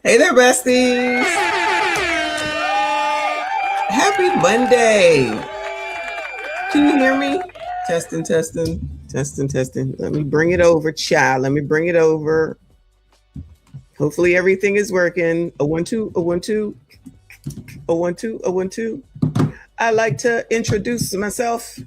Hey there, besties. Happy Monday. Can you hear me? Testing. Let me bring it over, child. Let me bring it over. Hopefully everything is working. A 1 2, a 1 2, a 1 2, a 1 2. I like to introduce myself.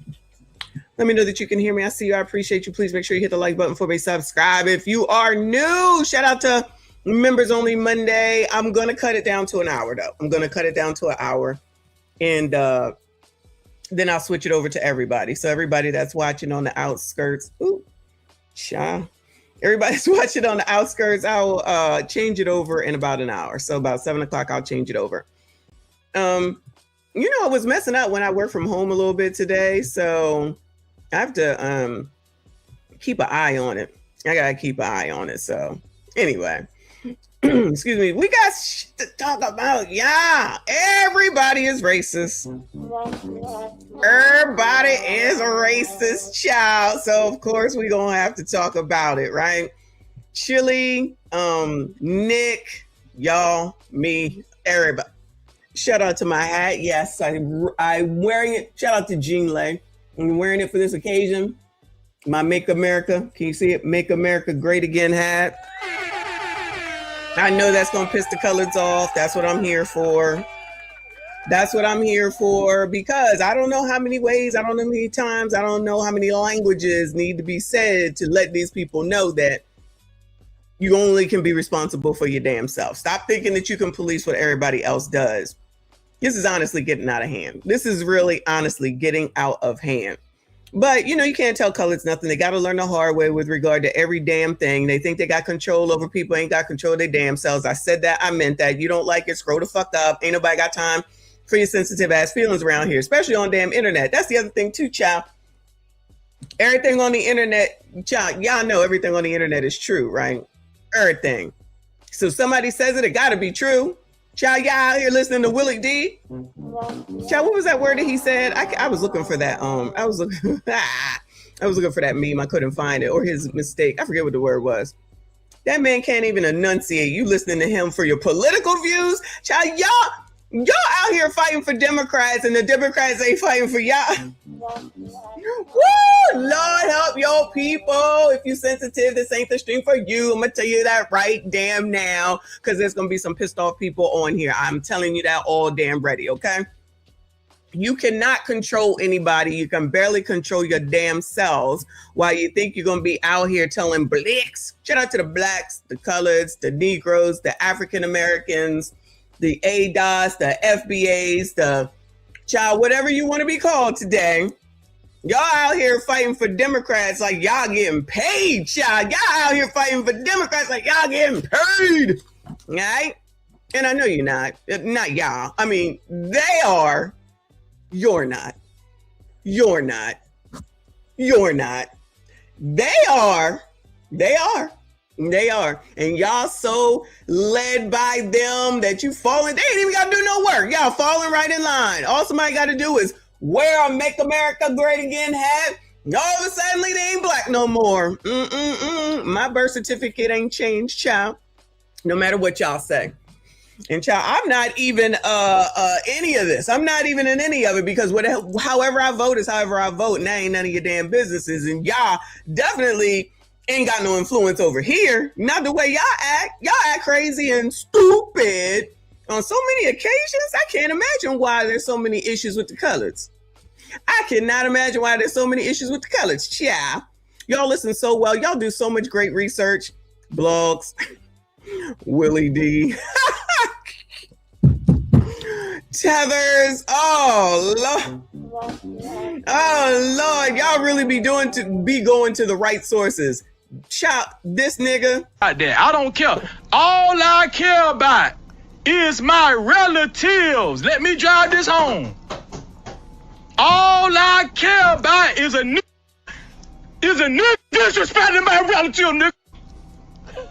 Let me know that you can hear me. I see you. I appreciate you. Please make sure you hit the like button for me. Subscribe if you are new. Shout out to Members Only Monday. I'm going to cut it down to an hour, though. I'm going to cut it down to an hour. And then I'll switch it over to everybody. So everybody that's watching on the outskirts. Ooh, child. Everybody's watching on the outskirts. I'll change it over in about an hour. So about 7 o'clock, I'll change it over. I was messing up when I work from home a little bit today. So I have to keep an eye on it. I got to keep an eye on it. So anyway, excuse me. We got shit to talk about. Yeah. Everybody is racist. Everybody is a racist, child. So, of course, we're going to have to talk about it, right? Chilli, Nick, y'all, me, everybody. Shout out to my hat. Yes, I'm wearing it. Shout out to Jean Lay. I'm wearing it for this occasion. My Make America, can you see it? Make America Great Again hat. I know that's going to piss the colors off. That's what I'm here for. That's what I'm here for, because I don't know how many ways, I don't know how many times, I don't know how many languages need to be said to let these people know that you only can be responsible for your damn self. Stop thinking that you can police what everybody else does. This is honestly getting out of hand. This is really honestly getting out of hand. But, you can't tell colors nothing. They got to learn the hard way with regard to every damn thing. They think they got control over people, ain't got control of their damn selves. I said that. I meant that. You don't like it, scroll the fuck up. Ain't nobody got time for your sensitive ass feelings around here, especially on damn internet. That's the other thing too, child. Everything on the internet, child, y'all know everything on the internet is true, right? Everything. So somebody says it got to be true. Child, y'all out here listening to Willie D. Child, what was that word that he said? I was looking for that. I was looking for that meme. I couldn't find it, or his mistake. I forget what the word was. That man can't even enunciate. You listening to him for your political views? Child, y'all out here fighting for Democrats, and the Democrats ain't fighting for y'all. Woo! Lord help your people. If you sensitive, this ain't the stream for you. I'm gonna tell you that right damn now, because there's gonna be some pissed off people on here. I'm telling you that all damn ready, okay? You cannot control anybody. You can barely control your damn selves while you think you're gonna be out here telling blacks. Shout out to the blacks, the coloreds, the Negroes, the African Americans, the ADOS, the FBAs, the child, whatever you want to be called today. Y'all out here fighting for Democrats like y'all getting paid, child. Y'all out here fighting for Democrats like y'all getting paid, right? And I know you're not y'all. I mean, they are. You're not. You're not. You're not. They are. They are. They are. And y'all so led by them that you falling. They ain't even got to do no work. Y'all falling right in line. All somebody got to do is wear a Make America Great Again hat. All of a sudden, they ain't black no more. My birth certificate ain't changed, child. No matter what y'all say. And child, I'm not even any of this. I'm not even in any of it, because however I vote is however I vote. And that ain't none of your damn businesses. And y'all definitely ain't got no influence over here. Not the way y'all act. Y'all act crazy and stupid on so many occasions. I can't imagine why there's so many issues with the colors. I cannot imagine why there's so many issues with the colors. Child, y'all listen so well. Y'all do so much great research. Blogs. Willie D. Tethers. Oh Lord. Oh Lord. Y'all really be going to the right sources. Chop this nigga. I don't care. All I care about is my relatives. Let me drive this home. All I care about is a nigga disrespecting my relative, nigga.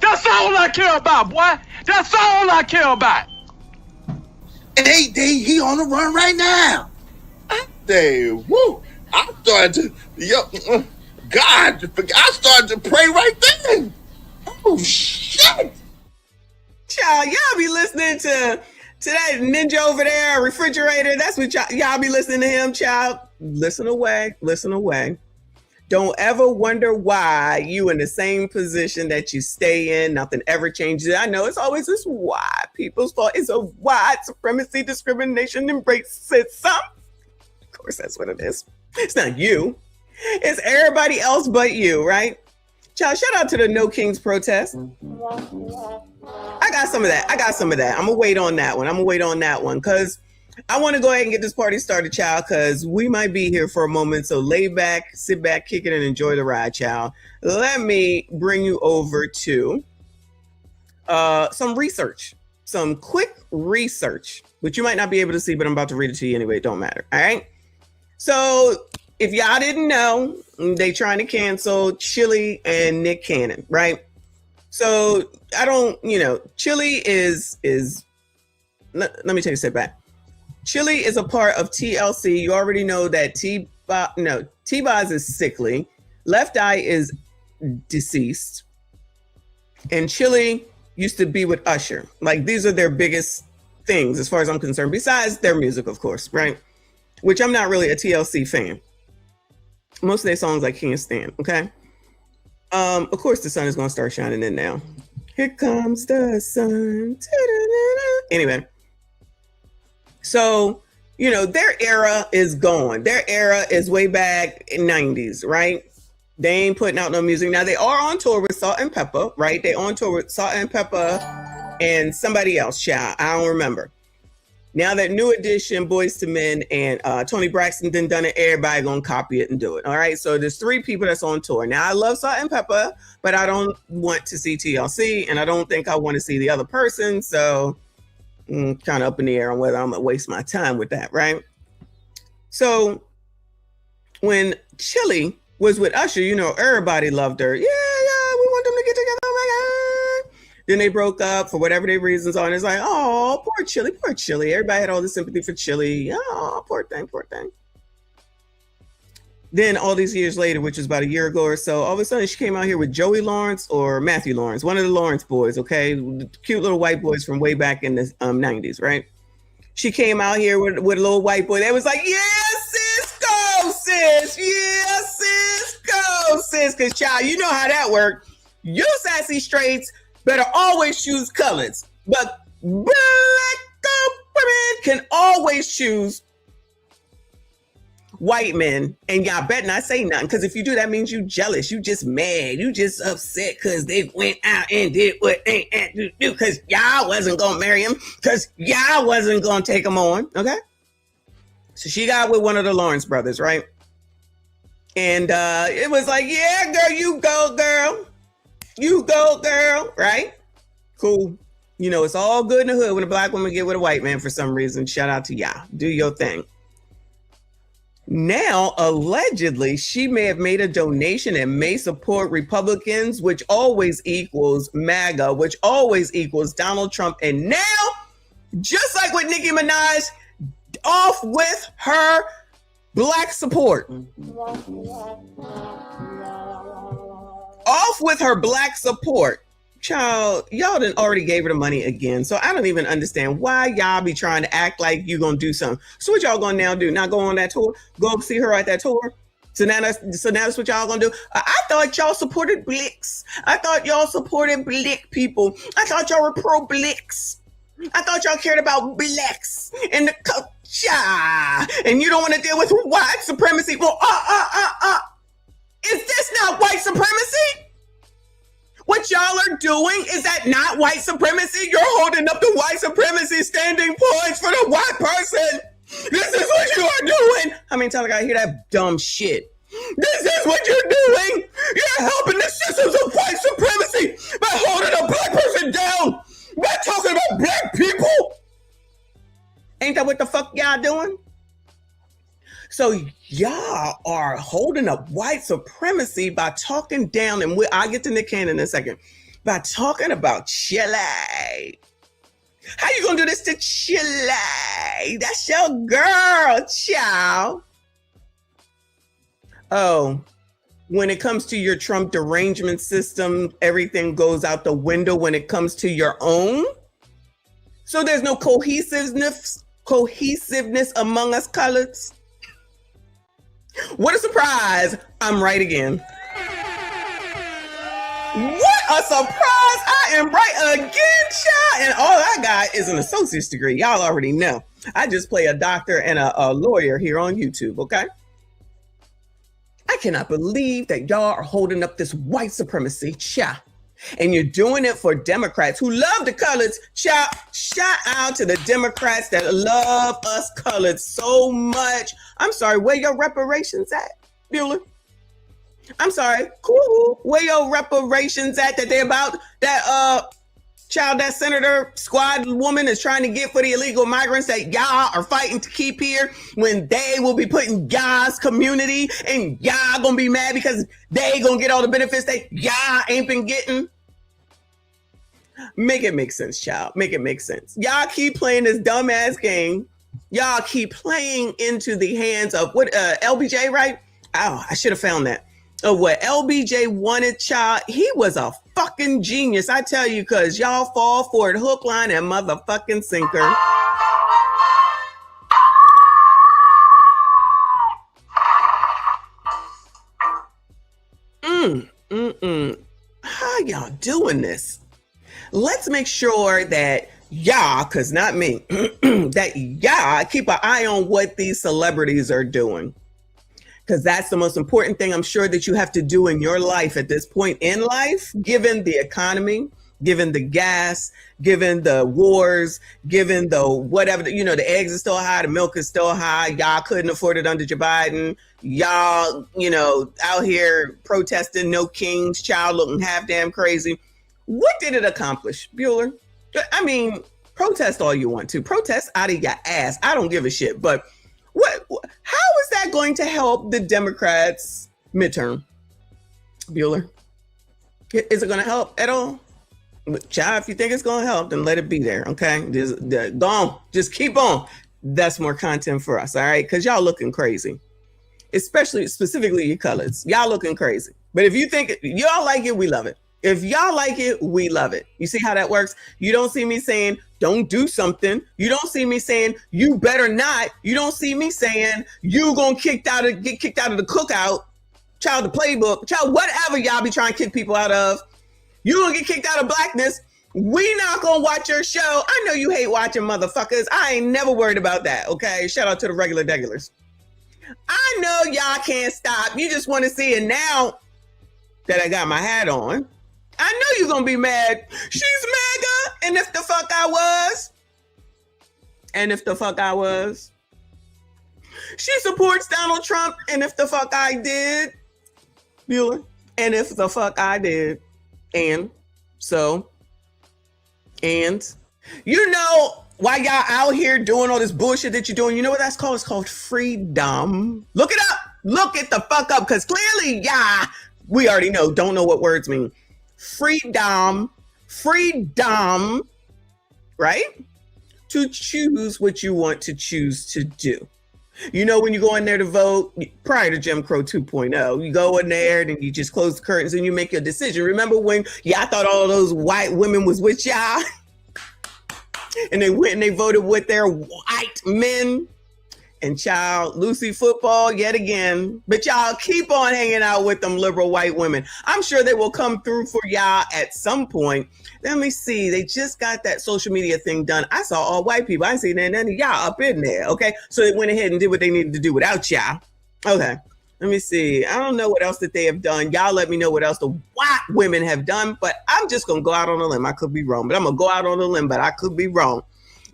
That's all I care about, boy. That's all I care about. He on the run right now. Woo. I started to, God, I started to pray right then. Oh, shit. Child, y'all be listening to that ninja over there, refrigerator. That's what y'all be listening to him, child. Listen away. Don't ever wonder why you in the same position that you stay in. Nothing ever changes. I know it's always this white people's fault. It's a white supremacy, discrimination, and racism. Of course, that's what it is. It's not you. It's everybody else but you, right? Child, shout out to the No Kings protest. I got some of that. I'm going to wait on that one because I want to go ahead and get this party started, child, because we might be here for a moment. So lay back, sit back, kick it, and enjoy the ride, child. Let me bring you over to some research, some quick research, which you might not be able to see, but I'm about to read it to you anyway. It don't matter. All right. So if y'all didn't know, they trying to cancel Chilli and Nick Cannon, right? So Chilli is let me take a step back. Chilli is a part of TLC. You already know that T-Boz is sickly. Left Eye is deceased. And Chilli used to be with Usher. Like, these are their biggest things as far as I'm concerned, besides their music, of course, right? Which I'm not really a TLC fan. Most of their songs I can't stand, okay? Of course, the sun is going to start shining in now. Here comes the sun. Anyway. So, their era is gone. Their era is way back in 90s, right? They ain't putting out no music. Now, they are on tour with Salt and Pepper, right? They on tour with Salt and Pepper and somebody else, child. I don't remember. Now that New Edition, Boyz II Men, and Tony Braxton done it, everybody gonna copy it and do it. All right. So there's 3 people that's on tour. Now I love Salt and Pepper, but I don't want to see TLC, and I don't think I want to see the other person. So kind of up in the air on whether I'm gonna waste my time with that, right? So when Chilli was with Usher, everybody loved her. Yeah, we want them to get together. Oh my God. Then they broke up for whatever their reasons are. And it's like, oh, poor Chilli. Everybody had all the sympathy for Chilli. Oh, poor thing. Then all these years later, which was about a year ago or so, all of a sudden she came out here with Joey Lawrence or Matthew Lawrence, one of the Lawrence boys, okay? The cute little white boys from way back in the 90s, right? She came out here with a little white boy. They was like, yes, sis, go, sis. Yes, sis, go, sis. Because, child, you know how that worked. You sassy straights better always choose colors. But black women can always choose white men, and y'all better not say nothing, because if you do, that means you jealous, you just mad, you just upset because they went out and did what they had to do because y'all wasn't gonna marry him, because y'all wasn't gonna take him on. Okay, so she got with one of the Lawrence brothers, right? And it was like, yeah, girl, you go, girl, right? Cool. It's all good in the hood when a black woman get with a white man for some reason. Shout out to y'all. Do your thing. Now, allegedly, she may have made a donation and may support Republicans, which always equals MAGA, which always equals Donald Trump. And now, just like with Nicki Minaj, off with her black support. Off with her black support. Child, y'all done already gave her the money again. So I don't even understand why y'all be trying to act like you gonna do something. So what y'all gonna now do? Not go on that tour? Go see her at that tour? So now that's what y'all gonna do? I thought y'all supported blacks. I thought y'all supported black people. I thought y'all were pro-blacks. I thought y'all cared about blacks and the culture. And you don't want to deal with white supremacy. Well, is this not white supremacy? What y'all are doing, is that not white supremacy? You're holding up the white supremacy standing points for the white person. This is what you are doing. How many times I gotta hear that dumb shit? This is what you're doing. You're helping the systems of white supremacy by holding a black person down, by talking about black people. Ain't that what the fuck y'all doing? So y'all are holding up white supremacy by talking down, and I'll get to Nick Cannon in a second, by talking about Chilli. How you gonna do this to Chilli? That's your girl, child. Oh, when it comes to your Trump derangement system, everything goes out the window when it comes to your own? So there's no cohesiveness among us coloreds. What a surprise. I'm right again. What a surprise. I am right again, child. And all I got is an associate's degree. Y'all already know. I just play a doctor and a lawyer here on YouTube, okay? I cannot believe that y'all are holding up this white supremacy, child. And you're doing it for Democrats who love the coloreds. Shout out to the Democrats that love us coloreds so much. I'm sorry, where your reparations at, Bueller? I'm sorry, cool. Where your reparations at that they about that that senator squad woman is trying to get for the illegal migrants that y'all are fighting to keep here when they will be putting y'all's community and y'all gonna be mad because they gonna get all the benefits that y'all ain't been getting? Make it make sense, child. Make it make sense. Y'all keep playing this dumbass game. Y'all keep playing into the hands of what LBJ, right? Oh, I should have found that. What LBJ wanted, child. He was a fucking genius, I tell you, because y'all fall for it hook, line, and motherfucking sinker. How y'all doing this? Let's make sure that y'all, because not me, that y'all keep an eye on what these celebrities are doing. Because that's the most important thing I'm sure that you have to do in your life at this point in life, given the economy, given the gas, given the wars, given the whatever, the eggs are still high, the milk is still high. Y'all couldn't afford it under Joe Biden. Y'all, out here protesting, no kings, child looking half damn crazy. What did it accomplish, Bueller? I mean, protest all you want to. Protest out of your ass. I don't give a shit. But how is that going to help the Democrats midterm, Bueller? Is it going to help at all? Child, if you think it's going to help, then let it be there, okay? Go on. Just keep on. That's more content for us, all right? Because y'all looking crazy. Specifically your colors. Y'all looking crazy. But if you think y'all like it, we love it. If y'all like it, we love it. You see how that works? You don't see me saying, don't do something. You don't see me saying, you better not. You don't see me saying, you gonna get kicked out of the cookout, child, the playbook, child, whatever y'all be trying to kick people out of. You gonna get kicked out of blackness. We not gonna watch your show. I know you hate watching motherfuckers. I ain't never worried about that, okay? Shout out to the regular degulars. I know y'all can't stop. You just want to see it now that I got my hat on. I know you're going to be mad. She's MAGA. And if the fuck I was. And if the fuck I was. She supports Donald Trump. And if the fuck I did. Bueller. And if the fuck I did. And so. And. Why y'all out here doing all this bullshit that you're doing? You know what that's called? It's called freedom. Look it up. Look it the fuck up. Because clearly, we already don't know what words mean. Freedom, right? To choose what you want to choose to do. When you go in there to vote, prior to Jim Crow 2.0, you go in there and you just close the curtains and you make your decision. Remember when y'all thought all of those white women was with y'all? And they went and they voted with their white men. And child, Lucy football yet again. But y'all keep on hanging out with them liberal white women. I'm sure they will come through for y'all at some point. Let me see. They just got that social media thing done. I saw all white people. I ain't seen none of y'all up in there. Okay. So they went ahead and did what they needed to do without y'all. Okay. Let me see. I don't know what else that they have done. Y'all let me know what else the white women have done. But I'm just going to go out on a limb. I could be wrong. But I'm going to go out on a limb. But I could be wrong.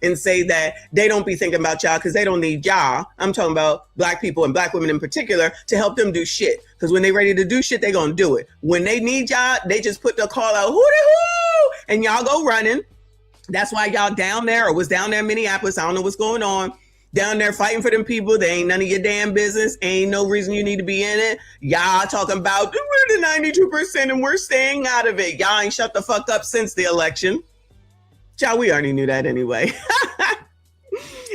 And say that they don't be thinking about y'all because they don't need y'all. I'm talking about black people and black women in particular to help them do shit. Because when they ready to do shit, they gonna do it. When they need y'all, they just put the call out, hoo-dee-hoo, and y'all go running. That's why y'all down there or was down there in Minneapolis. I don't know what's going on. Down there fighting for them people. They ain't none of your damn business. Ain't no reason you need to be in it. Y'all talking about we're the 92% and we're staying out of it. Y'all ain't shut the fuck up since the election. Child, we already knew that anyway.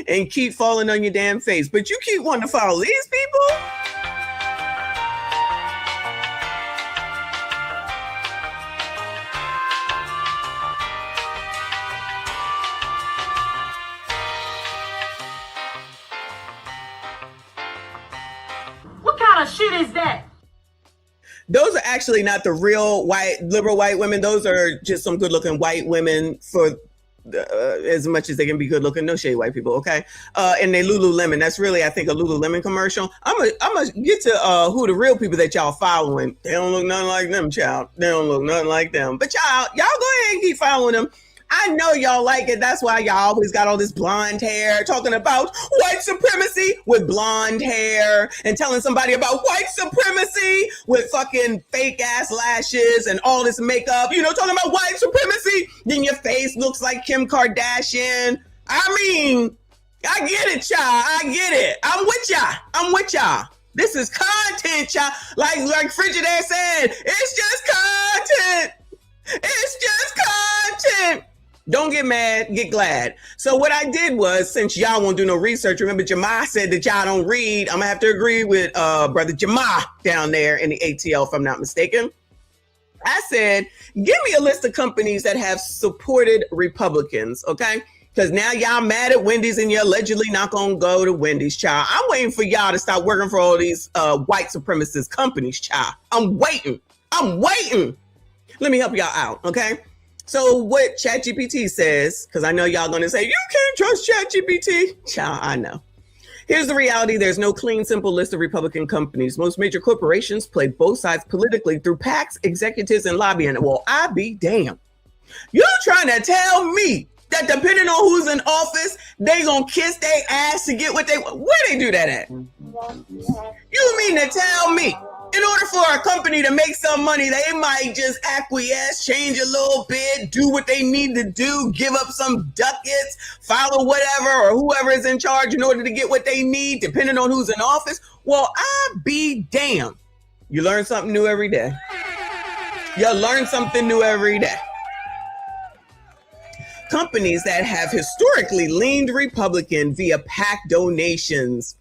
And keep falling on your damn face. But you keep wanting to follow these people? kind of shit is that? Those are actually not the real liberal white women. Those are just some good looking white women for as much as they can be good looking. No shade, white people, okay? And they Lululemon. That's really, I think, a Lululemon commercial. I'm gonna get to who the real people that y'all following. They don't look nothing like them, child. They don't look nothing like them. But y'all go ahead and keep following them. I know y'all like it. That's why y'all always got all this blonde hair, talking about white supremacy with blonde hair and telling somebody about white supremacy with fucking fake ass lashes and all this makeup, talking about white supremacy. Then your face looks like Kim Kardashian. I mean, I get it, y'all. I get it. I'm with y'all. This is content, y'all. Like Frigidaire said, it's just content. It's just content. Don't get mad, get glad. So what I did was, since y'all won't do no research, remember Jama said that y'all don't read. I'm gonna have to agree with brother Jama down there in the ATL, if I'm not mistaken. I said, give me a list of companies that have supported Republicans, okay? Because now y'all mad at Wendy's and you're allegedly not gonna go to Wendy's, child. I'm waiting for y'all to start working for all these white supremacist companies, child. I'm waiting. Let me help y'all out, okay? So what ChatGPT says, because I know y'all going to say, you can't trust ChatGPT. Child, I know. Here's the reality. There's no clean, simple list of Republican companies. Most major corporations play both sides politically through PACs, executives, and lobbying. Well, I be damned. You're trying to tell me that depending on who's in office, they going to kiss their ass to get what they want. Where they do that at? You mean to tell me, in order for a company to make some money, they might just acquiesce, change a little bit, do what they need to do, give up some ducats, follow whatever or whoever is in charge in order to get what they need, depending on who's in office? Well, I be damned. You learn something new every day. You learn something new every day. Companies that have historically leaned Republican via PAC donations.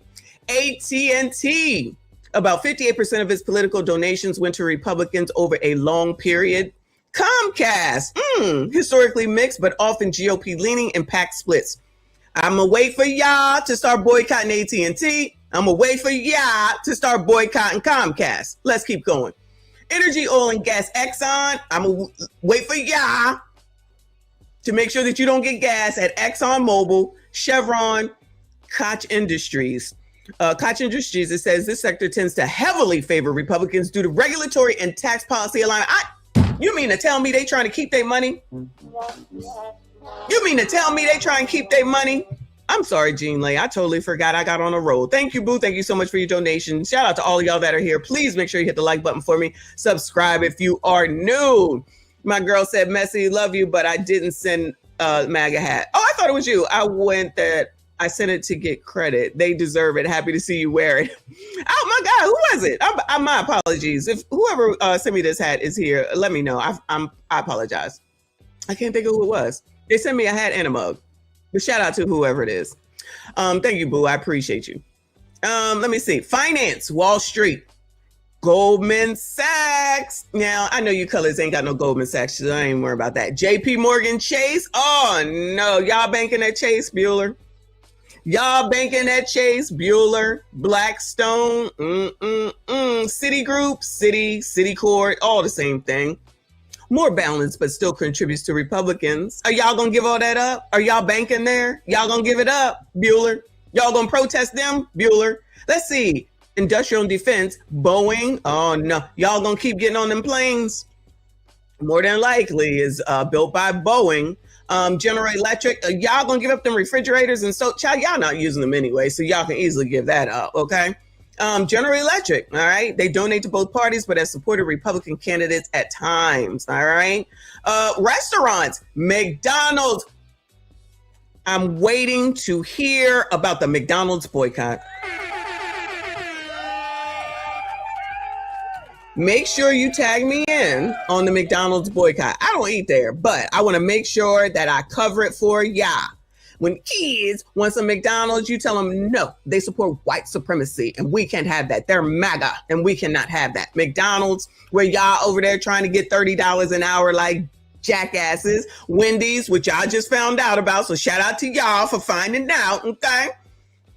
AT&T. About 58% of its political donations went to Republicans over a long period. Comcast, historically mixed, but often GOP leaning and PAC splits. I'm going to wait for y'all to start boycotting AT&T. I'm going to wait for y'all to start boycotting Comcast. Let's keep going. Energy, oil, and gas, Exxon. I'm going to wait for y'all to make sure that you don't get gas at ExxonMobil, Chevron, Koch Industries. Koch Industries, it says this sector tends to heavily favor Republicans due to regulatory and tax policy alignment. You mean to tell me they trying to keep their money? You mean to tell me they trying to keep their money? I'm sorry, Jean Lay. I totally forgot I got on a roll. Thank you, boo. Thank you so much for your donation. Shout out to all of y'all that are here. Please make sure you hit the like button for me. Subscribe if you are new. My girl said, Messi, love you, but I didn't send MAGA hat. Oh, I thought it was you. I sent it to get credit. They deserve it. Happy to see you wear it. Oh my God, who was it? My apologies. If whoever sent me this hat is here, let me know. I apologize. I can't think of who it was. They sent me a hat and a mug. But shout out to whoever it is. Thank you, boo. I appreciate you. Let me see. Finance, Wall Street, Goldman Sachs. Now, I know you colors ain't got no Goldman Sachs, so I ain't worried about that. JP Morgan Chase. Oh no, y'all banking at Chase, Bueller. Y'all banking at Chase, Bueller, Blackstone, Citigroup, Citicorp, all the same thing. More balanced, but still contributes to Republicans. Are y'all gonna give all that up? Are y'all banking there? Y'all gonna give it up, Bueller? Y'all gonna protest them, Bueller? Let's see. Industrial and defense, Boeing. Oh no, y'all gonna keep getting on them planes? More than likely is built by Boeing. General Electric, y'all gonna give up them refrigerators and so y'all not using them anyway, so y'all can easily give that up, okay? General Electric, all right? They donate to both parties, but have supported Republican candidates at times, all right? Restaurants, McDonald's. I'm waiting to hear about the McDonald's boycott. Make sure you tag me in on the McDonald's boycott. I don't eat there, but I want to make sure that I cover it for y'all. When kids want some McDonald's, you tell them, no, they support white supremacy and we can't have that. They're MAGA and we cannot have that. McDonald's, where y'all over there trying to get $30 an hour like jackasses. Wendy's, which y'all just found out about. So shout out to y'all for finding out, okay?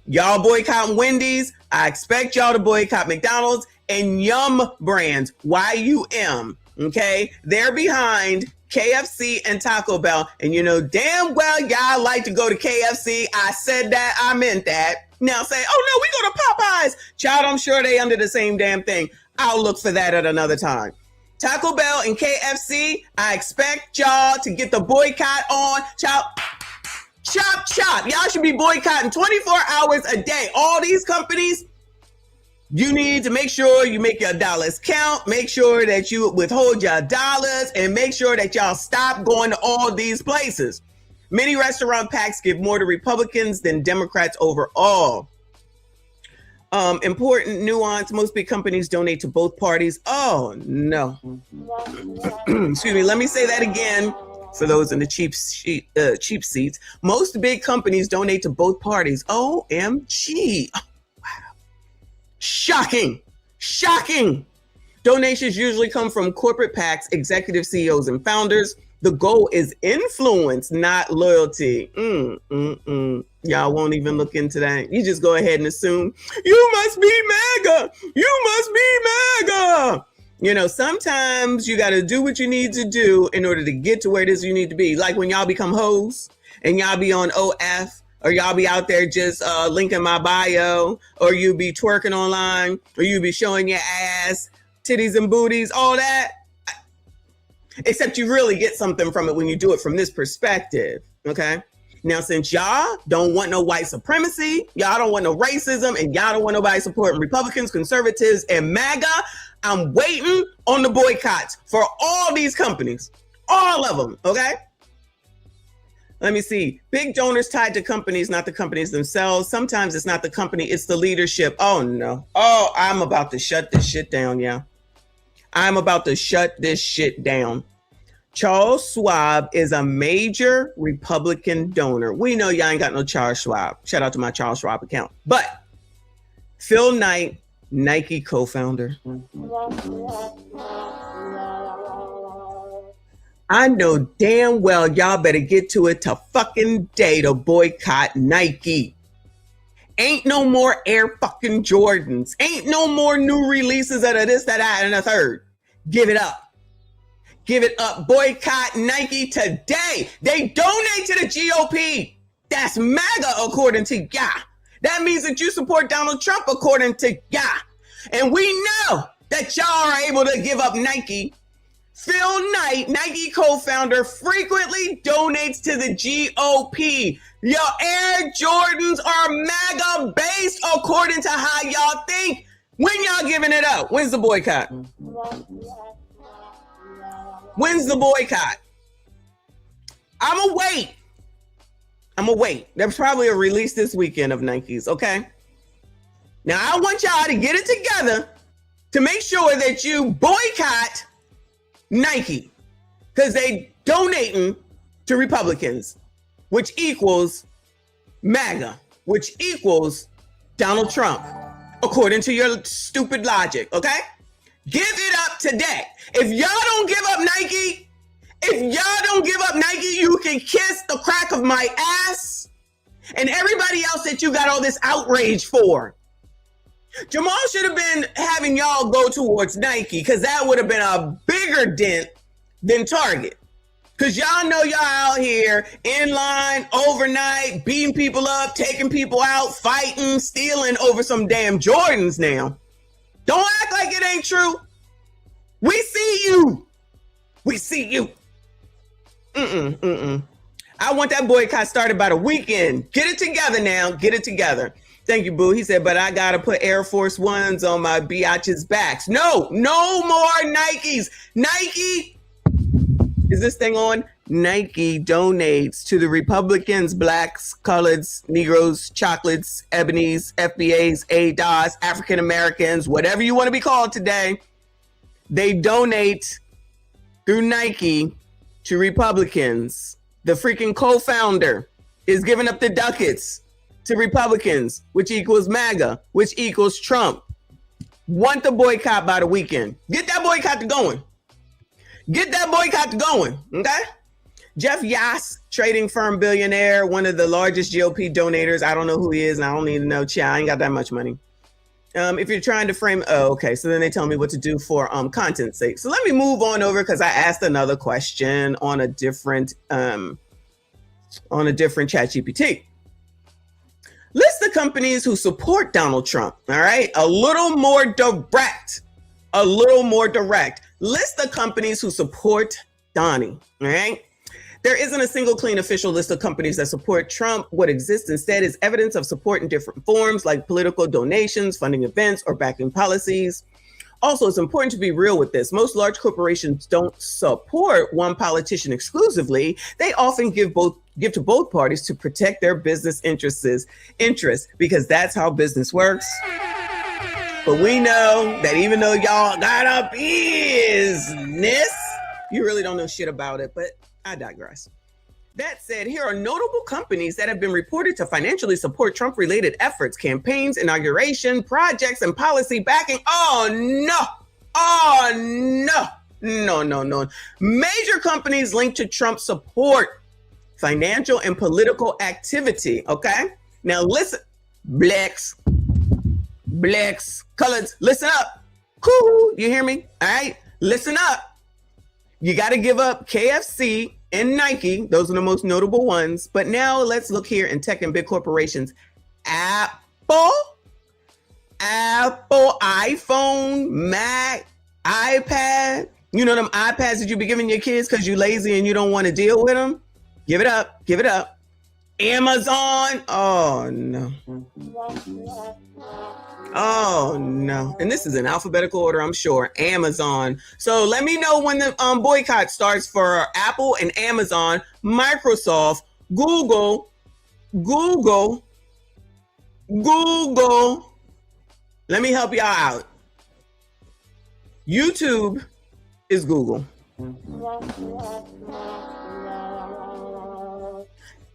Y'all boycotting Wendy's. I expect y'all to boycott McDonald's and Yum Brands, YUM. Okay, they're behind KFC and Taco Bell, and you know damn well y'all like to go to KFC. I said that, I meant that. Now say, oh no, we go to Popeyes. Child, I'm sure they under the same damn thing. I'll look for that at another time. Taco Bell and KFC, I expect y'all to get the boycott on. Child, chop, chop. Y'all should be boycotting 24 hours a day. All these companies, you need to make sure you make your dollars count, make sure that you withhold your dollars, and make sure that y'all stop going to all these places. Many restaurant packs give more to Republicans than Democrats overall. Important nuance, most big companies donate to both parties. Oh, no. Excuse me, let me say that again for those in the cheap seats. Most big companies donate to both parties. OMG. Shocking. Shocking. Donations usually come from corporate PACs, executive CEOs, and founders. The goal is influence, not loyalty. Y'all won't even look into that. You just go ahead and assume, you must be MAGA. You must be MAGA. You know, sometimes you got to do what you need to do in order to get to where it is you need to be. Like when y'all become hoes and y'all be on OF, or y'all be out there just linking my bio, or you be twerking online, or you be showing your ass, titties and booties, all that. Except you really get something from it when you do it from this perspective, okay? Now, since y'all don't want no white supremacy, y'all don't want no racism, and y'all don't want nobody supporting Republicans, conservatives, and MAGA, I'm waiting on the boycotts for all these companies, all of them, okay? Let me see. Big donors tied to companies, not the companies themselves. Sometimes it's not the company, it's the leadership. Oh, no. Oh, I'm about to shut this shit down, yeah. I'm about to shut this shit down. Charles Schwab is a major Republican donor. We know y'all ain't got no Charles Schwab. Shout out to my Charles Schwab account. But Phil Knight, Nike co-founder. I know damn well y'all better get to it to fucking day to boycott Nike. Ain't no more Air fucking Jordans. Ain't no more new releases of this, that, and a third. Give it up. Give it up. Boycott Nike today. They donate to the GOP. That's MAGA according to ya. That means that you support Donald Trump according to ya. And we know that y'all are able to give up Nike. Phil Knight, Nike co-founder, frequently donates to the GOP. Your Air Jordans are MAGA based according to how y'all think. When y'all giving it up? When's the boycott? When's the boycott? I'ma wait. There's probably a release this weekend of Nikes, okay? Now I want y'all to get it together to make sure that you boycott Nike, because they donating to Republicans, which equals MAGA, which equals Donald Trump, according to your stupid logic, okay? Give it up today. If y'all don't give up Nike, you can kiss the crack of my ass and everybody else that you got all this outrage for. Jamal should have been having y'all go towards Nike, because that would have been a bigger dent than Target. Because y'all know y'all out here in line overnight, beating people up, taking people out, fighting, stealing over some damn Jordans now. Don't act like it ain't true. We see you. We see you. I want that boycott started by the weekend. Get it together now. Get it together. Thank you, boo. He said, but I got to put Air Force Ones on my biatches' backs. No more Nikes. Nike, is this thing on? Nike donates to the Republicans, blacks, coloreds, Negroes, chocolates, ebonies, FBAs, ADOS, African Americans, whatever you want to be called today. They donate through Nike to Republicans. The freaking co-founder is giving up the ducats to Republicans, which equals MAGA, which equals Trump. Want the boycott by the weekend. Get that boycott to going. Get that boycott to going, okay? Jeff Yass, trading firm billionaire, one of the largest GOP donators. I don't know who he is, and I don't need to know. I ain't got that much money. If you're trying to frame, okay. So then they tell me what to do for content's sake. So let me move on over because I asked another question on a different ChatGPT. List the companies who support Donald Trump. All right, a little more direct. List the companies who support Donnie. All right. There isn't a single clean official list of companies that support Trump. What exists instead is evidence of support in different forms, like political donations, funding events, or backing policies. Also, it's important to be real with this. Most large corporations don't support one politician exclusively. They often give to both parties to protect their business interests, because that's how business works. But we know that even though y'all got a business, you really don't know shit about it, but I digress. That said, here are notable companies that have been reported to financially support Trump-related efforts, campaigns, inauguration, projects, and policy backing. No. Major companies linked to Trump support financial and political activity, okay? Now listen, blacks, coloreds, listen up. Cool, you hear me? All right, listen up. You got to give up KFC and Nike. Those are the most notable ones. But now let's look here in tech and big corporations. Apple, iPhone, Mac, iPad. You know them iPads that you be giving your kids because you're lazy and you don't want to deal with them? Give it up. Amazon. Oh, no. And this is in alphabetical order, I'm sure. Amazon. So let me know when the boycott starts for Apple and Amazon, Microsoft, Google. Let me help y'all out. YouTube is Google.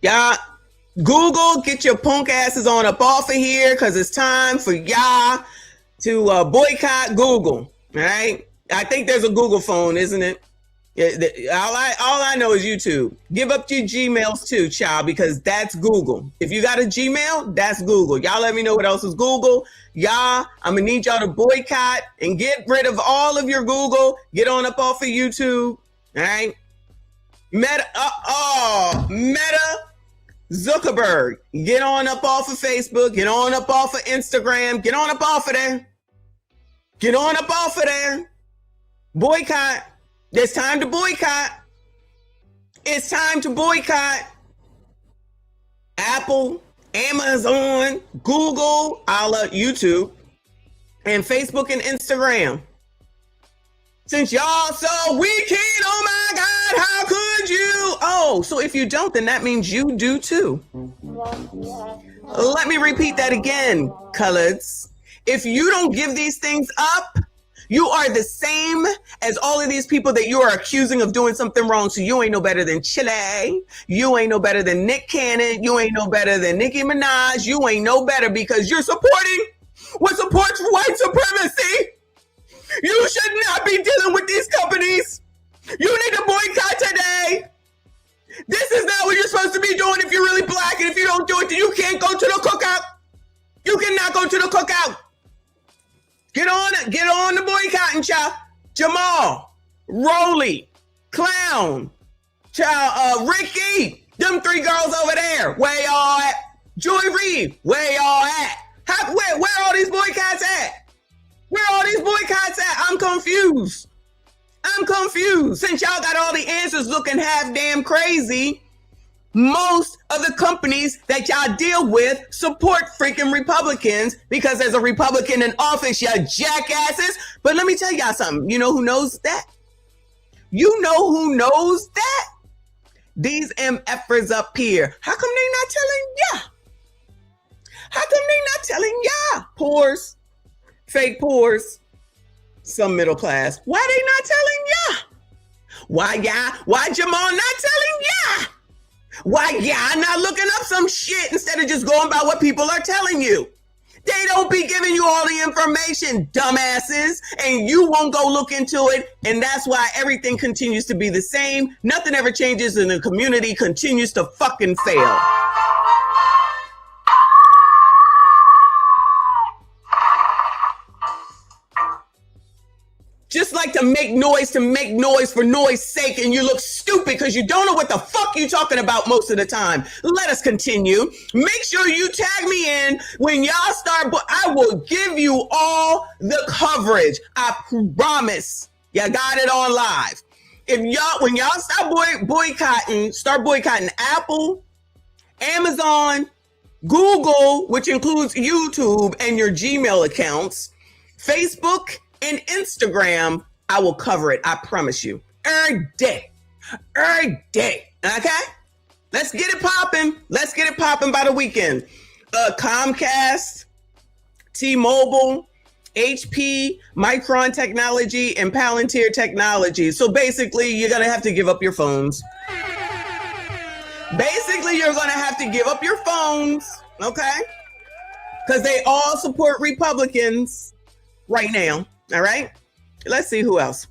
Y'all, Google, get your punk asses on up off of here because it's time for y'all to boycott Google. All right. I think there's a Google phone, isn't it? All I know is YouTube. Give up your Gmails too, child, because that's Google. If you got a Gmail, that's Google. Y'all let me know what else is Google. Y'all, I'm going to need y'all to boycott and get rid of all of your Google. Get on up off of YouTube. All right. Meta. Zuckerberg, get on up off of Facebook, get on up off of Instagram, get on up off of there. Boycott. It's time to boycott. Apple, Amazon, Google, a la YouTube, and Facebook and Instagram. Since y'all so wicked, oh my God, how could you? Oh, so if you don't, then that means you do too. Let me repeat that again, coloreds. If you don't give these things up, you are the same as all of these people that you are accusing of doing something wrong. So you ain't no better than Chilli. You ain't no better than Nick Cannon. You ain't no better than Nicki Minaj. You ain't no better because you're supporting what supports white supremacy. You should not be dealing with these companies. You need to boycott today. This is not what you're supposed to be doing if you're really black. And if you don't do it, then you can't go to the cookout. You cannot go to the cookout. Get on the boycotting, child. Jamal, Rolly, Clown, child, Ricky, them three girls over there. Where y'all at? Joy Reid, where y'all at? Where all these boycotts at? I'm confused. Since y'all got all the answers looking half damn crazy, most of the companies that y'all deal with support freaking Republicans because there's a Republican in office, y'all jackasses. But let me tell y'all something. You know who knows that? These MFers up here. How come they not telling y'all? Pores. Fake pores, some middle class. Why they not telling y'all? Why Jamal not telling y'all? Why y'all not looking up some shit instead of just going by what people are telling you? They don't be giving you all the information, dumbasses, and you won't go look into it. And that's why everything continues to be the same. Nothing ever changes and the community continues to fucking fail. Just like to make noise for noise sake, and you look stupid because you don't know what the fuck you're talking about most of the time. Let us continue. Make sure you tag me in when y'all start, but I will give you all the coverage. I promise. You got it on live. When y'all start boycotting Apple, Amazon, Google, which includes YouTube and your Gmail accounts, Facebook, and Instagram, I will cover it. I promise you. Every day. Okay? Let's get it popping. Let's get it popping by the weekend. Comcast, T-Mobile, HP, Micron Technology, and Palantir Technology. So basically, you're going to have to give up your phones. Okay? Because they all support Republicans right now. All right, let's see who else.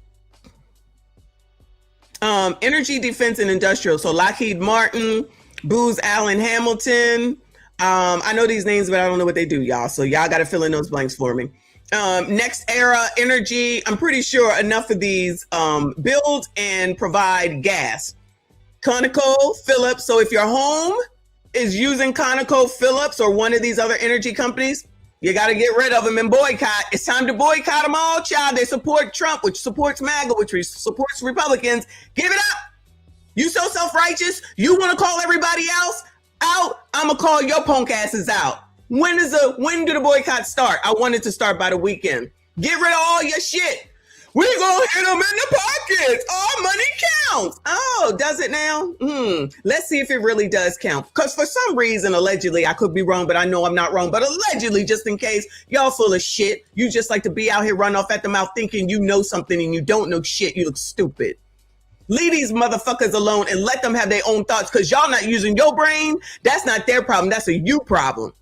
Energy, defense, and industrial. So Lockheed Martin, Booz Allen Hamilton. I know these names, but I don't know what they do, y'all. So y'all got to fill in those blanks for me. Next Era Energy. I'm pretty sure enough of these build and provide gas. ConocoPhillips. So if your home is using ConocoPhillips or one of these other energy companies, you got to get rid of them and boycott. It's time to boycott them all, child. They support Trump, which supports MAGA, which supports Republicans. Give it up. You so self-righteous. You want to call everybody else out? I'm going to call your punk asses out. When do the boycotts start? I want it to start by the weekend. Get rid of all your shit. We're going to hit them in the pockets. All money counts. Oh, does it now? Let's see if it really does count. Because for some reason, allegedly, I could be wrong, but I know I'm not wrong. But allegedly, just in case, y'all full of shit. You just like to be out here run off at the mouth thinking you know something and you don't know shit. You look stupid. Leave these motherfuckers alone and let them have their own thoughts because y'all not using your brain. That's not their problem. That's a you problem.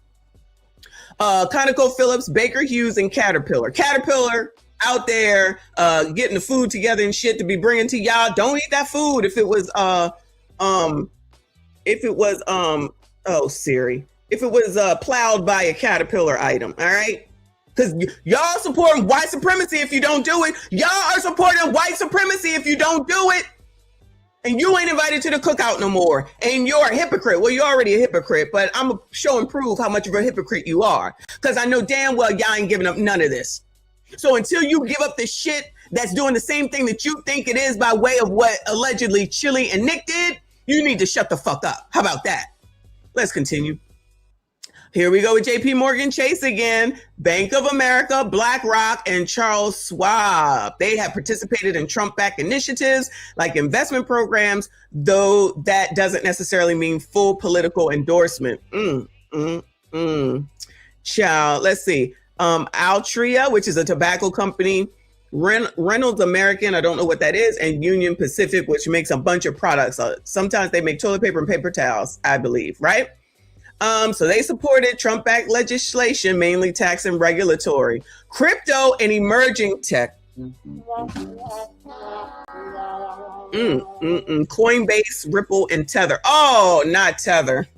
ConocoPhillips, Baker Hughes, and Caterpillar. Caterpillar out there getting the food together and shit to be bringing to y'all. Don't eat that food if it was plowed by a Caterpillar item. All right, because y'all supporting white supremacy if you don't do it. Y'all are supporting white supremacy if you don't do it. And you ain't invited to the cookout no more. And you're a hypocrite. Well, you're already a hypocrite, but I'm going to show and prove how much of a hypocrite you are. Because I know damn well y'all ain't giving up none of this. So until you give up the shit that's doing the same thing that you think it is by way of what allegedly Chilli and Nick did, you need to shut the fuck up. How about that? Let's continue. Here we go with JP Morgan Chase again, Bank of America, BlackRock, and Charles Schwab. They have participated in Trump-backed initiatives like investment programs, though that doesn't necessarily mean full political endorsement. Child, let's see. Altria, which is a tobacco company, Reynolds American, I don't know what that is, and Union Pacific, which makes a bunch of products. Sometimes they make toilet paper and paper towels, I believe, right? So they supported Trump-backed legislation, mainly tax and regulatory, crypto and emerging tech. Coinbase, Ripple, and Tether. Oh, not Tether.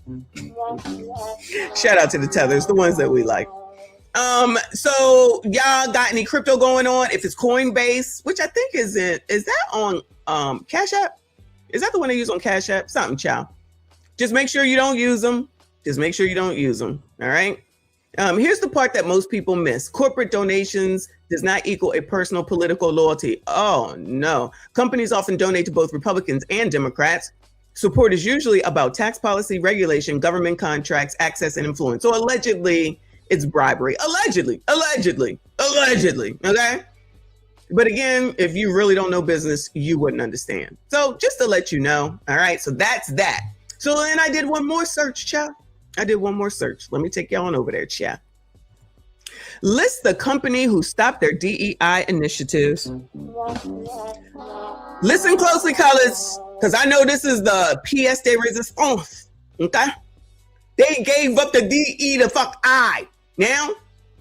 Shout out to the Tethers, the ones that we like. So y'all got any crypto going on? If it's Coinbase, which I think is that on Cash App? Is that the one they use on Cash App? Something, child. Just make sure you don't use them. All right. Here's the part that most people miss. Corporate donations does not equal a personal political loyalty. Oh, no. Companies often donate to both Republicans and Democrats. Support is usually about tax policy, regulation, government contracts, access, and influence. So allegedly, it's bribery. Allegedly. Okay. But again, if you really don't know business, you wouldn't understand. So just to let you know. All right. So that's that. So then I did one more search, child. Let me take y'all on over there, chat. List the company who stopped their DEI initiatives. Listen closely, colors, because I know this is the pièce de résistance. Okay? They gave up the DE to fuck I. Now,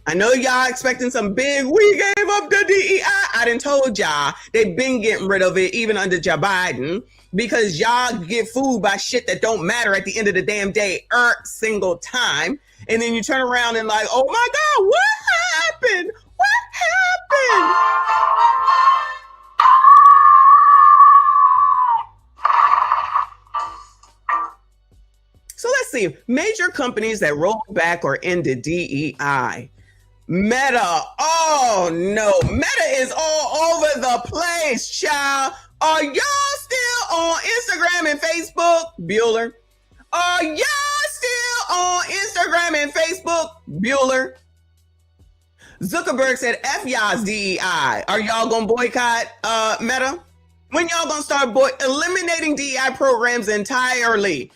I know y'all expecting some big, we gave up the DEI. I done told y'all they've been getting rid of it even under Joe Biden because y'all get fooled by shit that don't matter at the end of the damn day single time. And then you turn around and like, oh my God, what happened? What happened? So let's see. Major companies that rolled back or ended DEI. Meta. Oh no. Meta is all over the place, child. Are y'all still on Instagram and Facebook? Bueller. Are y'all still on Instagram and Facebook? Bueller. Zuckerberg said F y'all's DEI. Are y'all gonna boycott Meta? When y'all gonna start eliminating DEI programs entirely?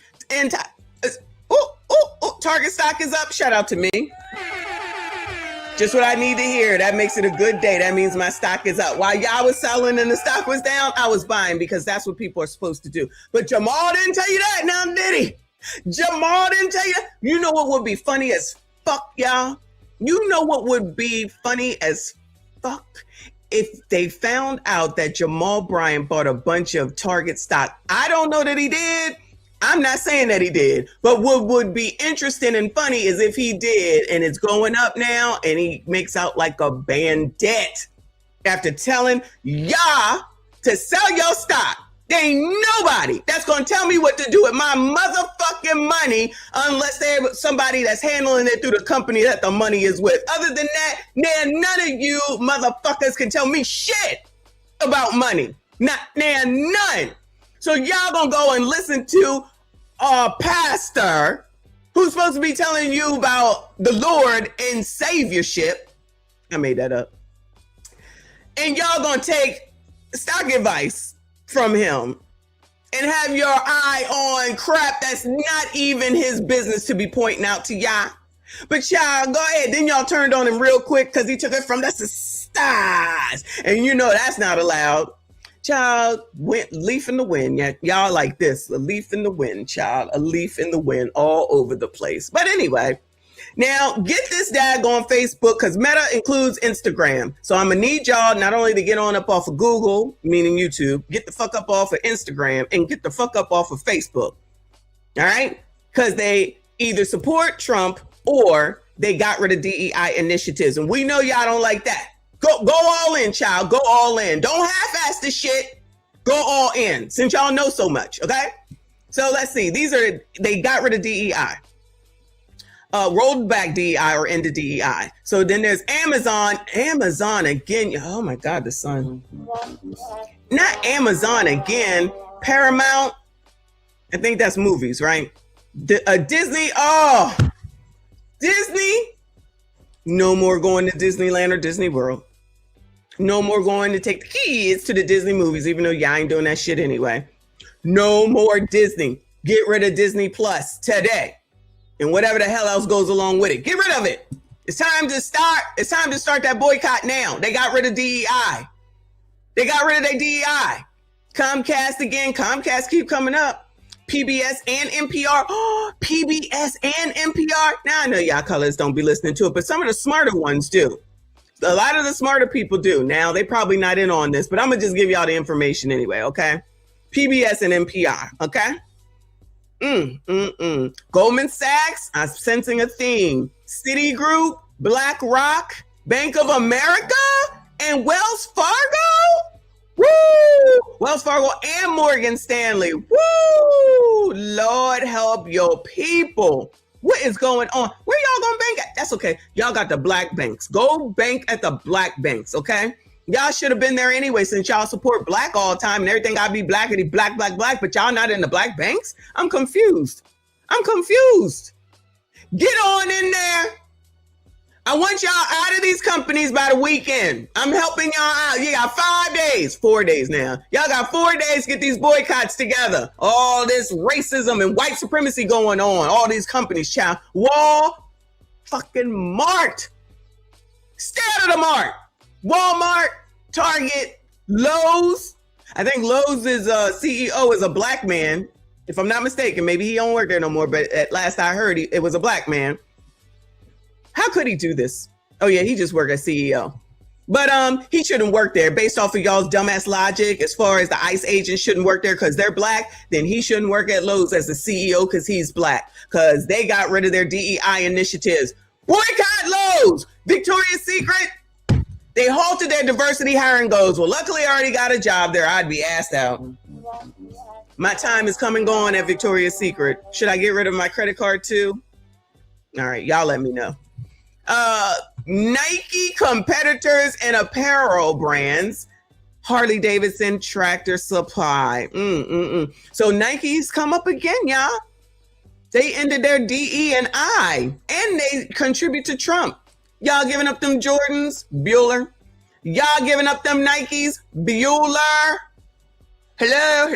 Target stock is up. Shout out to me. Just what I need to hear. That makes it a good day. That means my stock is up. While y'all was selling and the stock was down, I was buying because that's what people are supposed to do. But Jamal didn't tell you that now, did he? Jamal didn't tell you that? You know what would be funny as fuck, y'all? You know what would be funny as fuck? If they found out that Jamal Bryant bought a bunch of Target stock. I don't know that he did. I'm not saying that he did, but what would be interesting and funny is if he did and it's going up now and he makes out like a bandit after telling y'all to sell your stock. There ain't nobody that's going to tell me what to do with my motherfucking money unless they're somebody that's handling it through the company that the money is with. Other than that, none of you motherfuckers can tell me shit about money. None. So y'all gonna go and listen to a pastor who's supposed to be telling you about the Lord and saviorship. I made that up. And y'all gonna take stock advice from him and have your eye on crap that's not even his business to be pointing out to y'all. But y'all, go ahead. Then y'all turned on him real quick because he took it from the stars. And you know that's not allowed. Child, leaf in the wind. Yeah, y'all like this. A leaf in the wind, child. A leaf in the wind all over the place. But anyway, now get this daggone Facebook because Meta includes Instagram. So I'm going to need y'all not only to get on up off of Google, meaning YouTube, get the fuck up off of Instagram and get the fuck up off of Facebook. All right? Because they either support Trump or they got rid of DEI initiatives. And we know y'all don't like that. Go all in, child. Go all in. Don't half-ass this shit. Go all in, since y'all know so much, okay? So let's see. They got rid of DEI. Rolled back DEI or ended DEI. So then there's Amazon. Amazon again. Oh my God, the sun. Not Amazon again. Paramount. I think that's movies, right? Disney. Oh, Disney. No more going to Disneyland or Disney World. No more going to take the kids to the Disney movies, even though y'all ain't doing that shit anyway. No more Disney. Get rid of Disney Plus today. And whatever the hell else goes along with it. Get rid of it. It's time to start that boycott now. They got rid of DEI. They got rid of their DEI. Comcast again. Comcast keep coming up. PBS and NPR. Oh, PBS and NPR. Now I know y'all colors don't be listening to it, but some of the smarter ones do. A lot of the smarter people do. Now they probably not in on this, but I'm gonna just give y'all the information anyway, okay? PBS and NPR, okay? Goldman Sachs, I'm sensing a theme. Citigroup, BlackRock, Bank of America, and Wells Fargo? Woo! Wells Fargo and Morgan Stanley. Woo! Lord help your people. What is going on? Where y'all gonna bank at? That's okay. Y'all got the black banks. Go bank at the black banks, okay? Y'all should have been there anyway since y'all support black all the time and everything gotta be blackity, black, but y'all not in the black banks? I'm confused. Get on in there. I want y'all out of these companies by the weekend. I'm helping y'all out. You got 5 days, 4 days now. Y'all got 4 days to get these boycotts together. All this racism and white supremacy going on. All these companies, child. Wall fucking Mart. Stay out of the Mart. Walmart, Target, Lowe's. I think Lowe's CEO is a black man. If I'm not mistaken, maybe he don't work there no more, but at last I heard it was a black man. How could he do this? Oh yeah, he just worked as CEO. But he shouldn't work there based off of y'all's dumbass logic. As far as the ICE agents shouldn't work there because they're black, then he shouldn't work at Lowe's as the CEO because he's black. Because they got rid of their DEI initiatives. Boycott Lowe's! Victoria's Secret, they halted their diversity hiring goals. Well, luckily I already got a job there. I'd be asked out. My time is come and gone at Victoria's Secret. Should I get rid of my credit card too? All right, y'all let me know. Nike competitors and apparel brands, Harley Davidson, Tractor Supply. So Nike's come up again, y'all. They ended their DE&I and they contribute to Trump. Y'all giving up them Jordans, Bueller. Y'all giving up them Nikes, Bueller. Hello.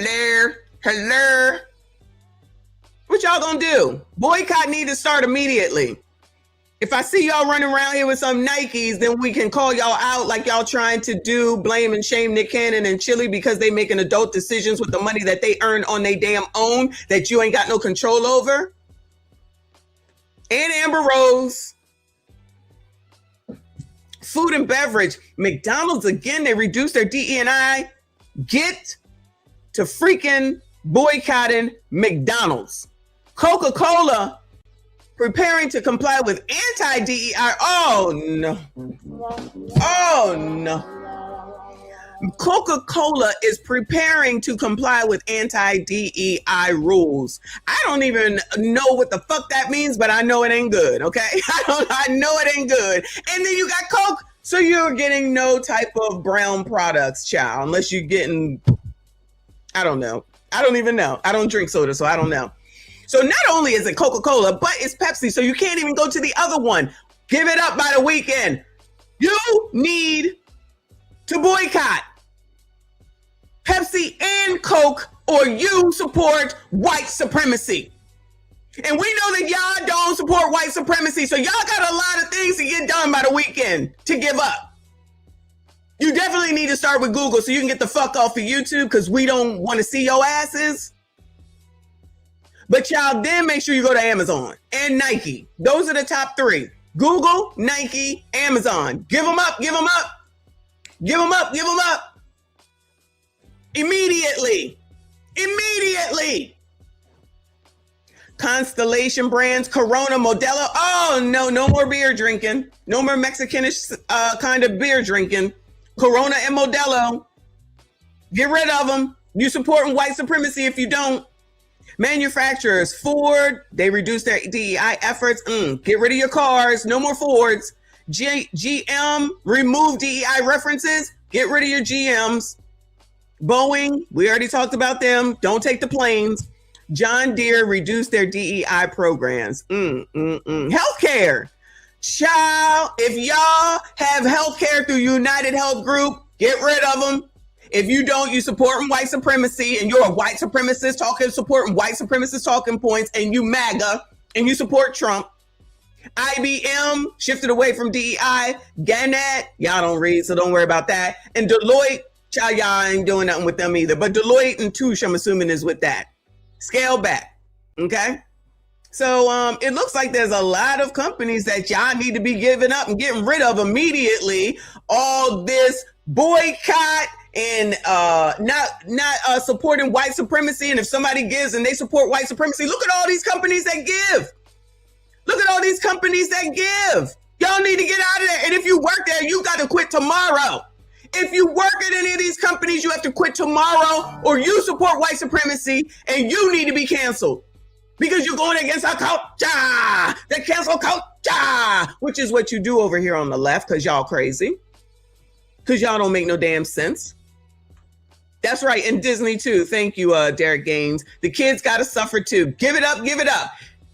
What y'all gonna do? Boycott need to start immediately. If I see y'all running around here with some Nikes, then we can call y'all out like y'all trying to do, blame and shame Nick Cannon and Chilli because they making adult decisions with the money that they earn on their damn own that you ain't got no control over. And Amber Rose. Food and beverage. McDonald's, again, they reduced their DE&I. Get to freaking boycotting McDonald's. Coca-Cola preparing to comply with anti-DEI. Oh no. Coca-Cola is preparing to comply with anti-DEI rules. I don't even know what the fuck that means, but I know it ain't good, okay? I know it ain't good. And then you got Coke, so you're getting no type of brown products, child, unless you're getting, I don't know. I don't even know. I don't drink soda, so I don't know. So not only is it Coca-Cola, but it's Pepsi, so you can't even go to the other one. Give it up by the weekend. You need to boycott Pepsi and Coke, or you support white supremacy. And we know that y'all don't support white supremacy, so y'all got a lot of things to get done by the weekend to give up. You definitely need to start with Google so you can get the fuck off of YouTube because we don't want to see your asses. But y'all then make sure you go to Amazon and Nike. Those are the top three. Google, Nike, Amazon. Give them up. Immediately. Constellation brands, Corona, Modelo. Oh, no more beer drinking. No more Mexicanish kind of beer drinking. Corona and Modelo. Get rid of them. You supporting white supremacy if you don't. Manufacturers, Ford, they reduced their DEI efforts. Get rid of your cars. No more Fords. GM, remove DEI references. Get rid of your GMs. Boeing, we already talked about them. Don't take the planes. John Deere reduced their DEI programs. Healthcare. Child, if y'all have healthcare through United Health Group, get rid of them. If you don't, you supporting white supremacy and you're a white supremacist supporting white supremacist talking points and you MAGA and you support Trump. IBM shifted away from DEI. Gannett, y'all don't read, so don't worry about that. And Deloitte, child, y'all ain't doing nothing with them either. But Deloitte and Touche, I'm assuming, is with that. Scale back, okay? So it looks like there's a lot of companies that y'all need to be giving up and getting rid of immediately. All this boycott and not supporting white supremacy. And if somebody gives and they support white supremacy, look at all these companies that give. Y'all need to get out of there. And if you work there, you got to quit tomorrow. If you work at any of these companies, you have to quit tomorrow or you support white supremacy and you need to be canceled because you're going against our culture, the cancel culture, which is what you do over here on the left because y'all crazy, because y'all don't make no damn sense. That's right. And Disney too. Thank you, Derek Gaines. The kids got to suffer too. Give it up.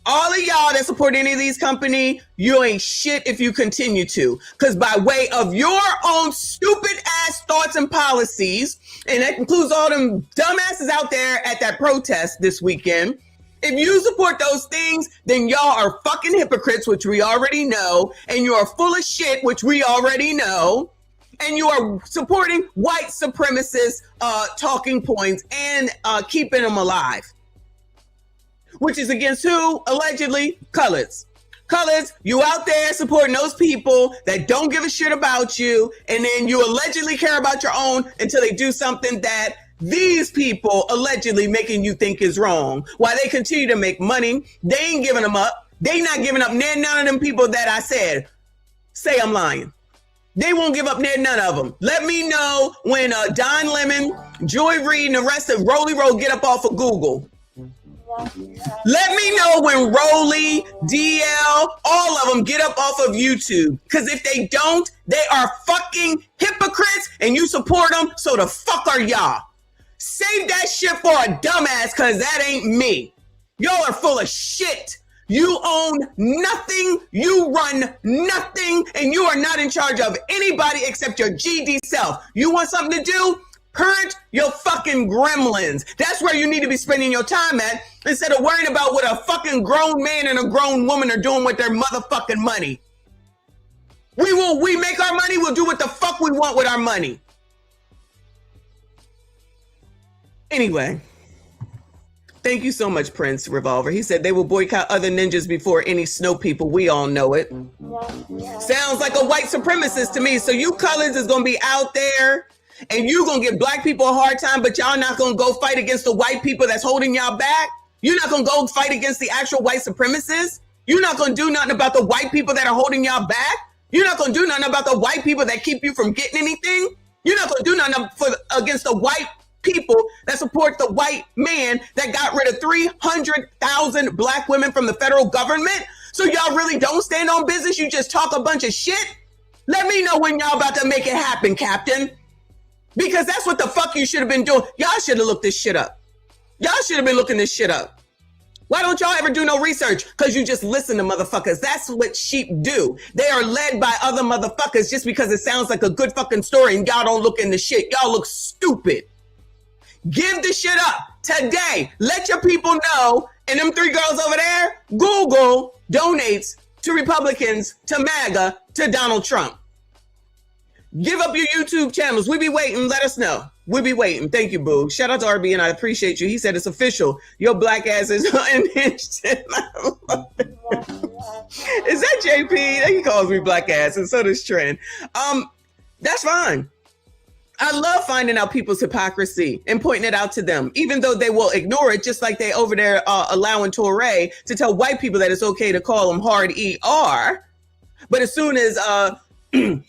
All of y'all that support any of these companies, you ain't shit if you continue to. Because by way of your own stupid ass thoughts and policies, and that includes all them dumbasses out there at that protest this weekend, if you support those things, then y'all are fucking hypocrites, which we already know, and you are full of shit, which we already know, and you are supporting white supremacist talking points and keeping them alive. Which is against who? Allegedly, coloreds. Colors, you out there supporting those people that don't give a shit about you, and then you allegedly care about your own until they do something that these people allegedly making you think is wrong. While they continue to make money, they ain't giving them up. They not giving up none of them people that I said. Say I'm lying. They won't give up none of them. Let me know when Don Lemon, Joy Reid, and the rest of Rolly Road get up off of Google. Let me know when Rolly, DL, all of them get up off of YouTube. Because if they don't, they are fucking hypocrites and you support them, so the fuck are y'all? Save that shit for a dumbass, because that ain't me. Y'all are full of shit. You own nothing, you run nothing, and you are not in charge of anybody except your GD self. You want something to do? Parent your fucking gremlins. That's where you need to be spending your time at, instead of worrying about what a fucking grown man and a grown woman are doing with their motherfucking money. We make our money, we'll do what the fuck we want with our money. Anyway, thank you so much, Prince Revolver. He said they will boycott other ninjas before any snow people. We all know it. Sounds like a white supremacist to me. So you colors is going to be out there and you going to give black people a hard time, but y'all not going to go fight against the white people that's holding y'all back? You're not going to go fight against the actual white supremacists? You're not going to do nothing about the white people that are holding y'all back? You're not going to do nothing about the white people that keep you from getting anything? You're not going to do nothing against the white people that support the white man that got rid of 300,000 black women from the federal government? So y'all really don't stand on business? You just talk a bunch of shit? Let me know when y'all about to make it happen, Captain. Because that's what the fuck you should have been doing. Y'all should have looked this shit up. Y'all should have been looking this shit up. Why don't y'all ever do no research? Because you just listen to motherfuckers. That's what sheep do. They are led by other motherfuckers just because it sounds like a good fucking story and y'all don't look in the shit. Y'all look stupid. Give the shit up today. Let your people know. And them three girls over there, Google donates to Republicans, to MAGA, to Donald Trump. Give up your YouTube channels. We be waiting. Let us know. We be waiting. Thank you, boo. Shout out to RB and I appreciate you. He said it's official. Your black ass is unhinged. Is that JP? He calls me black ass, and so does Trent. That's fine. I love finding out people's hypocrisy and pointing it out to them, even though they will ignore it, just like they over there allowing Touré to tell white people that it's okay to call them hard ER. But as soon as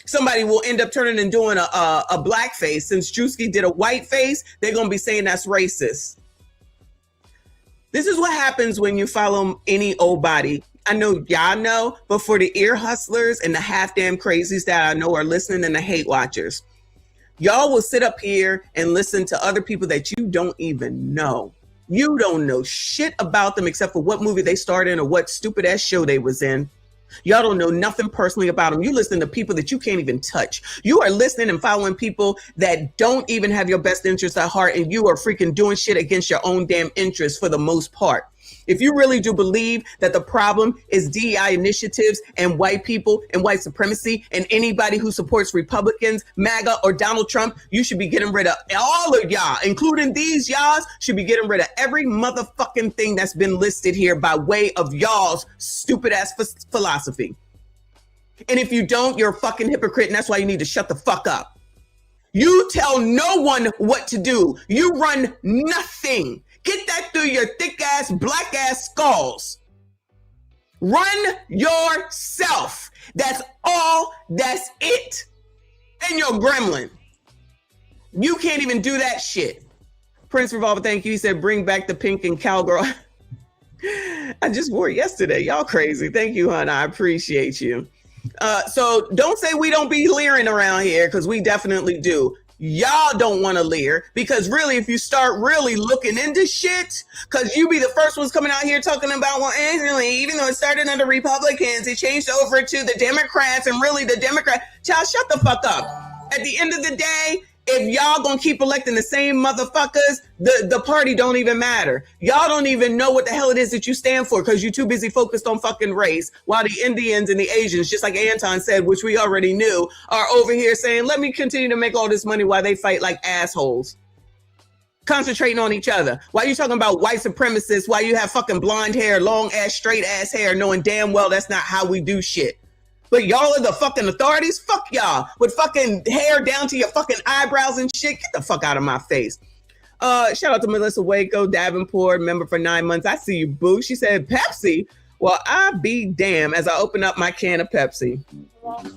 somebody will end up turning and doing a black face, since Drewski did a white face, they're going to be saying that's racist. This is what happens when you follow any old body. I know y'all know, but for the ear hustlers and the half damn crazies that I know are listening and the hate watchers, y'all will sit up here and listen to other people that you don't even know. You don't know shit about them except for what movie they starred in or what stupid ass show they was in. Y'all don't know nothing personally about them. You listen to people that you can't even touch. You are listening and following people that don't even have your best interests at heart, and you are freaking doing shit against your own damn interests for the most part. If you really do believe that the problem is DEI initiatives and white people and white supremacy and anybody who supports Republicans, MAGA, or Donald Trump, you should be getting rid of all of y'all, including these y'alls, should be getting rid of every motherfucking thing that's been listed here by way of y'all's stupid ass philosophy. And if you don't, you're a fucking hypocrite, and that's why you need to shut the fuck up. You tell no one what to do. You run nothing. Get that through your thick ass, black ass skulls. Run yourself. That's all. That's it. And your gremlin. You can't even do that shit. Prince Revolver, thank you. He said, bring back the pink and cowgirl. I just wore it yesterday. Y'all crazy. Thank you, hon. I appreciate you. So don't say we don't be leering around here, because we definitely do. Y'all don't want to leer, because really, if you start really looking into shit, because you be the first ones coming out here talking about, well, actually, even though it started under Republicans, it changed over to the Democrats, and really the Democrats. Child, shut the fuck up. At the end of the day, if y'all gonna keep electing the same motherfuckers, the party don't even matter. Y'all don't even know what the hell it is that you stand for, because you're too busy focused on fucking race, while the Indians and the Asians, just like Anton said, which we already knew, are over here saying, let me continue to make all this money while they fight like assholes. concentrating on each other? Why are you talking about white supremacists? Why you have fucking blonde hair, long ass, straight ass hair, knowing damn well that's not how we do shit? But y'all are the fucking authorities? Fuck y'all. With fucking hair down to your fucking eyebrows and shit. Get the fuck out of my face. Shout out to Melissa Waco, Davenport, member for 9 months. I see you, boo. She said, Pepsi? Well, I be damn as I open up my can of Pepsi.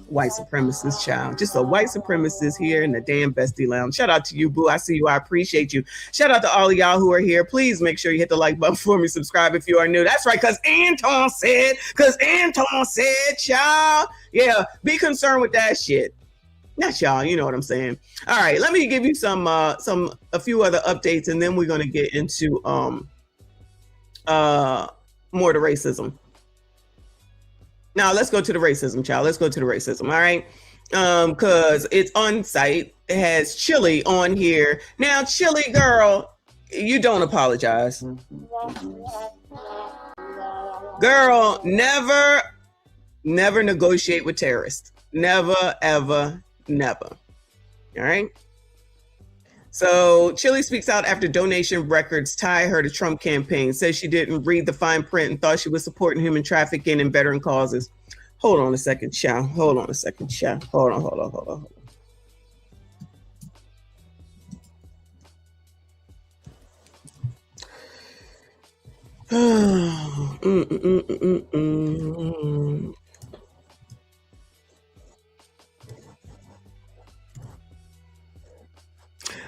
White supremacist, child. Just a white supremacist here in the damn bestie lounge. Shout out to you, boo. I see you. I appreciate you. Shout out to all of y'all who are here. Please make sure you hit the like button for me. Subscribe if you are new. That's right, because Anton said, child. Yeah, be concerned with that shit. Not y'all, you know what I'm saying. All right, let me give you a few other updates, and then we're gonna get into more to racism. Now let's go to the racism, child. Let's go to the racism. All right. Because it's on site. It has Chilli on here. Now, Chilli girl, you don't apologize. Girl, never negotiate with terrorists. Never, ever, never. All right. So Chilli speaks out after donation records tie her to Trump campaign. Says she didn't read the fine print and thought she was supporting human trafficking and veteran causes. Hold on a second, child. Hold on.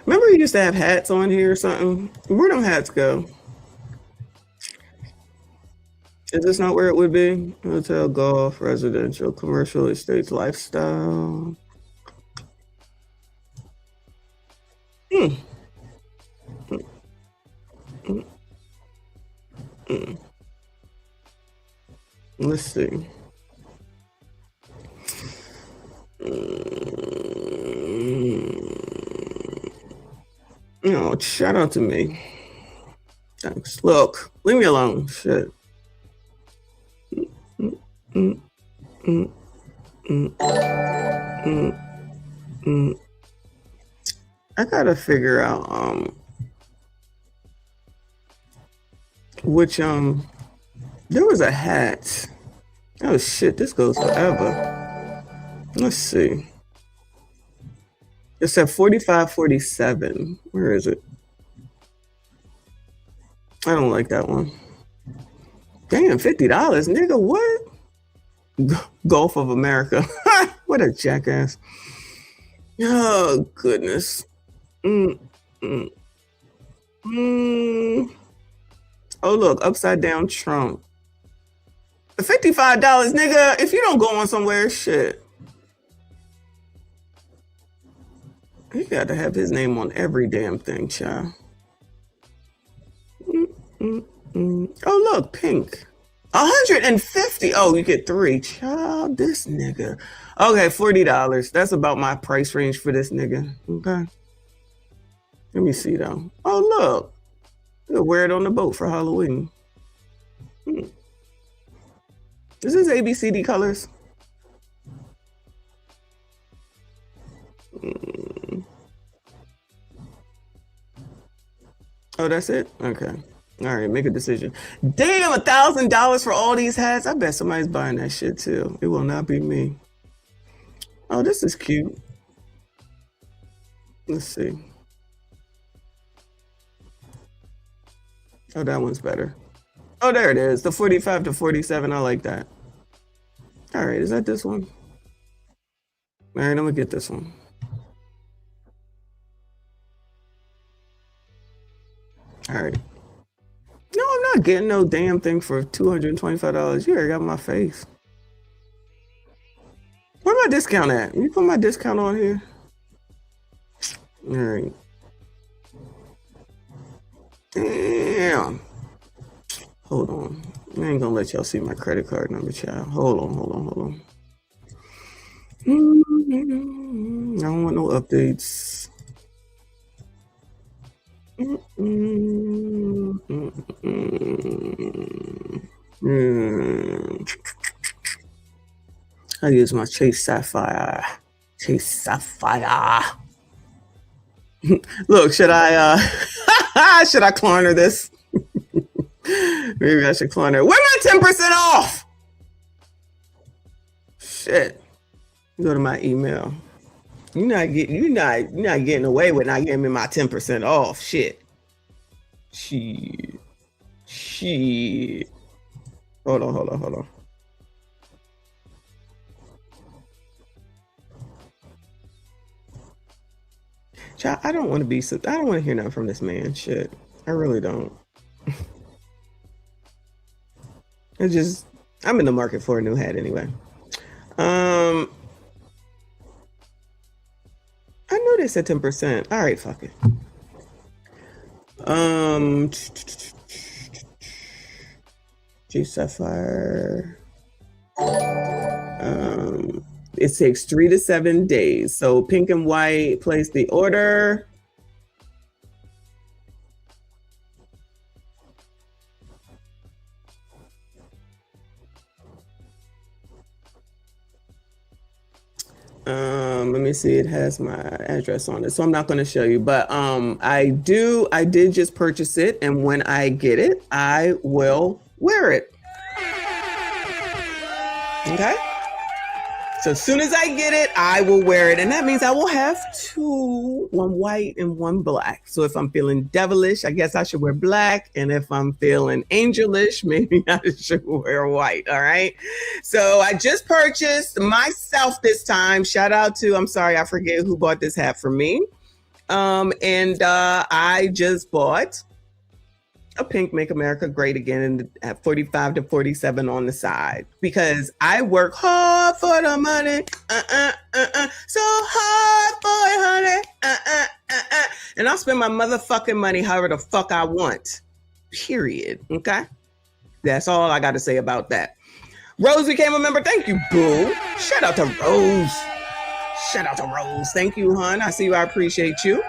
Remember you used to have hats on here or something? Where'd them hats go? Is this not where it would be? Hotel, golf, residential, commercial, estates, lifestyle. Let's see. No, shout out to me. Thanks. Look, leave me alone. Shit. I gotta figure out which there was a hat. Oh shit, this goes forever. Let's see. It's at 45.47. Where is it? I don't like that one. Damn, $50, nigga. What? Gulf of America. What a jackass. Oh goodness. Oh look, upside down Trump. $55, nigga. If you don't go on somewhere, shit. He got to have his name on every damn thing, child. Oh, look, pink. 150. Oh, you get 3. Child, this nigga. Okay, $40. That's about my price range for this nigga. Okay. Let me see, though. Oh, look. You can wear it on the boat for Halloween. Is this ABCD colors? Oh, that's it? Okay. All right, make a decision. Damn, $1,000 for all these hats. I bet somebody's buying that shit too. It will not be me. Oh, this is cute. Let's see. Oh, that one's better. Oh, there it is. The 45 to 47. I like that. All right, is that this one? All right, I'm gonna get this one. All right. No, I'm not getting no damn thing for $225. You already got my face. Where my discount at? You put my discount on here? All right. Damn. Hold on. I ain't gonna let y'all see my credit card number, child. Hold on. I don't want no updates. I use my Chase Sapphire. Look, should I Should I corner this? Maybe I should corner. Where my 10% off? Shit. Go to my email. You're not getting away with not giving me my 10% off. Shit. Hold on. Child, I don't want to hear nothing from this man. Shit. I really don't. I'm in the market for a new hat anyway. I know they said 10%. All right, fuck it. G Sapphire. It takes 3 to 7 days. So Pink and White, place the order. Let me see, it has my address on it, so I'm not going to show you, but I did just purchase it, and when I get it, I will wear it. Okay, so as soon as I get it, I will wear it, and that means I will have two, one white and one black. So if I'm feeling devilish, I guess I should wear black, and if I'm feeling angelish, maybe I should wear white. All right, so I just purchased myself this time. Shout out to, I'm sorry, I forget who bought this hat for me, and I just bought a pink Make America Great Again and at 45 to 47 on the side, because I work hard for the money, so hard for it, honey, and I'll spend my motherfucking money however the fuck I want, period. Okay, that's all I got to say about that. Rose became a member. Thank you, boo. Shout out to Rose. Thank you, hon. I see you. I appreciate you.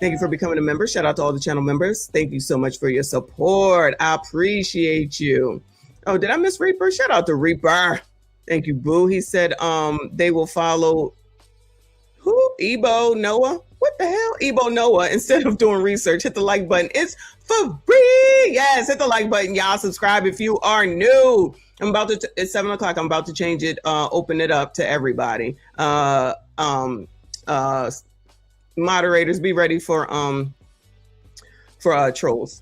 Thank you for becoming a member. Shout out to all the channel members. Thank you so much for your support. I appreciate you. Oh, did I miss Reaper? Shout out to Reaper. Thank you, boo. He said they will follow who? Ebo Noah? What the hell? Ebo Noah. Instead of doing research, hit the like button. It's for free. Yes, hit the like button, y'all. Subscribe if you are new. It's 7 o'clock. I'm about to change it, open it up to everybody. Moderators, be ready for trolls.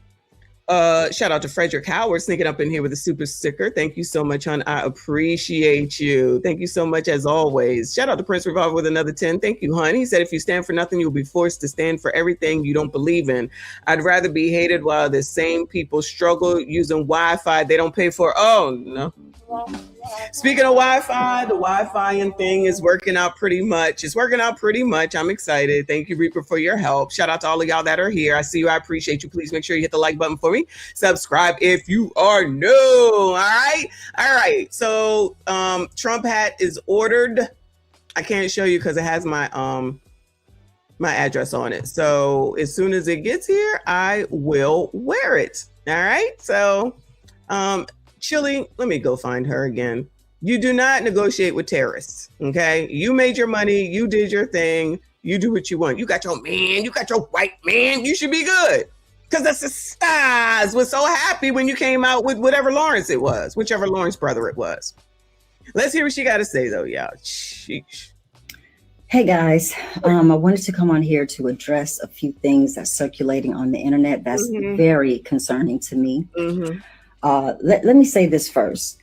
Shout out to Frederick Howard sneaking up in here with a super sticker. Thank you so much, hon. I appreciate you. Thank you so much as always. Shout out to Prince Revolver with another 10. Thank you, hon. He said, if you stand for nothing, you'll be forced to stand for everything you don't believe in. I'd rather be hated while the same people struggle using Wi-Fi they don't pay for. Oh, no. Speaking of Wi-Fi, the Wi-Fi thing is working out pretty much. I'm excited. Thank you, Reaper, for your help. Shout out to all of y'all that are here. I see you. I appreciate you. Please make sure you hit the like button for me. Subscribe if you are new. All right. So Trump hat is ordered. I can't show you because it has my my address on it. So as soon as it gets here, I will wear it. All right. So Chilli, let me go find her again. You do not negotiate with terrorists, okay? You made your money. You did your thing. You do what you want. You got your man. You got your white man. You should be good. Because the stars was so happy when you came out with whatever Lawrence it was, whichever Lawrence brother it was. Let's hear what she got to say, though, y'all. Sheesh. Hey, guys. I wanted to come on here to address a few things that's circulating on the internet that's very concerning to me. Let me say this first.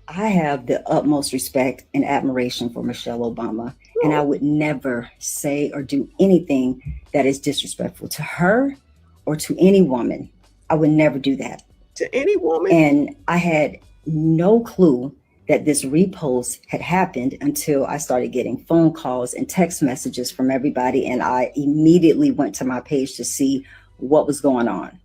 I have the utmost respect and admiration for Michelle Obama, and I would never say or do anything that is disrespectful to her or to any woman. I would never do that. To any woman? And I had no clue that this repost had happened until I started getting phone calls and text messages from everybody, and I immediately went to my page to see what was going on.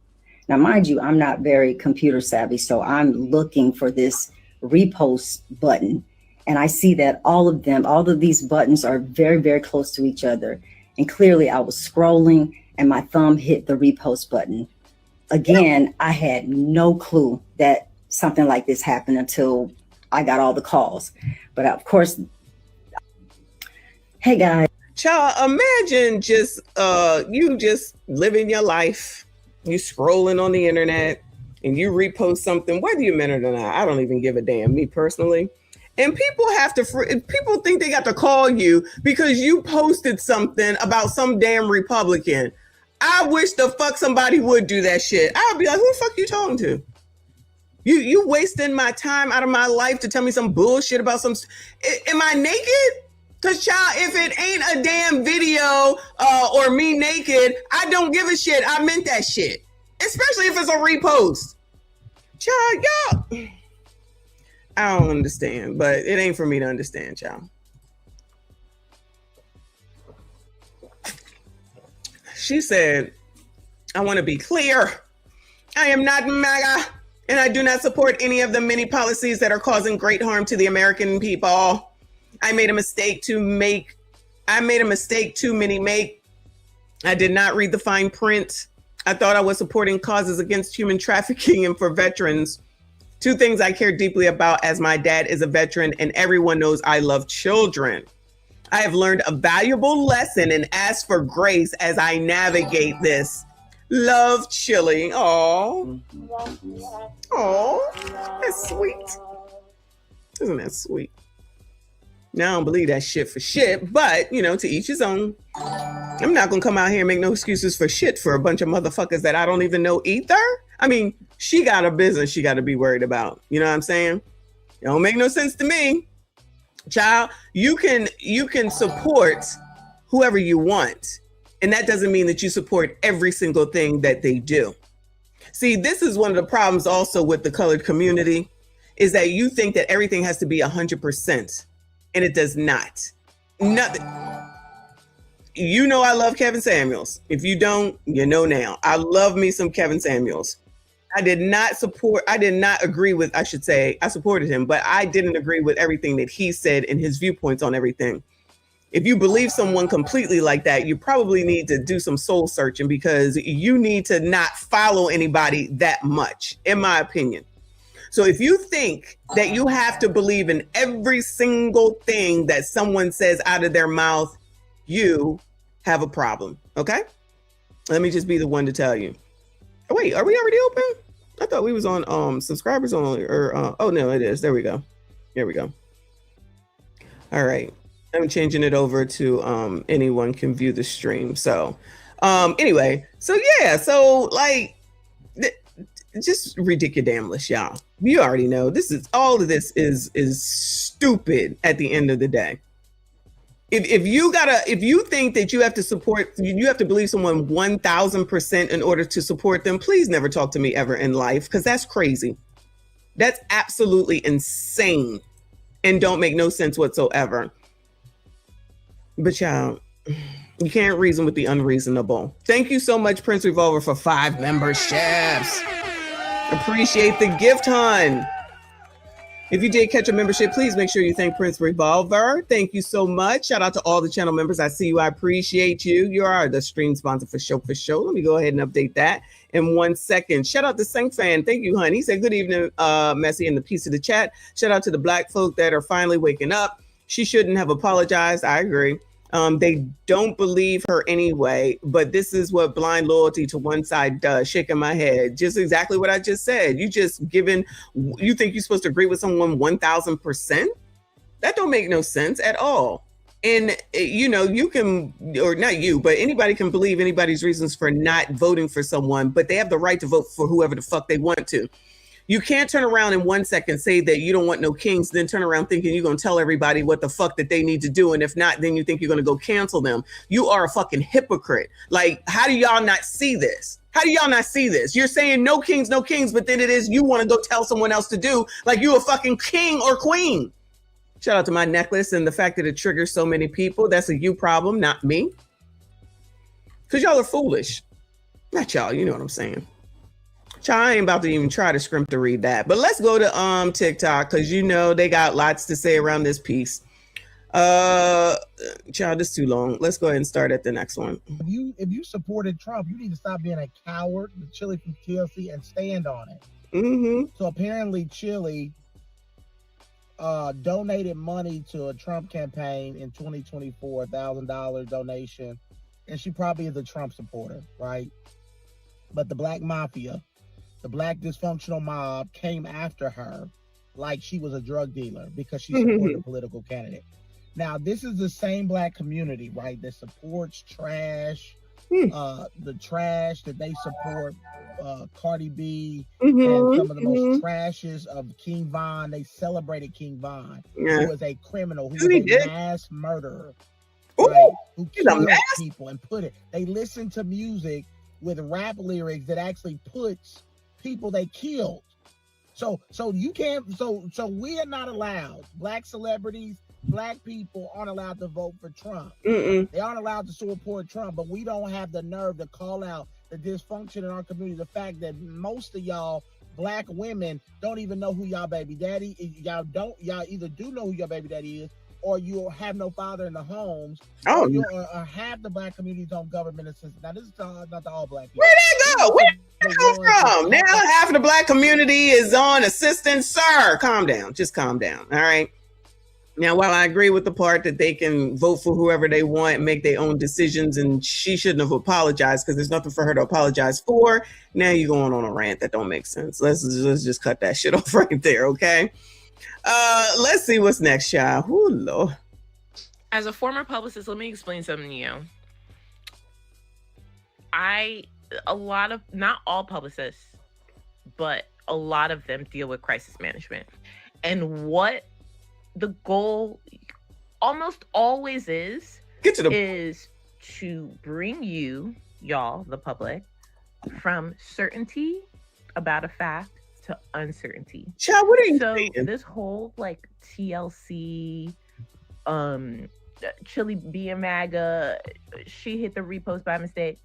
Now, mind you, I'm not very computer savvy, so I'm looking for this repost button. And I see that all of these buttons are very, very close to each other. And clearly I was scrolling and my thumb hit the repost button. Again, I had no clue that something like this happened until I got all the calls. But of course, hey guys. Child, imagine just you just living your life You scrolling on the internet and you repost something, whether you meant it or not. I don't even give a damn, me personally. And people think they got to call you because you posted something about some damn Republican. I wish the fuck somebody would do that shit. I would be like, who the fuck you talking to? You wasting my time out of my life to tell me some bullshit about some. Am I naked? Because, child, if it ain't a damn video or me naked, I don't give a shit. I meant that shit. Especially if it's a repost. Child, y'all. I don't understand, but it ain't for me to understand, child. She said, I want to be clear. I am not MAGA, and I do not support any of the many policies that are causing great harm to the American people. I made a mistake too many make. I did not read the fine print. I thought I was supporting causes against human trafficking and for veterans. Two things I care deeply about, as my dad is a veteran and everyone knows I love children. I have learned a valuable lesson and ask for grace as I navigate this. Love, Chilli. Oh, that's sweet. Isn't that sweet? Now I don't believe that shit for shit, but, you know, to each his own. I'm not going to come out here and make no excuses for shit for a bunch of motherfuckers that I don't even know either. I mean, she got a business she got to be worried about. You know what I'm saying? It don't make no sense to me. Child, you can support whoever you want. And that doesn't mean that you support every single thing that they do. See, this is one of the problems also with the colored community, is that you think that everything has to be 100%. And it does not. Nothing. You know I love Kevin Samuels. If you don't, you know now. I love me some Kevin Samuels. I did not agree with, I supported him, but I didn't agree with everything that he said and his viewpoints on everything. If you believe someone completely like that, you probably need to do some soul searching, because you need to not follow anybody that much, in my opinion. So if you think that you have to believe in every single thing that someone says out of their mouth, you have a problem. Okay? Let me just be the one to tell you. Oh, wait, are we already open? I thought we was on subscribers only, or oh no, it is. There we go. Here we go. All right. I'm changing it over to anyone can view the stream. So anyway, so yeah, so like just ridiculous, y'all. You already know all of this is stupid at the end of the day. If you think that you have to believe someone 1000% in order to support them, please never talk to me ever in life, because that's crazy. That's absolutely insane and don't make no sense whatsoever. But y'all, you can't reason with the unreasonable. Thank you so much, Prince Revolver, for 5 memberships. Appreciate the gift, hon. If you did catch a membership, please make sure you thank Prince Revolver. Thank you so much. Shout out to all the channel members. I see you. I appreciate you. You are the stream sponsor for show. Let me go ahead and update that in 1 second. Shout out to Sank Fan. Thank you, hon. He said, good evening, Messy, in the piece of the chat. Shout out to the black folk that are finally waking up. She shouldn't have apologized. I agree. They don't believe her anyway, but this is what blind loyalty to one side does. Shaking my head. Just exactly what I just said. You think you're supposed to agree with someone 1000%? That don't make no sense at all. And you can, or not you, but anybody can believe anybody's reasons for not voting for someone, but they have the right to vote for whoever the fuck they want to. You can't turn around in 1 second, say that you don't want no kings, then turn around thinking you're going to tell everybody what the fuck that they need to do. And if not, then you think you're going to go cancel them. You are a fucking hypocrite. Like, how do y'all not see this? How do y'all not see this? You're saying no kings, but then it is you want to go tell someone else to do, like you a fucking king or queen. Shout out to my necklace and the fact that it triggers so many people. That's a you problem, not me. Because y'all are foolish. Not y'all, you know what I'm saying. Child, I ain't about to even try to scrimp to read that. But let's go to TikTok, because they got lots to say around this piece. Child, this is too long. Let's go ahead and start at the next one. If you supported Trump, you need to stop being a coward with Chilli from TLC and stand on it. Mm-hmm. So apparently Chilli donated money to a Trump campaign in 2024, $1,000 donation. And she probably is a Trump supporter, right? but the black mafia, the black dysfunctional mob came after her like she was a drug dealer because she supported a political candidate. Now, this is the same black community, right, that supports trash, the trash that they support, Cardi B, and some of the most trashes of King Von. They celebrated King Von, who was a criminal, who was a mass murderer, right, who killed people and they listen to music with rap lyrics that actually puts people they killed. So you can't, so we are not allowed, black celebrities, black people aren't allowed to vote for Trump. They aren't allowed to support Trump, but we don't have the nerve to call out the dysfunction in our community. The fact that most of y'all black women don't even know who y'all baby daddy is. Y'all either do know who your baby daddy is, or you have no father in the homes, or half the black communities on government assistance. Now, this is not the all black people. Where'd they go? Where'd they come from? Now half of the black community is on assistance. Sir, calm down. Just calm down. All right. Now, while I agree with the part that they can vote for whoever they want and make their own decisions, and she shouldn't have apologized because there's nothing for her to apologize for, now you're going on a rant that don't make sense. Let's just cut that shit off right there, okay? Let's see what's next, y'all. Ooh, Lord. As a former publicist, let me explain something to you. Not all publicists, but a lot of them deal with crisis management. And what the goal almost always is to bring y'all, the public, from certainty about a fact to uncertainty. Child, what are you saying? This whole like TLC, Chilli being MAGA, she hit the repost by mistake.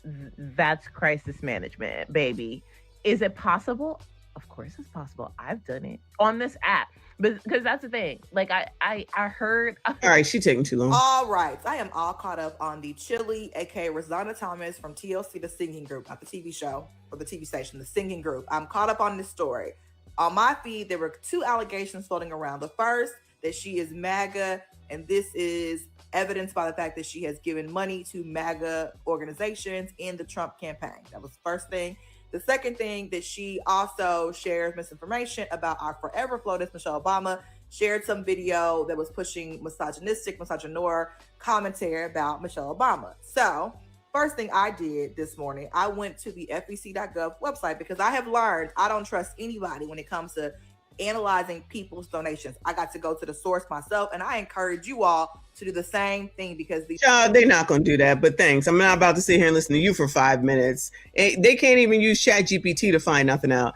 That's crisis management, baby. Is it possible? Of course it's possible. I've done it on this app. But because that's the thing, like I heard. All right, she's taking too long. All right, I am all caught up on the Chilli, aka Rosanna Thomas from TLC, the singing group, not the TV show or the TV station, the singing group. I'm caught up on this story. On my feed, there were 2 allegations floating around. The first, that she is MAGA, and this is evidenced by the fact that she has given money to MAGA organizations in the Trump campaign. That was the first thing. The second thing, that she also shares misinformation about our forever FLOTUS, Michelle Obama, shared some video that was pushing misogynoir commentary about Michelle Obama. So first thing I did this morning, I went to the FEC.gov website because I have learned I don't trust anybody when it comes to analyzing people's donations. I got to go to the source myself, and I encourage you all to do the same thing because they're not going to do that. But thanks. I'm not about to sit here and listen to you for 5 minutes. They can't even use ChatGPT to find nothing out.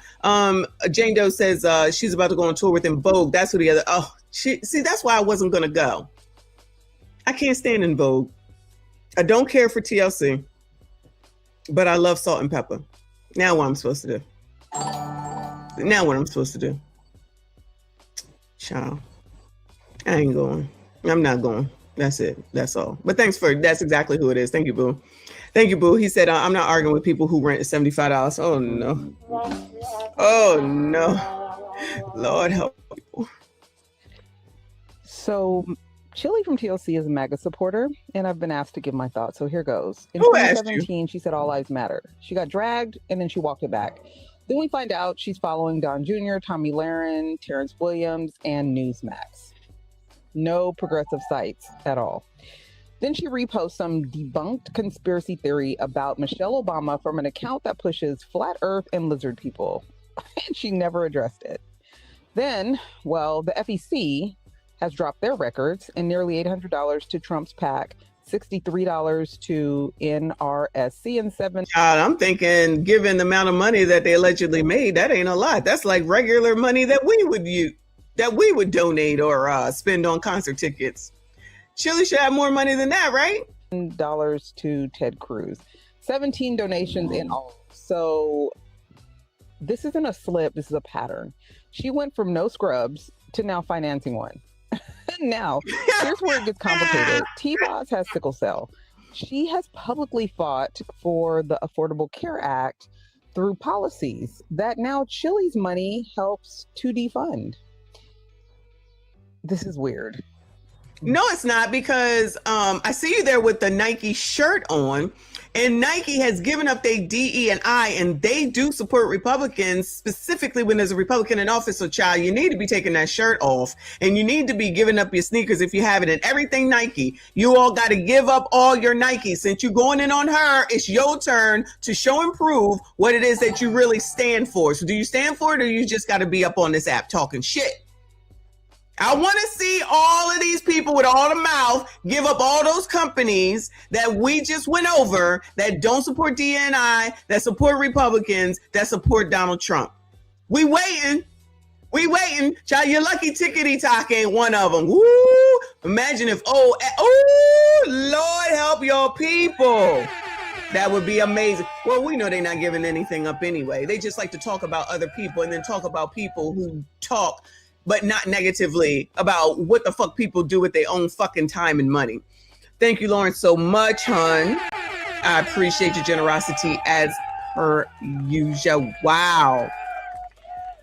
Jane Doe says she's about to go on tour with Vogue. That's who the other. That's why I wasn't going to go. I can't stand in Vogue. I don't care for TLC, but I love Salt and Pepper. Now what I'm supposed to do? Child, I ain't going. I'm not going. That's it. That's all. But that's exactly who it is. Thank you, Boo. Thank you, Boo. He said, I'm not arguing with people who rent $75. Oh, no. Oh, no. Lord help people. So Chilli from TLC is a MAGA supporter, and I've been asked to give my thoughts. So here goes. In 2017, she said all lives matter. She got dragged, and then she walked it back. Then we find out she's following Don Jr., Tommy Lahren, Terrence Williams, and Newsmax. No progressive sites at all. Then she reposts some debunked conspiracy theory about Michelle Obama from an account that pushes flat earth and lizard people. And she never addressed it. Then, the FEC has dropped their records, and nearly $800 to Trump's PAC, $63 to NRSC, and $7. I'm thinking, given the amount of money that they allegedly made, that ain't a lot. That's like regular money that we would use, that we would donate or spend on concert tickets. Chilli should have more money than that, right? $10 to Ted Cruz, 17 donations in all. So this isn't a slip. This is a pattern. She went from no scrubs to now financing one. Now, here's where it gets complicated. T-Boz has sickle cell. She has publicly fought for the Affordable Care Act through policies that now Chilli's money helps to defund. This is weird. No, it's not, because I see you there with the Nike shirt on, and Nike has given up their DE&I, and they do support Republicans, specifically when there's a Republican in office. So, child, you need to be taking that shirt off, and you need to be giving up your sneakers if you have it, and everything Nike. You all got to give up all your Nike. Since you're going in on her, it's your turn to show and prove what it is that you really stand for. So do you stand for it, or you just got to be up on this app talking shit? I want to see all of these people with all the mouth give up all those companies that we just went over, that don't support DNI, that support Republicans, that support Donald Trump. We waiting. Child, your lucky tickety talk ain't one of them. Woo! Imagine if, Lord help your people. That would be amazing. Well, we know they're not giving anything up anyway. They just like to talk about other people and then talk about people who talk, but not negatively, about what the fuck people do with their own fucking time and money. Thank you, Lauren, so much, hun. I appreciate your generosity as per usual. Wow.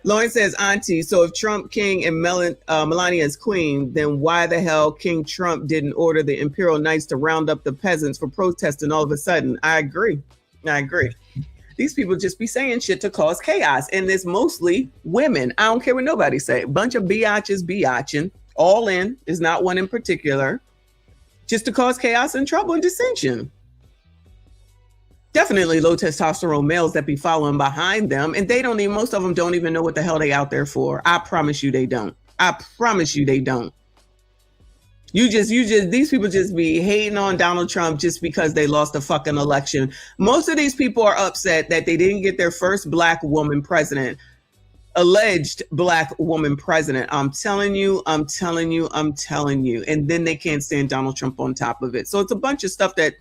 Lauren says, Auntie, so if Trump king and Melania is queen, then why the hell King Trump didn't order the Imperial Knights to round up the peasants for protesting all of a sudden? I agree. These people just be saying shit to cause chaos. And it's mostly women. I don't care what nobody say. Bunch of biatches biatching. All in is not one in particular. Just to cause chaos and trouble and dissension. Definitely low testosterone males that be following behind them. And they don't even, most of them don't even know what the hell they out there for. I promise you they don't. These people just be hating on Donald Trump just because they lost the fucking election. Most of these people are upset that they didn't get their first black woman president, alleged black woman president. I'm telling you. And then they can't stand Donald Trump on top of it. So it's a bunch of stuff that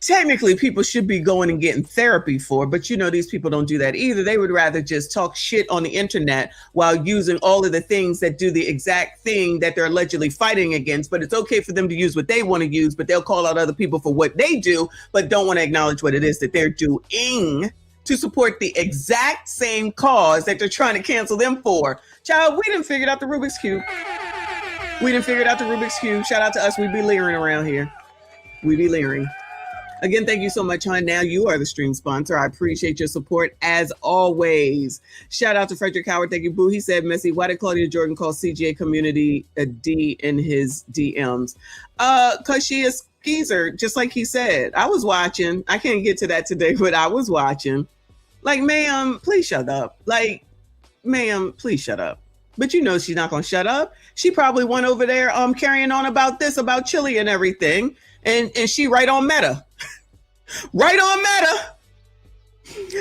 technically people should be going and getting therapy for, but these people don't do that either. They would rather just talk shit on the internet while using all of the things that do the exact thing that they're allegedly fighting against. But it's okay for them to use what they want to use, but they'll call out other people for what they do, but don't want to acknowledge what it is that they're doing to support the exact same cause that they're trying to cancel them for. Child, we done figured out the Rubik's Cube. Shout out to us. We be leering around here. Again, thank you so much, hon. Now you are the stream sponsor. I appreciate your support as always. Shout out to Frederick Howard. Thank you, boo. He said, Missy, why did Claudia Jordan call CGA community a D in his DMs? Because she is skeezer, just like he said. I was watching. I can't get to that today, but I was watching. Like, ma'am, please shut up. But she's not going to shut up. She probably went over there carrying on about Chilli and everything. And she right on Meta.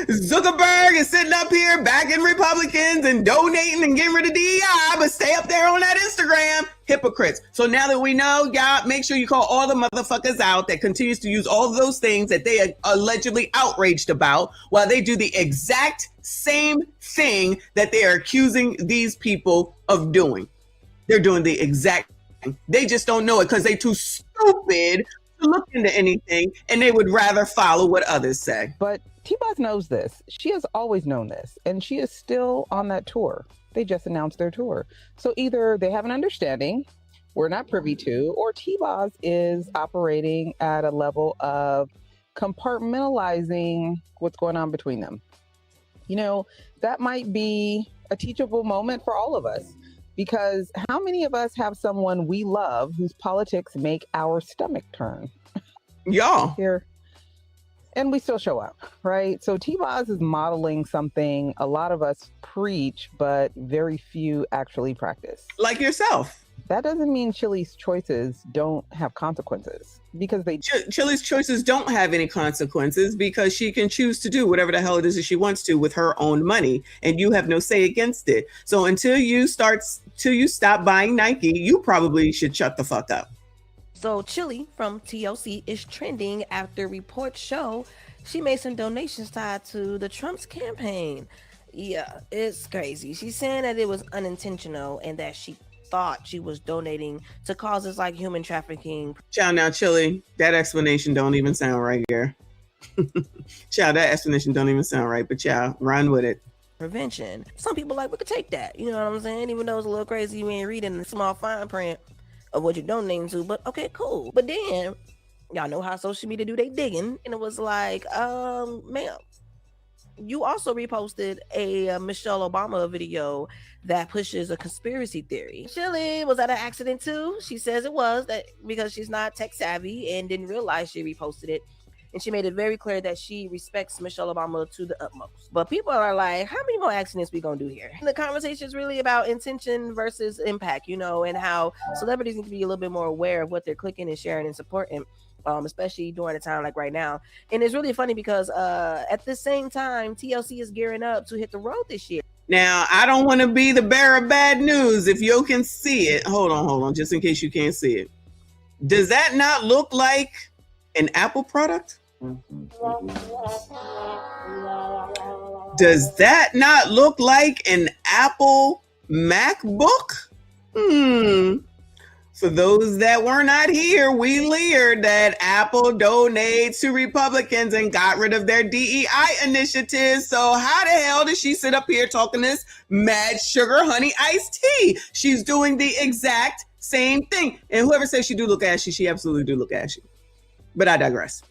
Zuckerberg is sitting up here backing Republicans and donating and getting rid of DEI, but stay up there on that Instagram. Hypocrites. So now that we know, y'all, make sure you call all the motherfuckers out that continues to use all of those things that they are allegedly outraged about, while they do the exact same thing that they are accusing these people of doing. They're doing the exact thing. They just don't know it because they're too stupid to look into anything, and they would rather follow what others say. But T-Boz knows this. She has always known this, and she is still on that tour. They just announced their tour. So either they have an understanding we're not privy to, or T-Boz is operating at a level of compartmentalizing what's going on between them. That might be a teachable moment for all of us. Because how many of us have someone we love whose politics make our stomach turn? Yeah. Here. And we still show up, right? So T-Boz is modeling something a lot of us preach, but very few actually practice. Like yourself. That doesn't mean Chilli's choices don't have consequences, because they Chilli's choices don't have any consequences because she can choose to do whatever the hell it is that she wants to with her own money, and you have no say against it. So until you stop buying Nike, you probably should shut the fuck up. So Chilli from TLC is trending after reports show she made some donations tied to the Trump's campaign. Yeah, it's crazy. She's saying that it was unintentional and that she thought she was donating to causes like human trafficking. Child, now Chilli, that explanation don't even sound right here. Child, that explanation don't even sound right, but child, run with it. Prevention. Some people we could take that. You know what I'm saying? Even though it's a little crazy, you ain't reading the small fine print. of what you're donating to, but okay, cool. But then y'all know how social media do they digging, and it was like, ma'am, you also reposted a Michelle Obama video that pushes a conspiracy theory. Chilli, was that an accident too? She says it was, that because she's not tech savvy and didn't realize she reposted it. And she made it very clear that she respects Michelle Obama to the utmost. But people are like, how many more accidents we gonna do here? And the conversation is really about intention versus impact, you know, and how celebrities need to be a little bit more aware of what they're clicking and sharing and supporting, especially during a time like right now. And it's really funny because at the same time, TLC is gearing up to hit the road this year. Now, I don't want to be the bearer of bad news. If you can see it, hold on, just in case you can't see it. Does that not look like an Apple product? Does that not look like an Apple MacBook? For those that were not here, we leered that Apple donates to Republicans and got rid of their DEI initiatives. So how the hell does she sit up here talking this mad sugar honey iced tea? She's doing the exact same thing. And whoever says she do look ashy, she absolutely do look ashy. But I digress.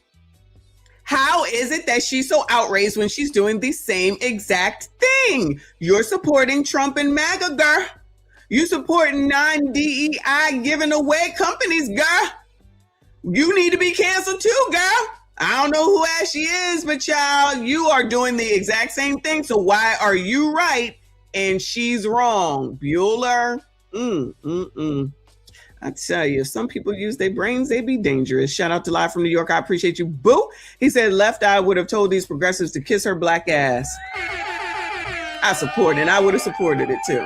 How is it that she's so outraged when she's doing the same exact thing? You're supporting Trump and MAGA, girl. You supporting non-DEI giving away companies, girl. You need to be canceled too, girl. I don't know who ass she is, but child, you are doing the exact same thing. So why are you right and she's wrong? Bueller. I tell you, if some people use their brains, they be dangerous. Shout out to Live from New York. I appreciate you, boo. He said Left Eye would have told these progressives to kiss her black ass. I support it. I would have supported it too.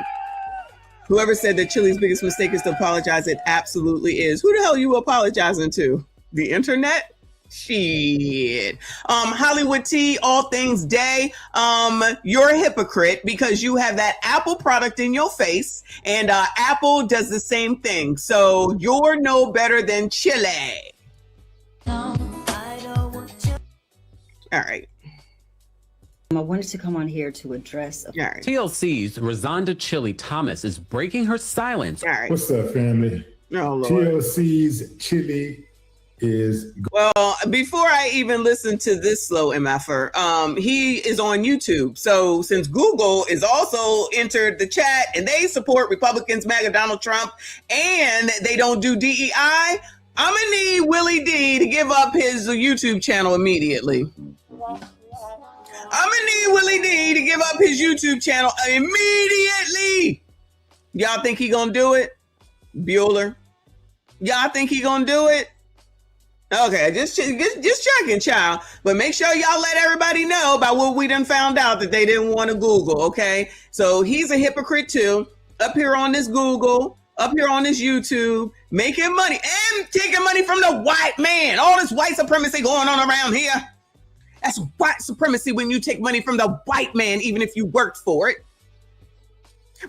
Whoever said that Chilli's biggest mistake is to apologize, it absolutely is. Who the hell are you apologizing to? The internet? Shit. Hollywood Tea, all things day. You're a hypocrite because you have that Apple product in your face, and Apple does the same thing. So you're no better than Chilli. All right. I wanted to come on here to address TLC's Rosanda Chilli Thomas is breaking her silence. What's up, family? Oh, Lord. TLC's Chilli is... Well, before I even listen to this slow MFer, he is on YouTube. So since Google is also entered the chat and they support Republicans, MAGA, Donald Trump, and they don't do DEI, I'm gonna need Willie D to give up his YouTube channel immediately. I'm gonna need Willie D to give up his YouTube channel immediately. Y'all think he gonna do it? Bueller. Y'all think he gonna do it? Okay, just checking, child. But make sure y'all let everybody know about what we done found out that they didn't want to Google, okay? So he's a hypocrite too. Up here on this Google, up here on this YouTube, making money and taking money from the white man. All this white supremacy going on around here. That's white supremacy when you take money from the white man, even if you worked for it.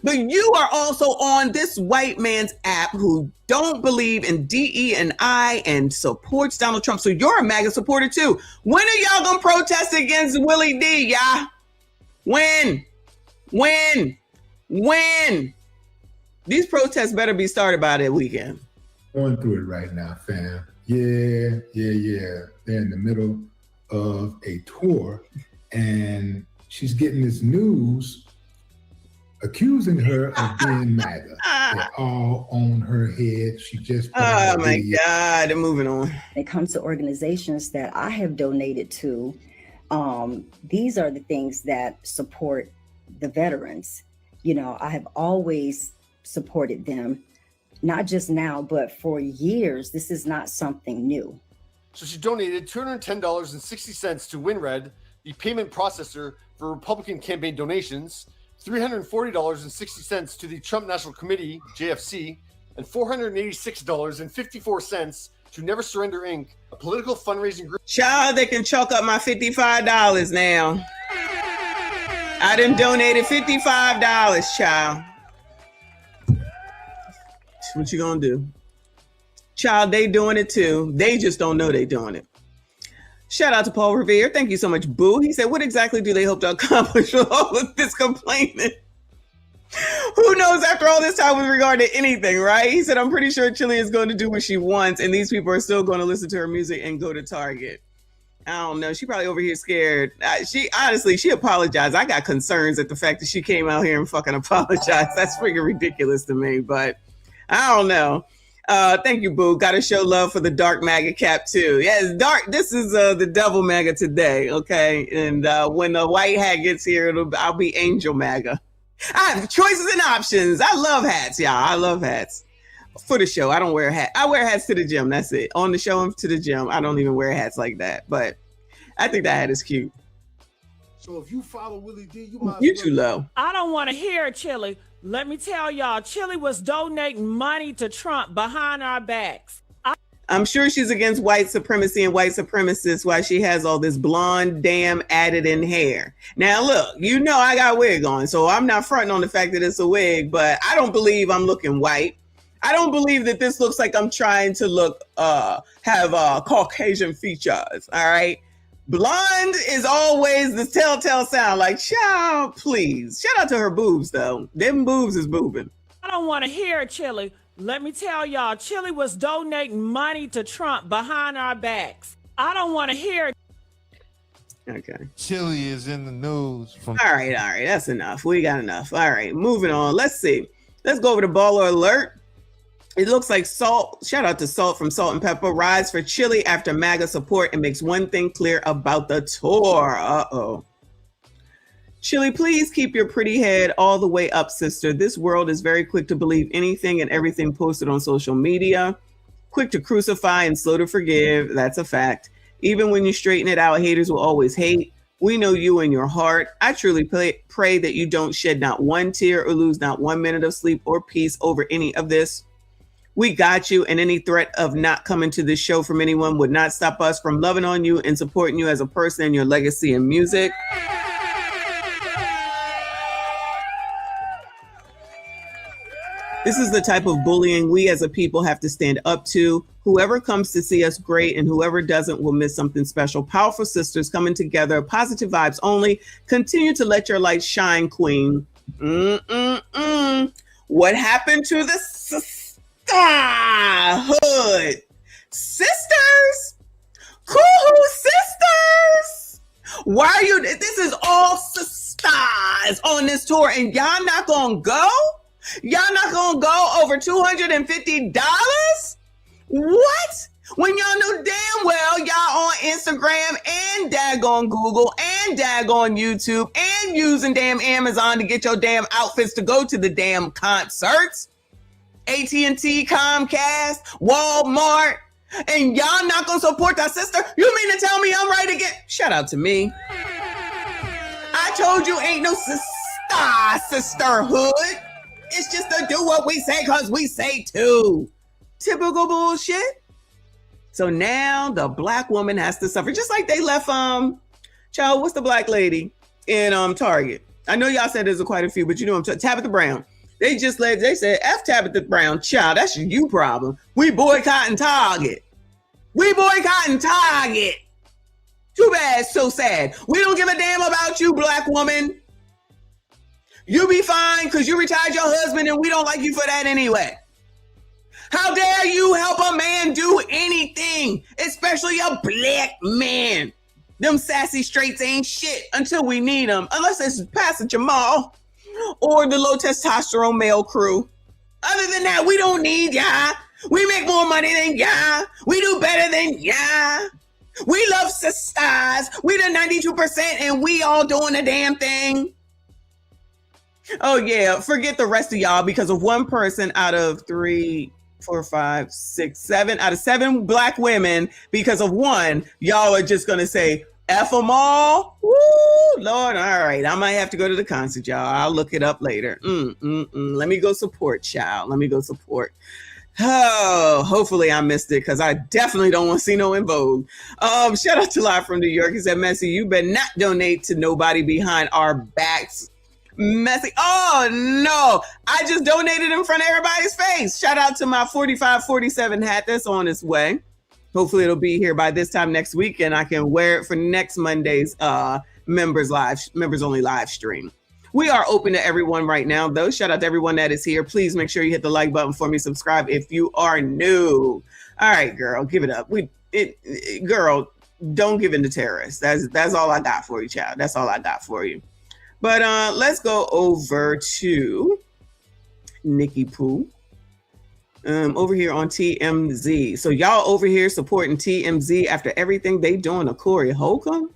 But you are also on this white man's app who don't believe in DE&I and supports Donald Trump. So you're a MAGA supporter too. When are y'all gonna protest against Willie D, y'all? When? These protests better be started by that weekend. Going through it right now, fam. Yeah. They're in the middle of a tour and she's getting this news accusing her of being MAGA. They're all on her head. She just oh my God, I'm moving on. When it comes to organizations that I have donated to, these are the things that support the veterans. You know, I have always supported them, not just now, but for years. This is not something new. So she donated $210.60 to WinRed, the payment processor for Republican campaign donations, $340.60 to the Trump National Committee, JFC, and $486.54 to Never Surrender Inc., a political fundraising group. Child, they can chalk up my $55 now. I done donated $55, child. What you gonna do? Child, they doing it too. They just don't know they doing it. Shout out to Paul Revere. Thank you so much, Boo. He said, what exactly do they hope to accomplish with all of this complaining? Who knows? After all this time with regard to anything, right? He said, I'm pretty sure Chilli is going to do what she wants, and these people are still going to listen to her music and go to Target. I don't know. She probably over here scared. She apologized. I got concerns at the fact that she came out here and fucking apologized. That's freaking ridiculous to me, but I don't know. Thank you, Boo. Got to show love for the dark MAGA cap too. Yes, dark. This is the devil MAGA today, okay? And when the white hat gets here, I'll be angel MAGA. I have choices and options. I love hats, y'all. I love hats. For the show, I don't wear a hat. I wear hats to the gym. That's it. On the show and to the gym, I don't even wear hats like that. But I think that hat is cute. So if you follow Willie D, you too low. I don't want to hear it, Chilli. Let me tell y'all, Chilli was donating money to Trump behind our backs. I'm sure she's against white supremacy and white supremacists while she has all this blonde damn added in hair. Now, look, you know I got a wig on, so I'm not fronting on the fact that it's a wig, but I don't believe I'm looking white. I don't believe that this looks like I'm trying to look, have Caucasian features, all right? Blonde is always the telltale sound, like, child, please. Shout out to her boobs, though. Them boobs is boobing. I don't want to hear it, Chilli. Let me tell y'all, Chilli was donating money to Trump behind our backs. I don't want to hear it. Okay. Chilli is in the news. All right. That's enough. We got enough. All right, moving on. Let's see. Let's go over to Baller Alert. It looks like Salt, shout out to Salt from Salt and Pepper, rides for Chilli after MAGA support and makes one thing clear about the tour. Uh-oh. Chilli, please keep your pretty head all the way up, sister. This world is very quick to believe anything and everything posted on social media. Quick to crucify and slow to forgive. That's a fact. Even when you straighten it out, haters will always hate. We know you in your heart. I truly pray that you don't shed not one tear or lose not 1 minute of sleep or peace over any of this. We got you, and any threat of not coming to this show from anyone would not stop us from loving on you and supporting you as a person and your legacy and music. This is the type of bullying we as a people have to stand up to. Whoever comes to see us, great, and whoever doesn't will miss something special. Powerful sisters coming together, positive vibes only. Continue to let your light shine, queen. What happened to the hood? Sisters? Cool sisters? Why are you, this is all sisters on this tour and y'all not gonna go? Y'all not gonna go over $250? What? When y'all know damn well y'all on Instagram and daggone Google and daggone YouTube and using damn Amazon to get your damn outfits to go to the damn concerts. AT&T, Comcast, Walmart, and y'all not gonna support our sister? You mean to tell me I'm right again? Shout out to me. I told you ain't no sisterhood. It's just to do what we say because we say to. Typical bullshit. So now the black woman has to suffer. Just like they left, child, what's the black lady in Target? I know y'all said there's quite a few, but you know Tabitha Brown. They said, F Tabitha Brown, child, that's you problem. We boycotting Target. Too bad, so sad. We don't give a damn about you, black woman. You be fine because you retired your husband and we don't like you for that anyway. How dare you help a man do anything, especially a black man? Them sassy straights ain't shit until we need them, unless it's Pastor Jamal or the low testosterone male crew. Other than that, we don't need ya. We make more money than ya. We do better than ya. We love sisters. We the 92% and we all doing the damn thing. Oh yeah, forget the rest of y'all because of one person out of 3, 4, 5, 6, 7 out of 7 black women. Because of one, y'all are just gonna say F them all. Woo, Lord, all right. I might have to go to the concert, y'all. I'll look it up later. Let me go support, child. Let me go support. Oh, hopefully I missed it because I definitely don't want to see no In Vogue. Shout out to Live from New York. He said, Messi, you better not donate to nobody behind our backs. Messy. Oh no, I just donated in front of everybody's face. Shout out to my 4547 hat that's on its way. Hopefully it'll be here by this time next week and I can wear it for next Monday's members only live stream. We are open to everyone right now, though. Shout out to everyone that is here. Please make sure you hit the like button for me. Subscribe if you are new. All right, girl, give it up. Girl, don't give in to terrorists. That's all I got for you, child. That's all I got for you. But let's go over to Nikki Pooh. Over here on TMZ. So y'all over here supporting TMZ after everything they doing to Corey Holcomb?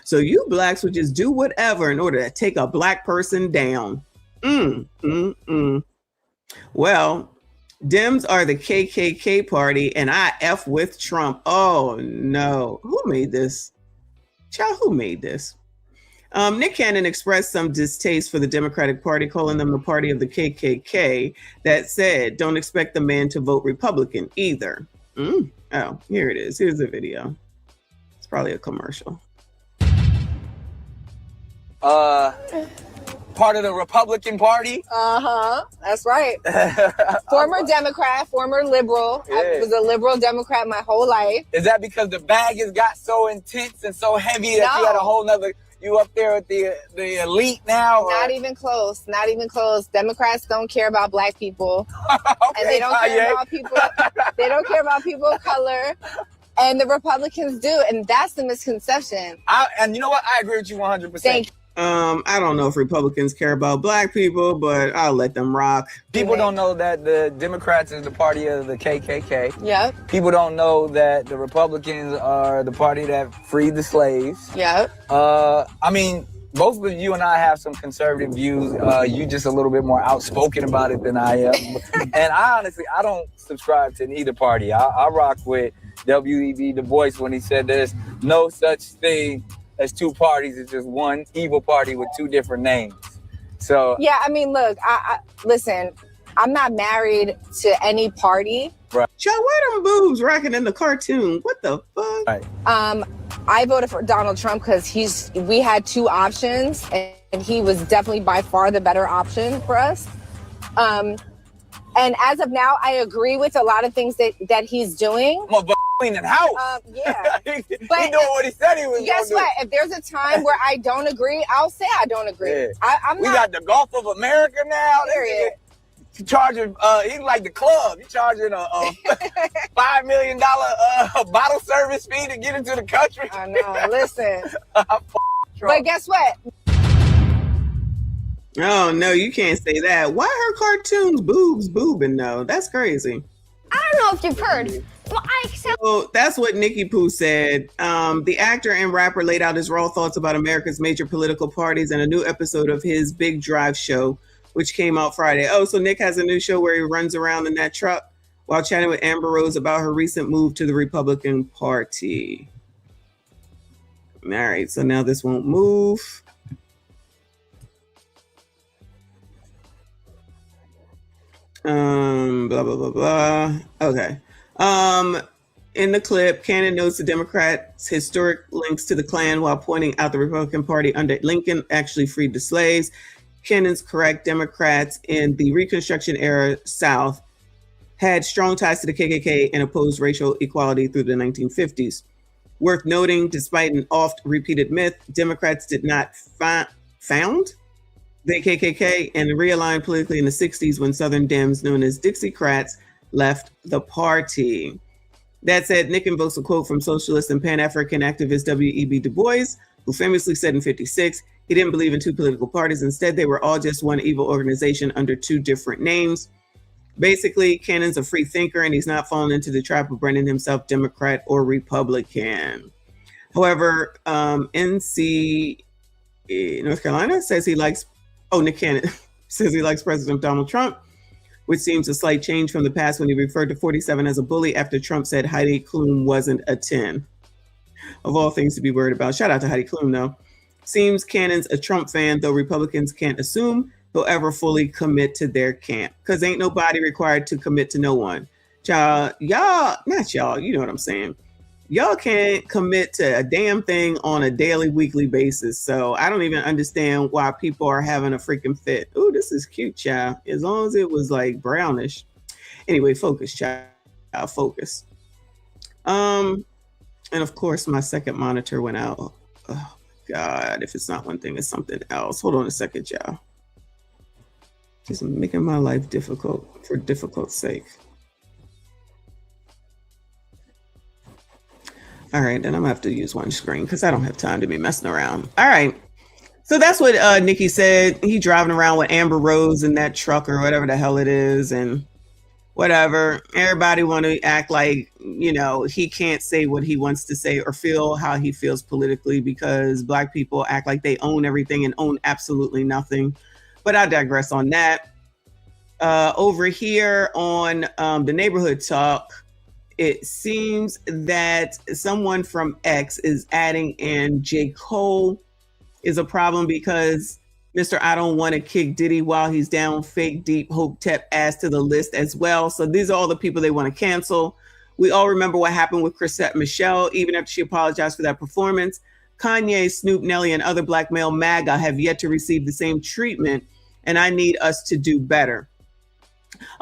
So you blacks would just do whatever in order to take a black person down. Well, Dems are the KKK party and I F with Trump. Oh no. Who made this? Child, who made this? Nick Cannon expressed some distaste for the Democratic Party, calling them the party of the KKK. That said, don't expect the man to vote Republican either. Oh, here it is. Here's the video. It's probably a commercial. Part of the Republican Party. That's right. Former Democrat, former liberal. Yeah. I was a liberal Democrat my whole life. Is that because the bag has got so intense and so heavy that you had a whole nother, you up there with the elite now? Not even close. Not even close. Democrats don't care about black people. And they don't care about people. They don't care about people of color. And the Republicans do. And that's the misconception. And you know what? I agree with you 100%. Thank you. I don't know if Republicans care about black people, but I'll let them rock. People don't know that the Democrats is the party of the KKK. Yep. People don't know that the Republicans are the party that freed the slaves. Yep. I mean, both of you and I have some conservative views. You just a little bit more outspoken about it than I am. And I honestly don't subscribe to either party. I rock with W.E.B. Du Bois when he said there's no such thing as two parties. It's just one evil party with two different names. So yeah, I mean, look, I listen, I'm not married to any party. Right. Child, why them boobs rocking in the cartoon? What the fuck? Right. I voted for Donald Trump because we had two options and he was definitely by far the better option for us. And as of now, I agree with a lot of things that he's doing. Cleaning house. Yeah. He But doing what he said he was going to do. guess what? If there's a time where I don't agree, I'll say I don't agree. Yeah. We got the Gulf of America now. Period. He's charging, he's like the club. He's charging a $5 million bottle service fee to get into the country. I know. Listen. But guess what? Oh no, you can't say that. Why her cartoons boobing though? That's crazy. I don't know if you've heard, but I accept. So that's what Nikki Pooh said. The actor and rapper laid out his raw thoughts about America's major political parties in a new episode of his Big Drive show, which came out Friday. Oh, so Nick has a new show where he runs around in that truck while chatting with Amber Rose about her recent move to the Republican Party. All right, so now this won't move. Blah, blah, blah, blah. Okay. In the clip, Cannon notes the Democrats' historic links to the Klan while pointing out the Republican Party under Lincoln actually freed the slaves. Cannon's correct. Democrats in the Reconstruction era South had strong ties to the KKK and opposed racial equality through the 1950s. Worth noting, despite an oft-repeated myth, Democrats did not found the KKK and realigned politically in the 60s when Southern Dems, known as Dixiecrats, left the party. That said, Nick invokes a quote from socialist and Pan-African activist W.E.B. Du Bois, who famously said in '56, he didn't believe in two political parties. Instead, they were all just one evil organization under two different names. Basically, Cannon's a free thinker and he's not fallen into the trap of branding himself Democrat or Republican. However, NC North Carolina says he likes Nick Cannon says he likes President Donald Trump, which seems a slight change from the past when he referred to 47 as a bully after Trump said Heidi Klum wasn't a 10. Of all things to be worried about. Shout out to Heidi Klum, though. Seems Cannon's a Trump fan, though Republicans can't assume he'll ever fully commit to their camp, because ain't nobody required to commit to no one. Y'all, not y'all, you know what I'm saying. Y'all can't commit to a damn thing on a daily, weekly basis. So I don't even understand why people are having a freaking fit. Ooh, this is cute, child. As long as it was like brownish. Anyway, focus, child. Focus. And of course, my second monitor went out. Oh my God, if it's not one thing, it's something else. Hold on a second, y'all. Just making my life difficult for difficult's sake. All right, then I'm gonna have to use one screen because I don't have time to be messing around. All right. So that's what Nikki said. He driving around with Amber Rose in that truck or whatever the hell it is, and whatever. Everybody want to act like, you know, he can't say what he wants to say or feel how he feels politically because Black people act like they own everything and own absolutely nothing. But I digress on that. Over here on the neighborhood talk, it seems that someone from X is adding in J. Cole is a problem because Mr. I don't want to kick Diddy while he's down, fake deep hope tep ass to the list as well. So these are all the people they want to cancel. We all remember what happened with Chrisette Michele, even after she apologized for that performance. Kanye, Snoop, Nelly, and other Black male MAGA have yet to receive the same treatment, and I need us to do better.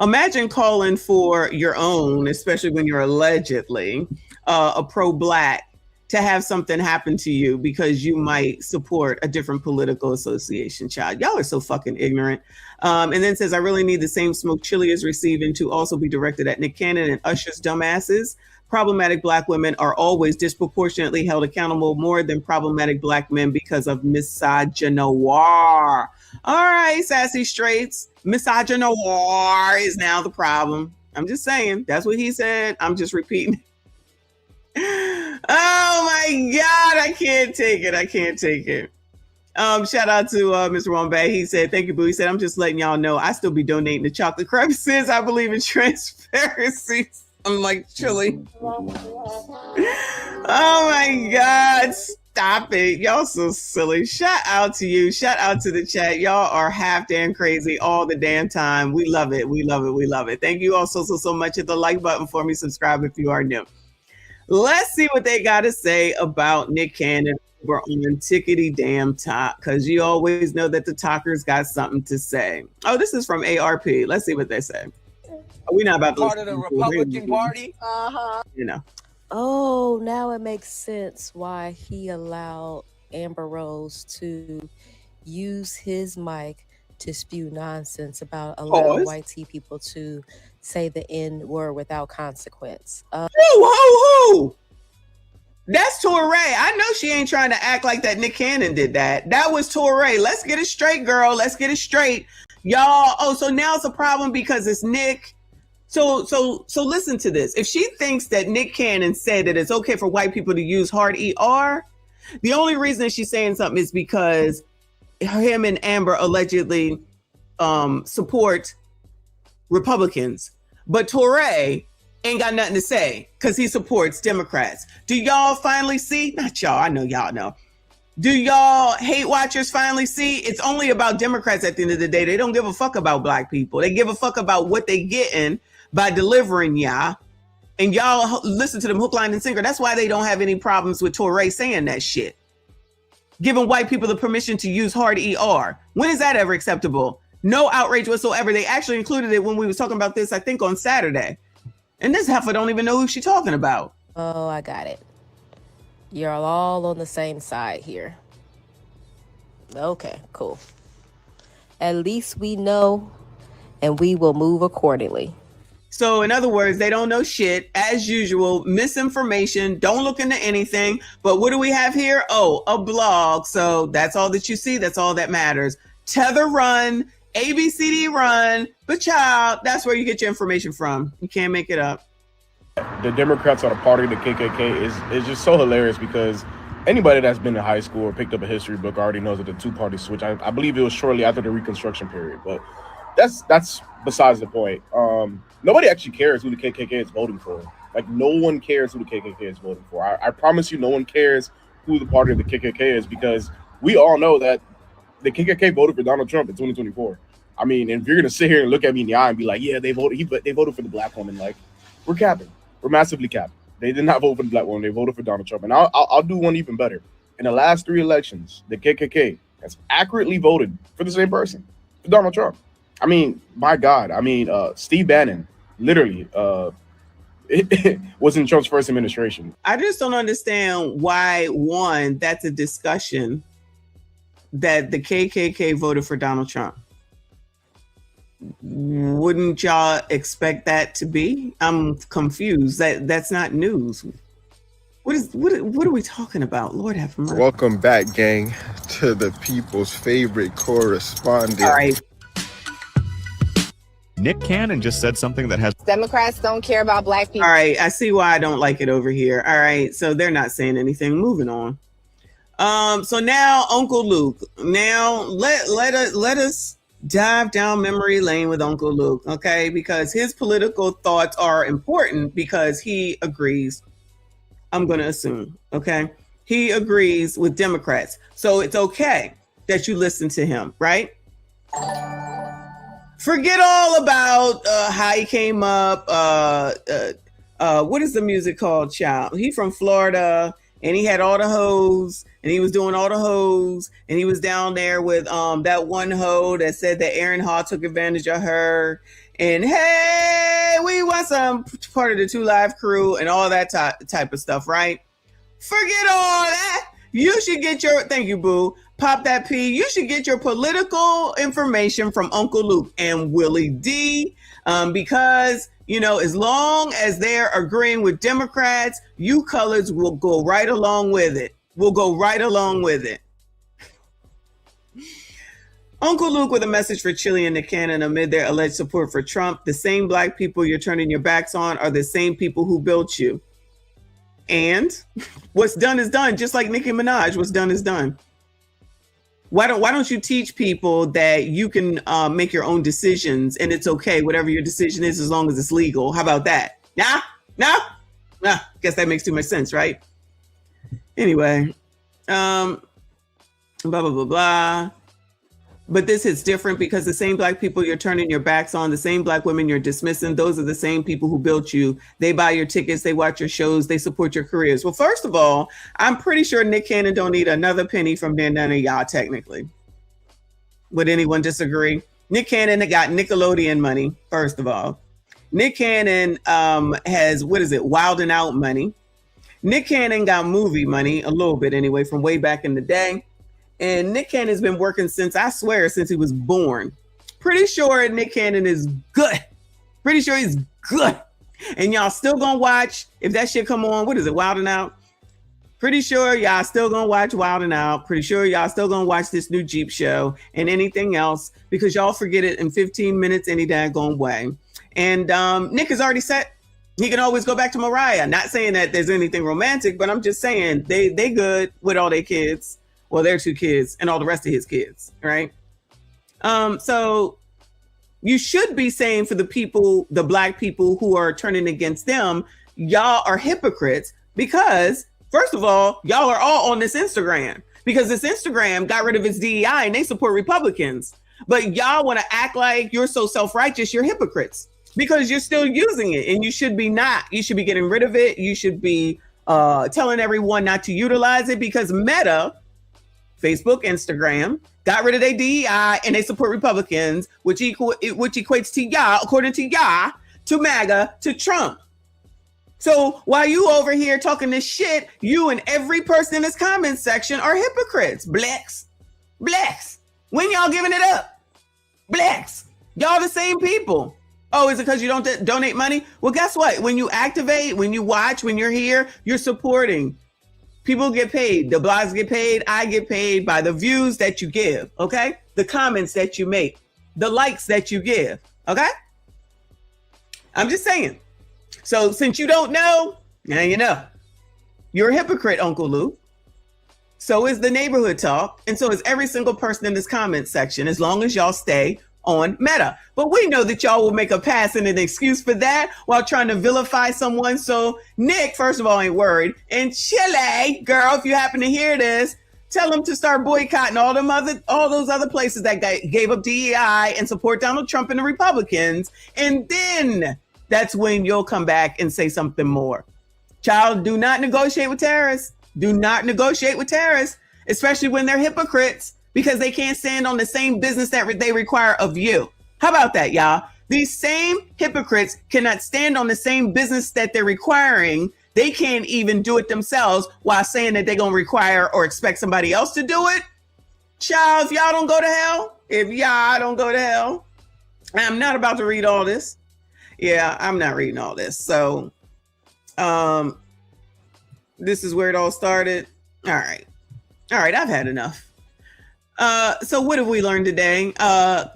Imagine calling for your own, especially when you're allegedly a pro-Black, to have something happen to you because you might support a different political association. Child, y'all are so fucking ignorant. And then says, I really need the same smoke Chilli is receiving to also be directed at Nick Cannon and Usher's dumbasses. Problematic Black women are always disproportionately held accountable more than problematic Black men because of misogynoir. All right, sassy straights. Misogynoir is now the problem. I'm just saying. That's what he said. I'm just repeating. Oh my God, I can't take it. I can't take it. Shout out to Mr. Wombay. He said, thank you, boo. He said, I'm just letting y'all know I still be donating to chocolate crevices. I believe in transparency. I'm like Chilli. Oh my God, stop it. Y'all so silly. Shout out to you. Shout out to the chat. Y'all are half damn crazy all the damn time. We love it. We love it. We love it. Thank you all so much. Hit the like button for me. Subscribe if you are new. Let's see what they got to say about Nick Cannon over on Tickety Damn Talk, because you always know that the talkers got something to say. Oh, this is from ARP. Let's see what they say. We're not about to part of the Republican Party. You know. Oh, now it makes sense why he allowed Amber Rose to use his mic to spew nonsense about allowing white tea people to say the N word without consequence. Who? That's Touré. I know she ain't trying to act like that Nick Cannon did that. That was Touré. Let's get it straight, girl. Let's get it straight. Y'all, oh, so now it's a problem because it's Nick. So listen to this. If she thinks that Nick Cannon said that it's okay for white people to use hard ER, the only reason she's saying something is because him and Amber allegedly support Republicans, but Touré ain't got nothing to say because he supports Democrats. Do y'all finally see? Not y'all, I know y'all know. Do y'all hate watchers finally see? It's only about Democrats at the end of the day. They don't give a fuck about Black people. They give a fuck about what they getting by delivering y'all. And y'all listen to them hook, line, and sinker. That's why they don't have any problems with Touré saying that shit. Giving white people the permission to use hard ER. When is that ever acceptable? No outrage whatsoever. They actually included it when we was talking about this, I think, on Saturday. And this heifer don't even know who she's talking about. Oh, I got it. You're all on the same side here. Okay, cool. At least we know, and we will move accordingly. So in other words, they don't know shit. As usual, misinformation, don't look into anything. But what do we have here? Oh, a blog. So that's all that you see. That's all that matters. Tether run, ABCD run, but child, that's where you get your information from. You can't make it up. The Democrats are the party of the KKK is just so hilarious because anybody that's been in high school or picked up a history book already knows that the two-party switch. I believe it was shortly after the Reconstruction period, but that's besides the point. Nobody actually cares who the KKK is voting for. Like, no one cares who the KKK is voting for. I promise you, no one cares who the party of the KKK is because we all know that the KKK voted for Donald Trump in 2024. I mean, and if you're gonna sit here and look at me in the eye and be like, "Yeah, they voted for the Black woman," like, we're capping. We're massively capping. They did not vote for the Black woman. They voted for Donald Trump. And I'll do one even better. In the last 3 elections, the KKK has accurately voted for the same person, for Donald Trump. I mean, my God. I mean, Steve Bannon, literally, was in Trump's first administration. I just don't understand why, one, that's a discussion that the KKK voted for Donald Trump. Wouldn't y'all expect that to be? I'm confused. That's not news. What are we talking about? Lord have mercy. Welcome back, gang, to the people's favorite correspondent. All right. Nick Cannon just said something that has Democrats don't care about black people. All right, I see why I don't like it over here. All right, so they're not saying anything. Moving on. So now Uncle Luke. Now let us dive down memory lane with Uncle Luke, okay? Because his political thoughts are important because he agrees. I'm going to assume, okay? He agrees with Democrats. So it's okay that you listen to him, right? Forget all about how he came up. What is the music called, child? He from Florida, and he had all the hoes, and he was doing all the hoes, and he was down there with that one hoe that said that Aaron Hall took advantage of her. And hey, we want some part of the 2 Live crew and all that type of stuff, right? Forget all that. You should get your, thank you, boo. Pop that P. You should get your political information from Uncle Luke and Willie D. Because, you know, as long as they're agreeing with Democrats, you colors will go right along with it. We'll go right along with it. Uncle Luke with a message for Chilli and Nick Cannon amid their alleged support for Trump. The same black people you're turning your backs on are the same people who built you. And what's done is done, just like Nicki Minaj, what's done is done. Why don't you teach people that you can make your own decisions and it's okay, whatever your decision is, as long as it's legal? How about that? Nah, guess that makes too much sense, right? Anyway, blah, blah, blah, blah. But this hits different because the same black people you're turning your backs on, the same black women you're dismissing, those are the same people who built you. They buy your tickets, they watch your shows, they support your careers. Well, first of all, I'm pretty sure Nick Cannon don't need another penny from none of y'all, technically. Would anyone disagree? Nick Cannon got Nickelodeon money, first of all. Nick Cannon has, Wild 'N Out money. Nick Cannon got movie money, a little bit anyway, from way back in the day. And Nick Cannon's been working since he was born. Pretty sure Nick Cannon is good. Pretty sure he's good. And y'all still gonna watch, if that shit come on, Wild 'N Out? Pretty sure y'all still gonna watch Wild 'N Out. Pretty sure y'all still gonna watch this new Jeep show and anything else because y'all forget it in 15 minutes any daggone way. And Nick is already set. He can always go back to Mariah. Not saying that there's anything romantic, but I'm just saying they good with all their kids. Well, their 2 kids and all the rest of his kids, right? So you should be saying for the people, the black people who are turning against them, y'all are hypocrites because, first of all, y'all are all on this Instagram because this Instagram got rid of its DEI and they support Republicans. But y'all want to act like you're so self-righteous, you're hypocrites because you're still using it and you should be not. You should be getting rid of it. You should be telling everyone not to utilize it because Meta, Facebook, Instagram, got rid of their DEI and they support Republicans, which equates to y'all, according to y'all, to MAGA, to Trump. So while you over here talking this shit, you and every person in this comment section are hypocrites. Blacks. When y'all giving it up? Blacks. Y'all the same people. Oh, is it because you don't donate money? Well, guess what? When you activate, when you watch, when you're here, you're supporting. People get paid. The blogs get paid. I get paid by the views that you give. Okay. The comments that you make, the likes that you give. Okay. I'm just saying. So since you don't know, now you know. You're a hypocrite, Uncle Lou. So is the neighborhood talk. And so is every single person in this comment section, as long as y'all stay on Meta. But we know that y'all will make a pass and an excuse for that while trying to vilify someone. So Nick, first of all, ain't worried. And Chilli, girl, if you happen to hear this, tell them to start boycotting all those other places that gave up DEI and support Donald Trump and the Republicans. And then that's when you'll come back and say something more. Child, do not negotiate with terrorists. Do not negotiate with terrorists, especially when they're hypocrites, because they can't stand on the same business that they require of you. How about that, y'all? These same hypocrites cannot stand on the same business that they're requiring. They can't even do it themselves while saying that they're going to require or expect somebody else to do it. Child, if y'all don't go to hell, I'm not about to read all this. Yeah, I'm not reading all this. So, this is where it all started. All right, I've had enough. So what have we learned today?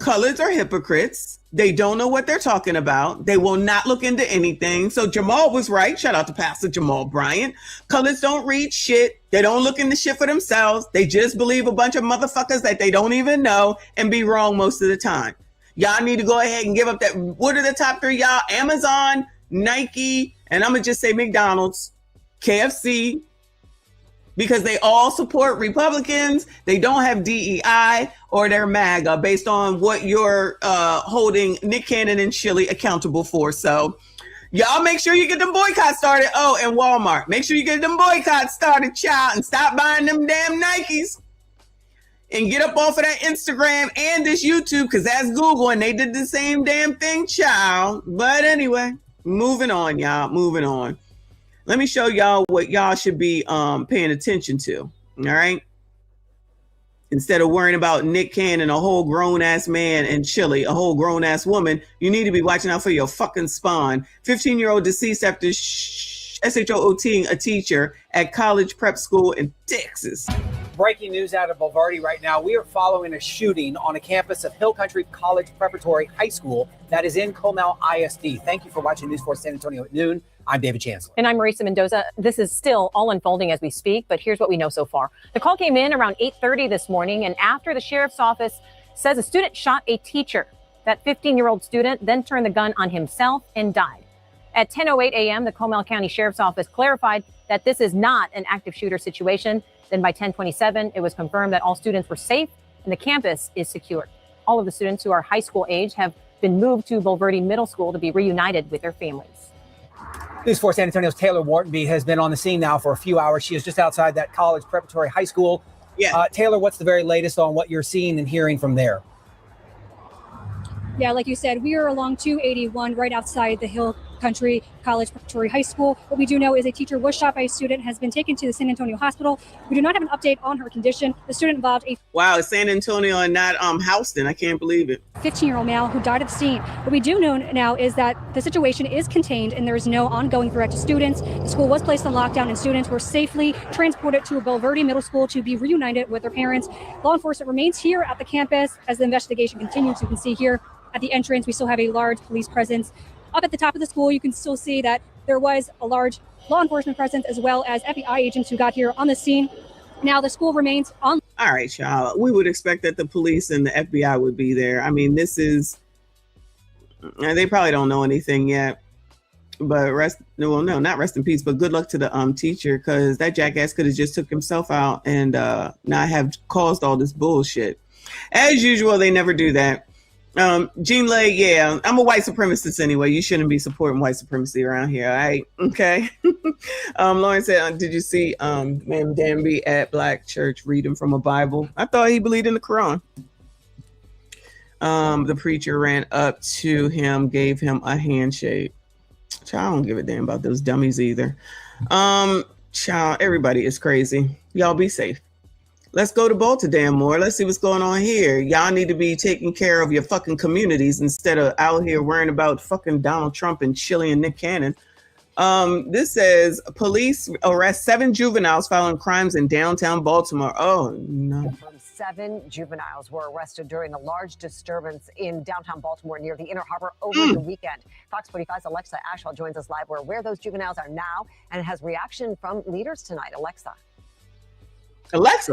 Colors are hypocrites. They don't know what they're talking about. They will not look into anything. So Jamal was right. Shout out to Pastor Jamal Bryant. Colors don't read shit. They don't look into shit for themselves. They just believe a bunch of motherfuckers that they don't even know and be wrong most of the time. Y'all need to go ahead and give up that. What are the top three, y'all? Amazon, Nike, and I'm going to just say McDonald's, KFC, because they all support Republicans. They don't have DEI or they're MAGA based on what you're holding Nick Cannon and Chilli accountable for. So y'all make sure you get them boycotts started. Oh, and Walmart. Make sure you get them boycotts started, child, and stop buying them damn Nikes. And get up off of that Instagram and this YouTube, because that's Google, and they did the same damn thing, child. But anyway, moving on, y'all. Moving on. Let me show y'all what y'all should be paying attention to. All right. Instead of worrying about Nick Cannon, a whole grown ass man, and Chilli, a whole grown ass woman, you need to be watching out for your fucking spawn. 15-year-old deceased after SHOOTing a teacher at college prep school in Texas. Breaking news out of Boulevardy right now. We are following a shooting on a campus of Hill Country College Preparatory High School that is in Comal ISD. Thank you for watching News 4 San Antonio at noon. I'm David Chancellor. And I'm Marisa Mendoza. This is still all unfolding as we speak, but here's what we know so far. The call came in around 8:30 this morning, and after the sheriff's office says a student shot a teacher. That 15-year-old student then turned the gun on himself and died. At 10:08 a.m., the Comal County Sheriff's Office clarified that this is not an active shooter situation. Then by 10:27, it was confirmed that all students were safe and the campus is secure. All of the students who are high school age have been moved to Boulevardy Middle School to be reunited with their families. News 4 San Antonio's Taylor Whartonby has been on the scene now for a few hours. She is just outside that college preparatory high school. Yeah. Taylor, what's the very latest on what you're seeing and hearing from there? Yeah, like you said, we are along 281 right outside the Hill Country College Preparatory High School. What we do know is a teacher was shot by a student, has been taken to the San Antonio hospital. We do not have an update on her condition. The student involved a Wow, it's San Antonio and not Houston. I can't believe it. 15-year-old male who died at the scene. What we do know now is that the situation is contained and there is no ongoing threat to students. The school was placed on lockdown and students were safely transported to Boulevardy Middle School to be reunited with their parents. Law enforcement remains here at the campus as the investigation continues. You can see here at the entrance, we still have a large police presence. Up at the top of the school, you can still see that there was a large law enforcement presence as well as FBI agents who got here on the scene. Now the school remains on. All right, y'all. We would expect that the police and the FBI would be there. I mean, this is, they probably don't know anything yet, but not rest in peace, but good luck to the teacher, because that jackass could have just took himself out and not have caused all this bullshit. As usual, they never do that. Jean Lay, yeah, I'm a white supremacist anyway. You shouldn't be supporting white supremacy around here, all right? Okay. Lauren said, did you see Ma'am Danby at Black Church reading from a Bible? I thought he believed in the Quran. The preacher ran up to him, gave him a handshake. Child, I don't give a damn about those dummies either. Child, everybody is crazy. Y'all be safe. Let's go to Baltimore. Let's see what's going on here. Y'all need to be taking care of your fucking communities instead of out here worrying about fucking Donald Trump and Chilli and Nick Cannon. This says police arrest 7 juveniles following crimes in downtown Baltimore. Oh, no. 7 juveniles were arrested during a large disturbance in downtown Baltimore near the Inner Harbor over the weekend. Fox 45's Alexa Ashwell joins us live where those juveniles are now and has reaction from leaders tonight. Alexa.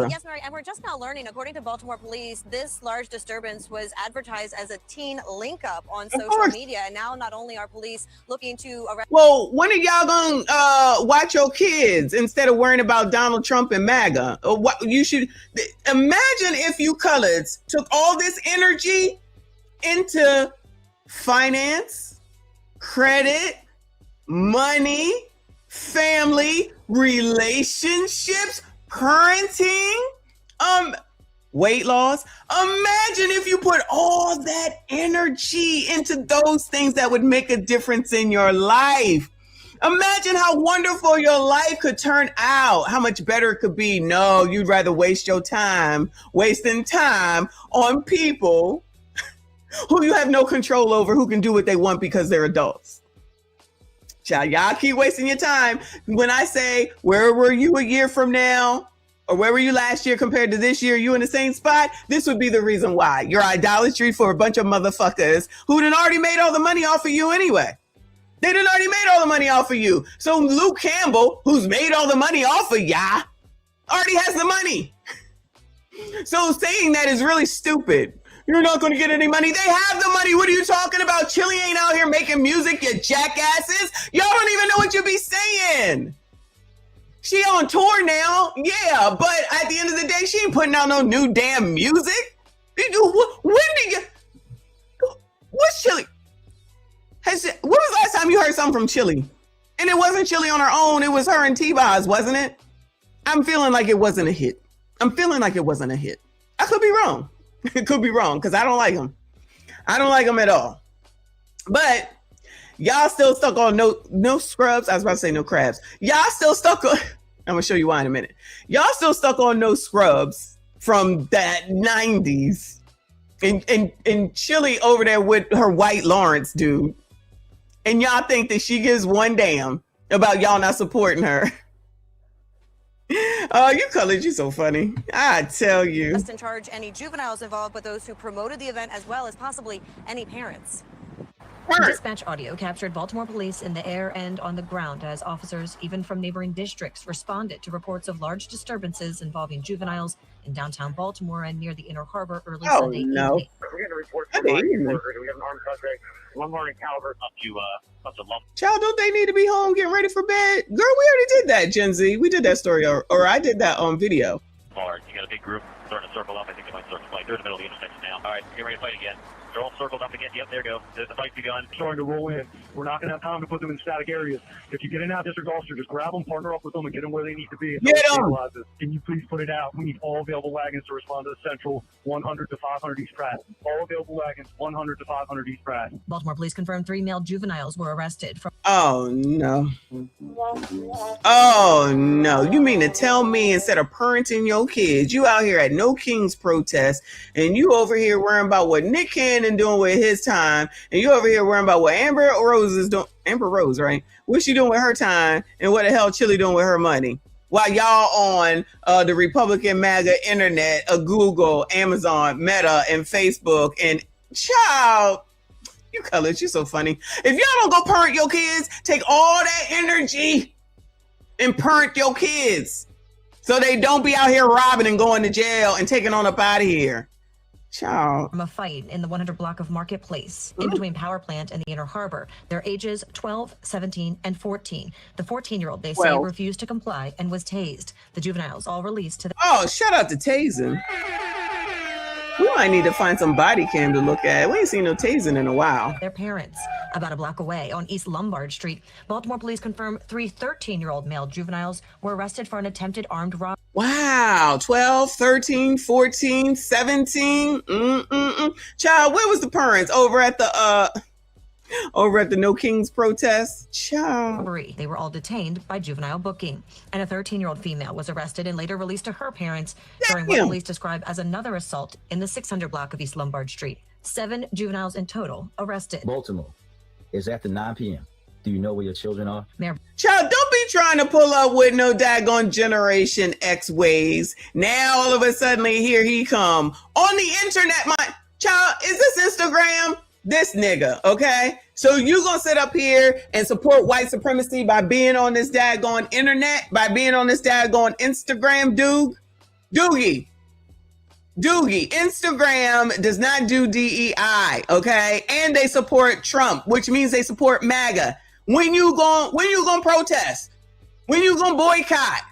Yes, Mary, and we're just now learning, according to Baltimore police, this large disturbance was advertised as a teen link-up on social media. And now not only are police looking to arrest... Well, when are y'all going to watch your kids instead of worrying about Donald Trump and MAGA? Or what you should imagine if you coloreds took all this energy into finance, credit, money, family, relationships, parenting, weight loss. Imagine if you put all that energy into those things that would make a difference in your life. Imagine how wonderful your life could turn out, how much better it could be. No, you'd rather waste your time, wasting time on people who you have no control over, who can do what they want because they're adults. Y'all keep wasting your time. When I say, where were you a year from now? Or where were you last year compared to this year? You in the same spot? This would be the reason why. Your idolatry for a bunch of motherfuckers who done already made all the money off of you anyway. They done already made all the money off of you. So Luke Campbell, who's made all the money off of ya, already has the money. So saying that is really stupid. You're not going to get any money. They have the money. What are you talking about? Chilli ain't out here making music, you jackasses. Y'all don't even know what you be saying. She on tour now, yeah, but at the end of the day, she ain't putting out no new damn music. When did you? What's Chilli? When was the last time you heard something from Chilli? And it wasn't Chilli on her own. It was her and T-Boz, wasn't it? I'm feeling like it wasn't a hit. I could be wrong. It could be wrong because I don't like him. I don't like him at all. But y'all still stuck on no scrubs. I was about to say no crabs. Y'all still stuck on, I'm going to show you why in a minute. Y'all still stuck on no scrubs from that 90s. And Chilli over there with her white Lawrence dude. And y'all think that she gives one damn about y'all not supporting her. Oh, you colored, you so funny. I tell you. Just in charge any juveniles involved, but those who promoted the event as well as possibly any parents. Dispatch audio captured Baltimore police in the air and on the ground as officers, even from neighboring districts, responded to reports of large disturbances involving juveniles in downtown Baltimore and near the Inner Harbor early Sunday evening. We're getting a report from we have an armed suspect, one more in caliber, up to lump. Child, don't they need to be home getting ready for bed? Girl, we already did that, Gen Z. We did that story, or I did that on video. Hard. You got a big group starting to circle up. I think they might circle fight. They're in the middle of the intersection now. All right, get ready to fight again. They're all circled up again. Yep, there you go. The fight's begun. Starting to roll in. We're not going to have time to put them in static areas. If you get an out district officer, just grab them, partner up with them, and get them where they need to be. Get them! Can you please put it out? We need all available wagons to respond to the central 100 to 500 East Pratt. All available wagons 100 to 500 East Pratt. Baltimore police confirmed 3 male juveniles were arrested. Oh, no. Oh, no. You mean to tell me instead of parenting your kids, you out here at No King's protest, and you over here worrying about what Nick Cannon doing with his time, and you over here worrying about what Amber Rose is doing. Amber Rose, right? What's she doing with her time, and what the hell Chilli doing with her money? While y'all on the Republican MAGA internet, Google, Amazon, Meta, and Facebook, and child, you colors, you're so funny. If y'all don't go parent your kids, take all that energy and parent your kids so they don't be out here robbing and going to jail and taking on up out of here. Child. From a fight in the 100 block of Marketplace in between Power Plant and the Inner Harbor. Their ages 12, 17, and 14. The 14-year-old, they say, refused to comply and was tased. The juveniles all released to the... Oh, shout out to tasing. We might need to find some body cam to look at. We ain't seen no tasing in a while. Their parents. About a block away on East Lombard Street, Baltimore police confirm 3 13-year-old male juveniles were arrested for an attempted armed robbery. Wow, 12, 13, 14, 17. Child, where was the parents? Over at the No Kings protest? Child. They were all detained by juvenile booking. And a 13-year-old female was arrested and later released to her parents during what police describe as another assault in the 600 block of East Lombard Street. 7 juveniles in total arrested. Baltimore is after 9 p.m. Do you know where your children are? Child, don't be trying to pull up with no daggone Generation X ways. Now, all of a sudden, here he come. On the internet, child, is this Instagram? This nigga, okay? So you gonna sit up here and support white supremacy by being on this daggone internet, by being on this daggone Instagram, Doogie. Instagram does not do DEI, okay? And they support Trump, which means they support MAGA. When you gonna protest? When you gonna boycott?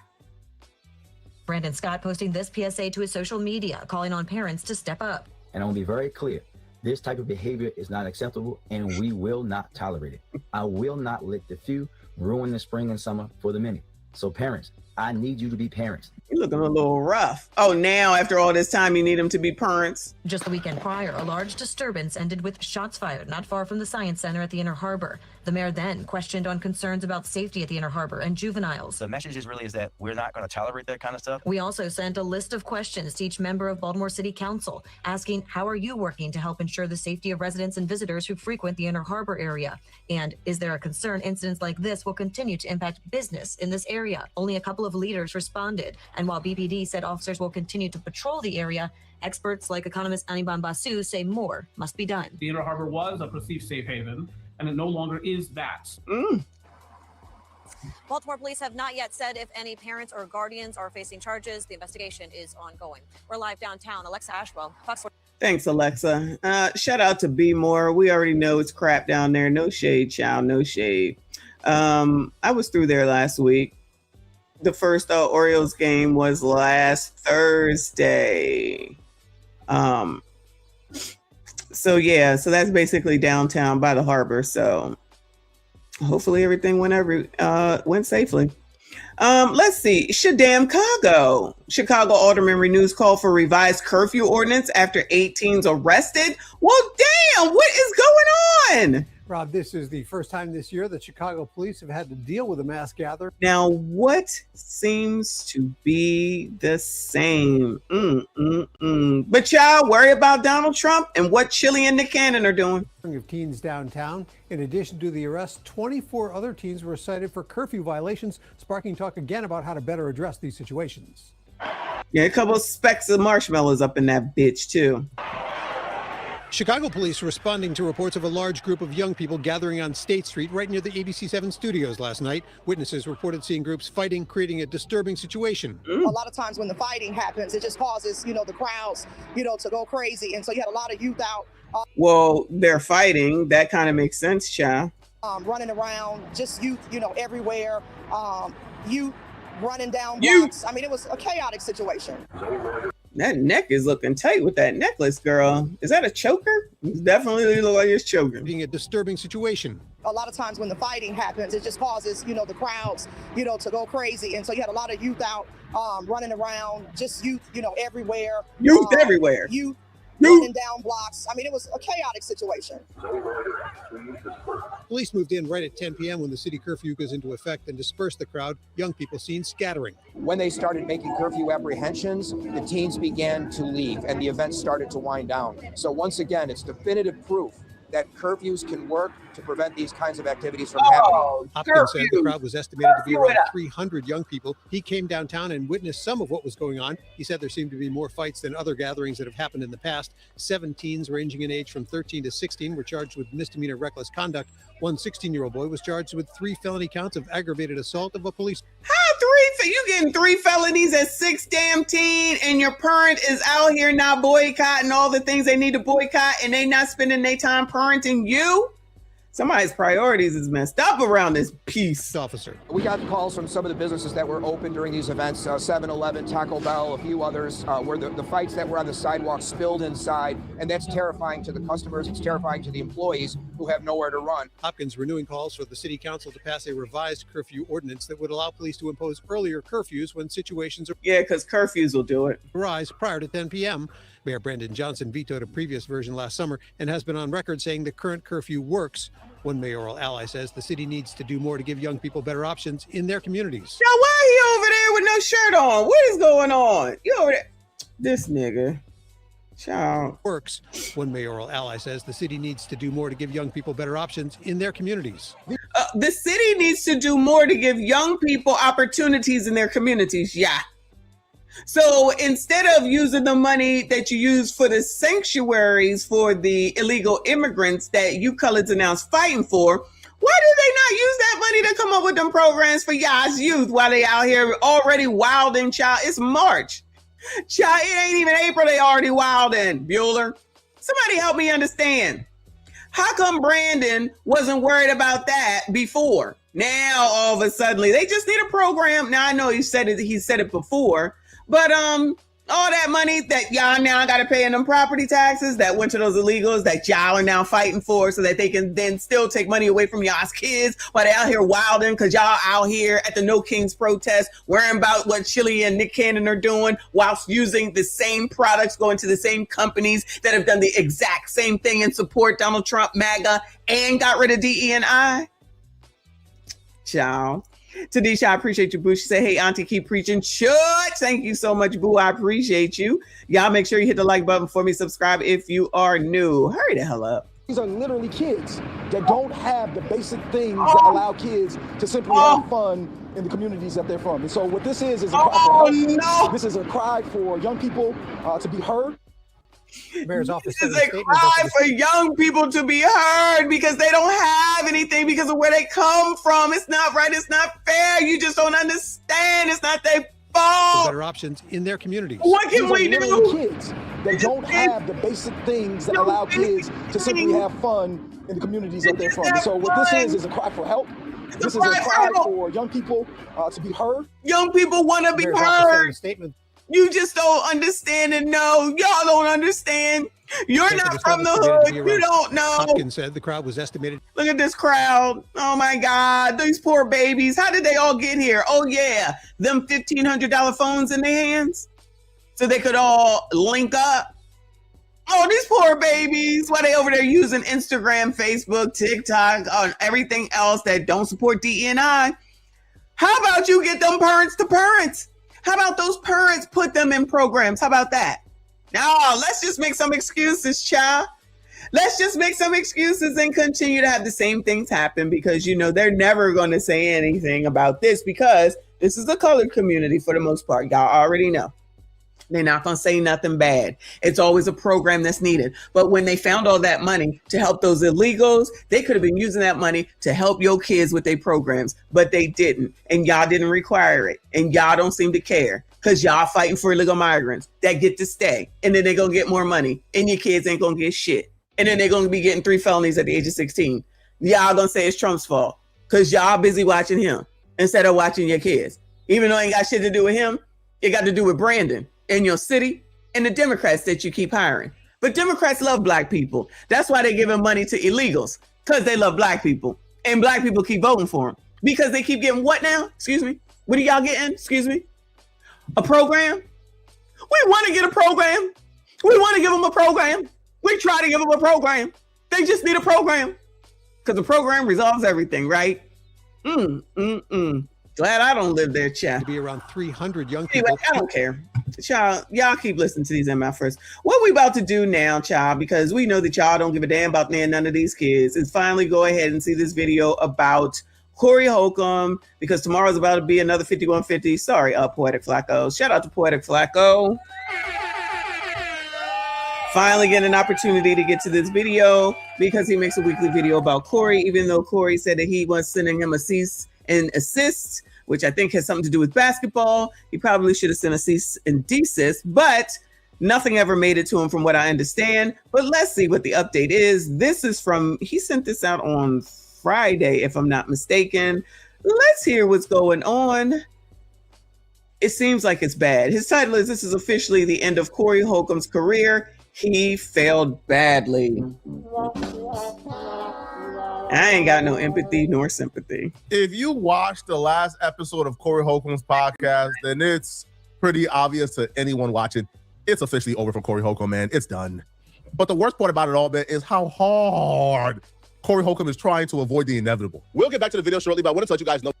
Brandon Scott posting this PSA to his social media, calling on parents to step up. And I want to be very clear. This type of behavior is not acceptable, and we will not tolerate it. I will not let the few ruin the spring and summer for the many. So parents, I need you to be parents. You're looking a little rough. Oh, now after all this time, you need them to be parents. Just the weekend prior, a large disturbance ended with shots fired not far from the Science Center at the Inner Harbor. The mayor then questioned on concerns about safety at the Inner Harbor and juveniles. The message is that we're not going to tolerate that kind of stuff. We also sent a list of questions to each member of Baltimore City Council, asking how are you working to help ensure the safety of residents and visitors who frequent the Inner Harbor area? And is there a concern incidents like this will continue to impact business in this area? Only a couple of leaders responded. And while BPD said officers will continue to patrol the area, experts like economist Aniban Basu say more must be done. The Inner Harbor was a perceived safe haven, and it no longer is that. Baltimore police have not yet said if any parents or guardians are facing charges. The investigation is ongoing. We're live downtown. Alexa Ashwell, Fox 4. Thanks, Alexa. Shout out to B More. We already know it's crap down there. No shade, child. No shade. I was through there last week. The first Orioles game was last Thursday. So that's basically downtown by the harbor. So hopefully everything went safely. Let's see. Chicago alderman renews call for revised curfew ordinance after 8 teens arrested. Well, damn, what is going on? Rob, this is the first time this year that Chicago police have had to deal with a mass gathering. Now, what seems to be the same? But y'all worry about Donald Trump and what Chilli and Nick Cannon are doing. Of teens downtown. In addition to the arrest, 24 other teens were cited for curfew violations, sparking talk again about how to better address these situations. Yeah, a couple of specks of marshmallows up in that bitch, too. Chicago police responding to reports of a large group of young people gathering on State Street right near the ABC7 studios last night. Witnesses reported seeing groups fighting, creating a disturbing situation. A lot of times when the fighting happens, it just causes, the crowds, to go crazy. And so you had a lot of youth out. Well, they're fighting. That kind of makes sense, child. Running around, just youth, everywhere. Youth running down blocks. I mean, it was a chaotic situation. That neck is looking tight with that necklace, girl. Is that a choker? It definitely looks like it's choking. Being a disturbing situation. A lot of times when the fighting happens, it just causes, the crowds, to go crazy. And so you had a lot of youth out running around, just youth, everywhere. Youth everywhere. Youth running down blocks. I mean, it was a chaotic situation. Police moved in right at 10 p.m. when the city curfew goes into effect and dispersed the crowd. Young people seen scattering. When they started making curfew apprehensions, the teens began to leave and the event started to wind down. So once again, it's definitive proof that curfews can work to prevent these kinds of activities from happening. Hopkins said the crowd was estimated to be around 300 young people. He came downtown and witnessed some of what was going on. He said there seemed to be more fights than other gatherings that have happened in the past. 7 teens ranging in age from 13 to 16 were charged with misdemeanor reckless conduct. One 16-year-old boy was charged with 3 felony counts of aggravated assault of a police. How 3? You getting 3 felonies at 6 damn teen, and your parent is out here not boycotting all the things they need to boycott, and they not spending their time parenting you? Somebody's priorities is messed up around this peace officer. We got calls from some of the businesses that were open during these events, 7-Eleven, Taco Bell, a few others, where the fights that were on the sidewalk spilled inside, and that's terrifying to the customers. It's terrifying to the employees who have nowhere to run. Hopkins renewing calls for the city council to pass a revised curfew ordinance that would allow police to impose earlier curfews when situations are... Yeah, because curfews will do it. ...rise prior to 10 p.m. Mayor Brandon Johnson vetoed a previous version last summer and has been on record saying the current curfew works. One mayoral ally says the city needs to do more to give young people better options in their communities. Yo, why he over there with no shirt on? What is going on? You over there? This nigga. Child. Works. One mayoral ally says the city needs to do more to give young people better options in their communities. The city needs to do more to give young people opportunities in their communities. Yeah. So instead of using the money that you use for the sanctuaries for the illegal immigrants that you coloreds are now fighting for, why do they not use that money to come up with them programs for y'all's youth while they out here already wilding, child? It's March. Child, it ain't even April, they already wilding, Bueller. Somebody help me understand. How come Brandon wasn't worried about that before? Now, all of a sudden, they just need a program. Now, I know he said it before. But All that money that y'all now got to pay in them property taxes that went to those illegals that y'all are now fighting for so that they can then still take money away from y'all's kids while they out here wilding because y'all out here at the No Kings protest worrying about what Chilli and Nick Cannon are doing whilst using the same products, going to the same companies that have done the exact same thing and support Donald Trump, MAGA, and got rid of DE&I. Ciao. Tadisha, I appreciate you, Boo. She said, hey, auntie, keep preaching church. Thank you so much, Boo. I appreciate you. Y'all make sure you hit the like button for me. Subscribe if you are new. Hurry the hell up. These are literally kids that don't have the basic things that allow kids to simply have fun in the communities that they're from. And so what this is a cry for help. No. This is a cry for young people to be heard. Mayor's office This is a cry for young people to be heard because they don't have anything because of where they come from. It's not right. It's not fair. You just don't understand. It's not their fault. Better options in their communities. What can we do? Kids that don't have the basic things that allow kids to simply have fun in the communities that they're from. And so what this is a cry for help. This is a cry for young people to be heard. Young people want to be heard. You just don't understand and know. Y'all don't understand. You're not from the hood. You don't know. Hopkins said the crowd was estimated. Look at this crowd. Oh my God. These poor babies. How did they all get here? Oh yeah. Them $1,500 phones in their hands so they could all link up. Oh, these poor babies. Why they over there using Instagram, Facebook, TikTok, everything else that don't support DE&I? How about you get them parents to parents? How about those parents put them in programs? How about that? No, let's just make some excuses, child. Let's just make some excuses and continue to have the same things happen because, you know, they're never going to say anything about this because this is a colored community for the most part. Y'all already know. They're not going to say nothing bad. It's always a program that's needed. But when they found all that money to help those illegals, they could have been using that money to help your kids with their programs, but they didn't. And y'all didn't require it. And y'all don't seem to care because y'all fighting for illegal migrants that get to stay. And then they're going to get more money and your kids ain't going to get shit. And then they're going to be getting 3 felonies at the age of 16. Y'all going to say it's Trump's fault because y'all busy watching him instead of watching your kids. Even though it ain't got shit to do with him, it got to do with Brandon in your city and the Democrats that you keep hiring. But Democrats love black people. That's why they're giving money to illegals because they love black people and black people keep voting for them because they keep getting what now? Excuse me. What are y'all getting? Excuse me. A program. We want to get a program. We want to give them a program. We try to give them a program. They just need a program because the program resolves everything, right? Glad I don't live there, child. To be around 300 young people. Anyway, I don't care. Child, y'all keep listening to these MFers. What we about to do now, child, because we know that y'all don't give a damn about none of these kids, is finally go ahead and see this video about Corey Holcomb, because tomorrow's about to be another 5150. Sorry, Poetic Flacco. Shout out to Poetic Flacco. Finally get an opportunity to get to this video because he makes a weekly video about Corey, even though Corey said that he was sending him a cease and assist, which I think has something to do with basketball. He probably should have sent a cease and desist, but nothing ever made it to him from what I understand. But let's see what the update is. This is from, he sent this out on Friday, if I'm not mistaken. Let's hear what's going on. It seems like it's bad. His title is, "This is officially the end of Corey Holcomb's career. He failed badly." I ain't got no empathy nor sympathy. If you watched the last episode of Corey Holcomb's podcast, then it's pretty obvious to anyone watching, it's officially over for Corey Holcomb, man. It's done. But the worst part about it all, man, is how hard Corey Holcomb is trying to avoid the inevitable. We'll get back to the video shortly, but I want to let you guys know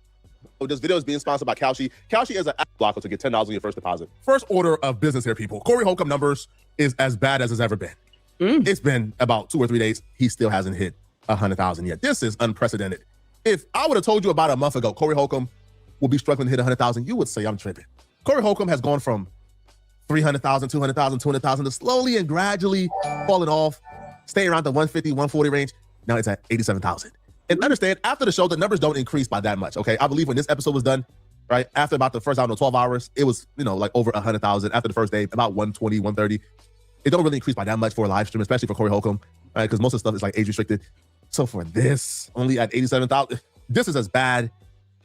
this video is being sponsored by Kalshi. Kalshi is an app blocker to get $10 on your first deposit. First order of business here, people. Corey Holcomb numbers is as bad as it's ever been. It's been about 2 or 3 days. He still hasn't hit 100,000 yet. This is unprecedented. If I would have told you about a month ago, Corey Holcomb will be struggling to hit 100,000, you would say I'm tripping. Corey Holcomb has gone from 300,000, 200,000, 200,000 to slowly and gradually falling off, staying around the 150, 140 range. Now it's at 87,000. And understand, after the show, the numbers don't increase by that much, okay? I believe when this episode was done, right, after about the first, 12 hours, it was, like over 100,000. After the first day, about 120, 130. It don't really increase by that much for a live stream, especially for Corey Holcomb, right? Because most of the stuff is like age restricted. So for this, only at 87,000, this is as bad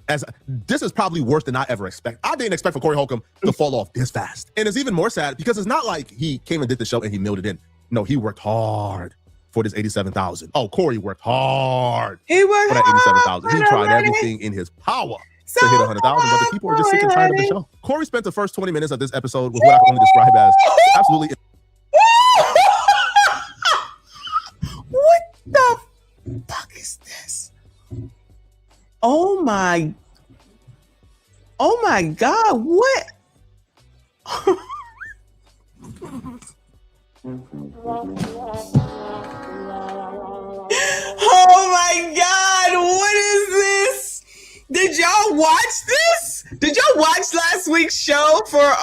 as this is probably worse than I ever expect. I didn't expect for Corey Holcomb to fall off this fast. And it's even more sad because it's not like he came and did the show and he milled it in. No, he worked hard for this 87,000. Oh, Corey worked hard for that 87,000. He tried everything in his power to hit 100,000, but the people are just sick and tired of the show. Corey spent the first 20 minutes of this episode with what I can only describe as absolutely. What the fuck is this? Oh my God, what? Oh my God, what is this? Did y'all watch this? Did y'all watch last week's show for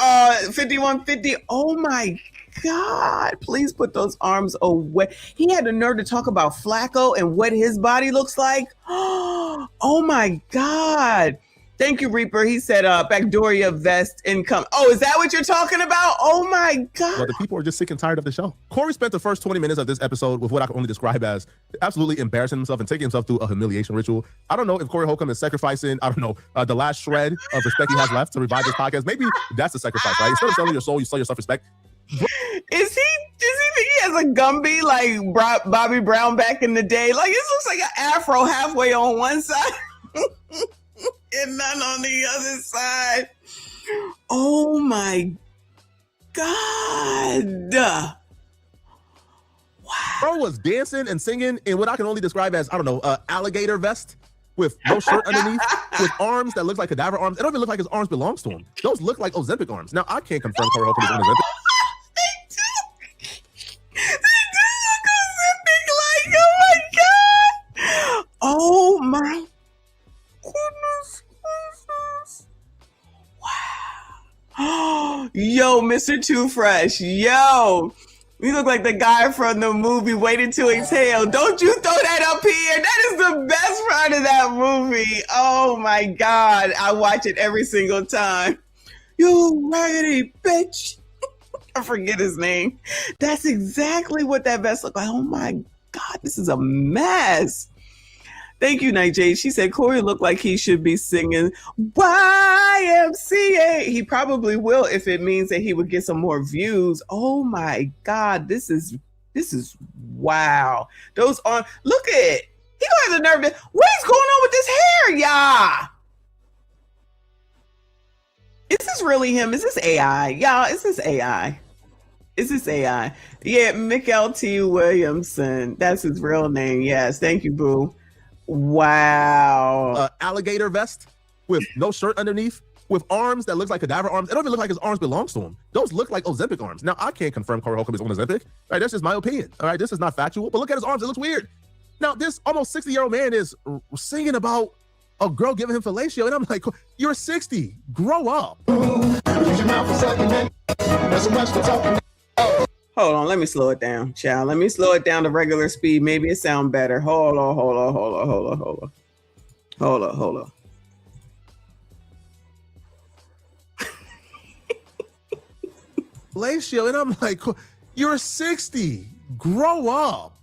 5150? Oh my God, please put those arms away. He had the nerve to talk about Flacco and what his body looks like. Oh my God. Thank you, Reaper. He said Backdoria vest income. Oh, is that what you're talking about? Oh my God. But the people are just sick and tired of the show. Corey spent the first 20 minutes of this episode with what I can only describe as absolutely embarrassing himself and taking himself through a humiliation ritual. I don't know if Corey Holcomb is sacrificing, I don't know, the last shred of respect he has left to revive this podcast. Maybe that's the sacrifice, right? Instead of selling your soul, you sell your self-respect. Is he think he has a Gumby like Bobby Brown back in the day? Like, this looks like an afro halfway on one side and none on the other side. Oh my God. Wow. Bro was dancing and singing in what I can only describe as, I don't know, alligator vest with no shirt underneath, with arms that look like cadaver arms. It don't even look like his arms belongs to him. Those look like Ozempic arms. Now, I can't confirm Corey Holcomb is on Ozempic. Oh my goodness. Wow. Yo, Mr. Too Fresh. Yo, you look like the guy from the movie Waiting to Exhale. Don't you throw that up here. That is the best part of that movie. Oh my God. I watch it every single time. You raggedy bitch. I forget his name. That's exactly what that vest looked like. Oh my God, this is a mess. Thank you, Nightjade. She said Corey looked like he should be singing YMCA. He probably will if it means that he would get some more views. Oh my God, this is wow. Those arms, look at it. He gonna have the nerve to, what is going on with this hair, y'all? Is this really him? Is this AI? Y'all, is this AI? Is this AI? Yeah, Mikael T. Williamson. That's his real name. Yes. Thank you, boo. Wow. Alligator vest with no shirt underneath, with arms that looks like cadaver arms. It don't even look like his arms belongs to him. Those look like Ozempic arms. Now, I can't confirm Corey Holcomb is on Ozempic. Right? That's just my opinion. All right. This is not factual, but look at his arms. It looks weird. Now, this almost 60-year-old man is singing about a girl giving him fellatio, and I'm like, you're 60. Grow up. Hold on, let me slow it down, child. Let me slow it down to regular speed. Maybe it sound better. Hold on. Fellatio, and I'm like, you're 60. Grow up.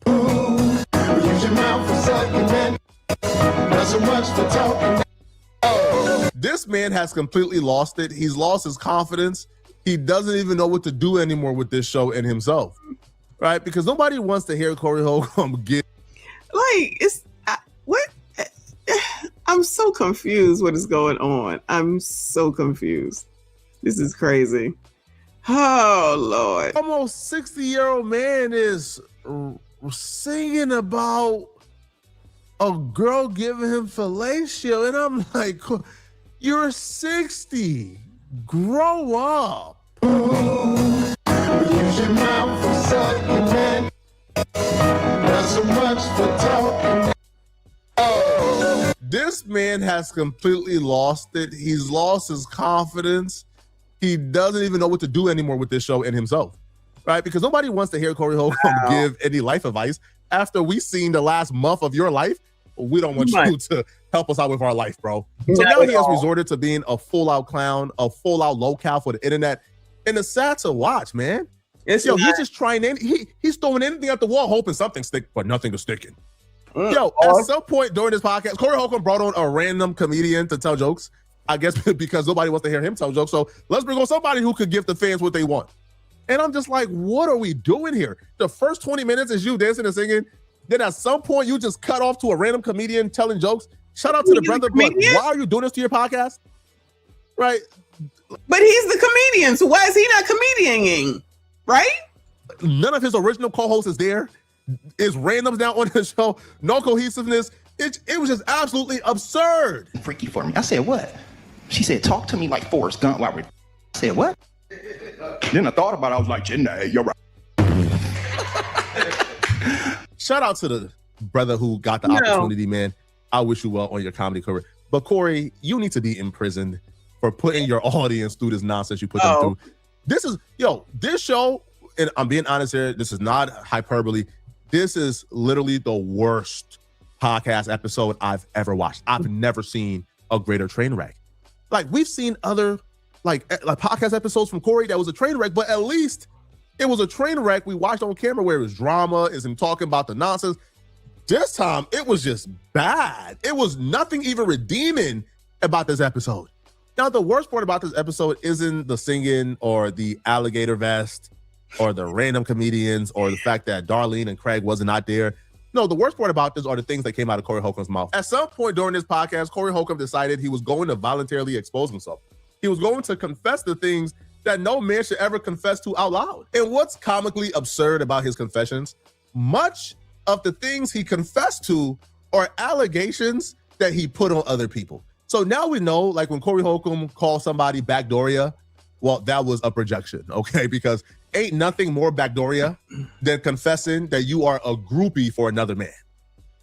This man has completely lost it. He's lost his confidence. He doesn't even know what to do anymore with this show and himself, right? Because nobody wants to hear Corey Holcomb get. Like, it's what? I'm so confused. What is going on? I'm so confused. This is crazy. Oh Lord! Almost 60-year-old man is singing about a girl giving him fellatio, and I'm like, you're 60. Grow up. Use your mouth for sucking, man. Not so much for talking. This man has completely lost it. He's lost his confidence. He doesn't even know what to do anymore with this show and himself, right? Because nobody wants to hear Corey Holcomb give any life advice. After we've seen the last month of your life, we don't want you to help us out with our life, bro. So now he has resorted to being a full-out clown, a full-out locale for the internet. And it's sad to watch, man. He's just trying, he's throwing anything at the wall, hoping something stick, but nothing is sticking. Yo, at some point during this podcast, Corey Holcomb brought on a random comedian to tell jokes. I guess because nobody wants to hear him tell jokes. So let's bring on somebody who could give the fans what they want. And I'm just like, what are we doing here? The first 20 minutes is you dancing and singing. Then at some point, you just cut off to a random comedian telling jokes. Shout out to the brother. But why are you doing this to your podcast? Right? But he's the comedian, so why is he not comedianing? Right? None of his original co-hosts is there. It's randoms now on the show. No cohesiveness. It was just absolutely absurd. Freaky for me. I said, what? She said, talk to me like Forrest Gump. I said, what? Then I thought about it. I was like, Jenna, you're right. Shout out to the brother who got the opportunity, man. I wish you well on your comedy career. But Corey, you need to be imprisoned for putting your audience through this nonsense you put them through. This show, and I'm being honest here, this is not hyperbole. This is literally the worst podcast episode I've ever watched. I've never seen a greater train wreck. Like, we've seen other like podcast episodes from Corey that was a train wreck, but at least it was a train wreck we watched on camera where it was drama, is him talking about the nonsense. This time, it was just bad. It was nothing even redeeming about this episode. Now, the worst part about this episode isn't the singing or the alligator vest or the random comedians or the fact that Darlene and Craig wasn't out there. No, the worst part about this are the things that came out of Corey Holcomb's mouth. At some point during this podcast, Corey Holcomb decided he was going to voluntarily expose himself. He was going to confess the things that no man should ever confess to out loud. And what's comically absurd about his confessions, much of the things he confessed to are allegations that he put on other people. So now we know, like when Corey Holcomb called somebody Backdoria, well, that was a projection, okay? Because ain't nothing more Backdoria than confessing that you are a groupie for another man.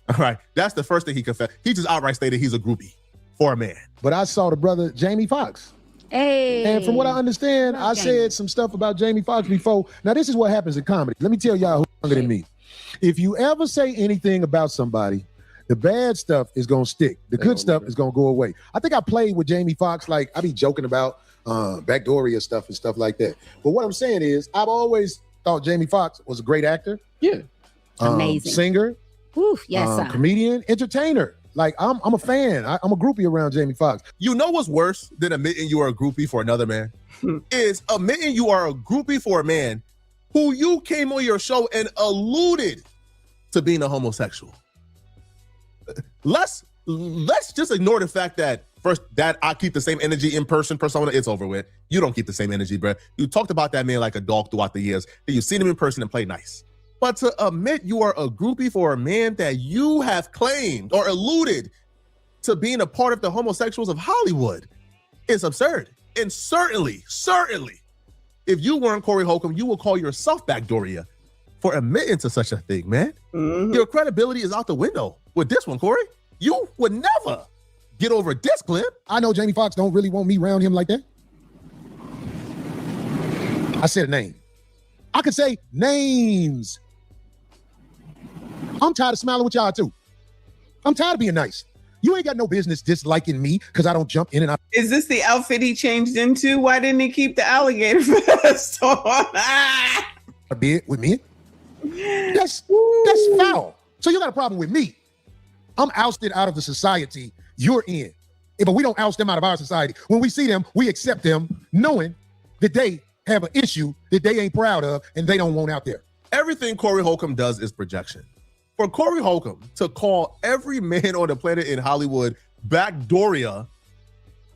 All right, that's the first thing he confessed. He just outright stated he's a groupie for a man. But I saw the brother Jamie Foxx. Hey. And from what I understand, I said some stuff about Jamie Foxx before. Now, this is what happens in comedy. Let me tell y'all who's younger than me. If you ever say anything about somebody, the bad stuff is going to stick. The good stuff is going to go away. I think I played with Jamie Foxx, like I be joking about Backdoria stuff and stuff like that. But what I'm saying is, I've always thought Jamie Foxx was a great actor. Yeah. Amazing. Singer. Oof, yes, comedian, entertainer. Like, I'm a fan. I'm a groupie around Jamie Foxx. You know what's worse than admitting you are a groupie for another man? Is admitting you are a groupie for a man who you came on your show and alluded to being a homosexual. Let's just ignore the fact that first that I keep the same energy in person persona, it's over with. You don't keep the same energy, bro. You talked about that man like a dog throughout the years. Then you've seen him in person and play nice. But to admit you are a groupie for a man that you have claimed or alluded to being a part of the homosexuals of Hollywood is absurd. And certainly, if you weren't Corey Holcomb, you would call yourself Backdoria for admitting to such a thing, man. Mm-hmm. Your credibility is out the window with this one, Corey. You would never get over this clip. I know Jamie Foxx don't really want me around him like that. I said a name. I could say names. I'm tired of smiling with y'all too. I'm tired of being nice. You ain't got no business disliking me because I don't jump in and out. Is this the outfit he changed into? Why didn't he keep the alligator vest on? A bit with me. That's foul. So you got a problem with me. I'm ousted out of the society you're in. But we don't oust them out of our society. When we see them, we accept them knowing that they have an issue that they ain't proud of and they don't want out there. Everything Corey Holcomb does is projection. For Corey Holcomb to call every man on the planet in Hollywood Backdoria,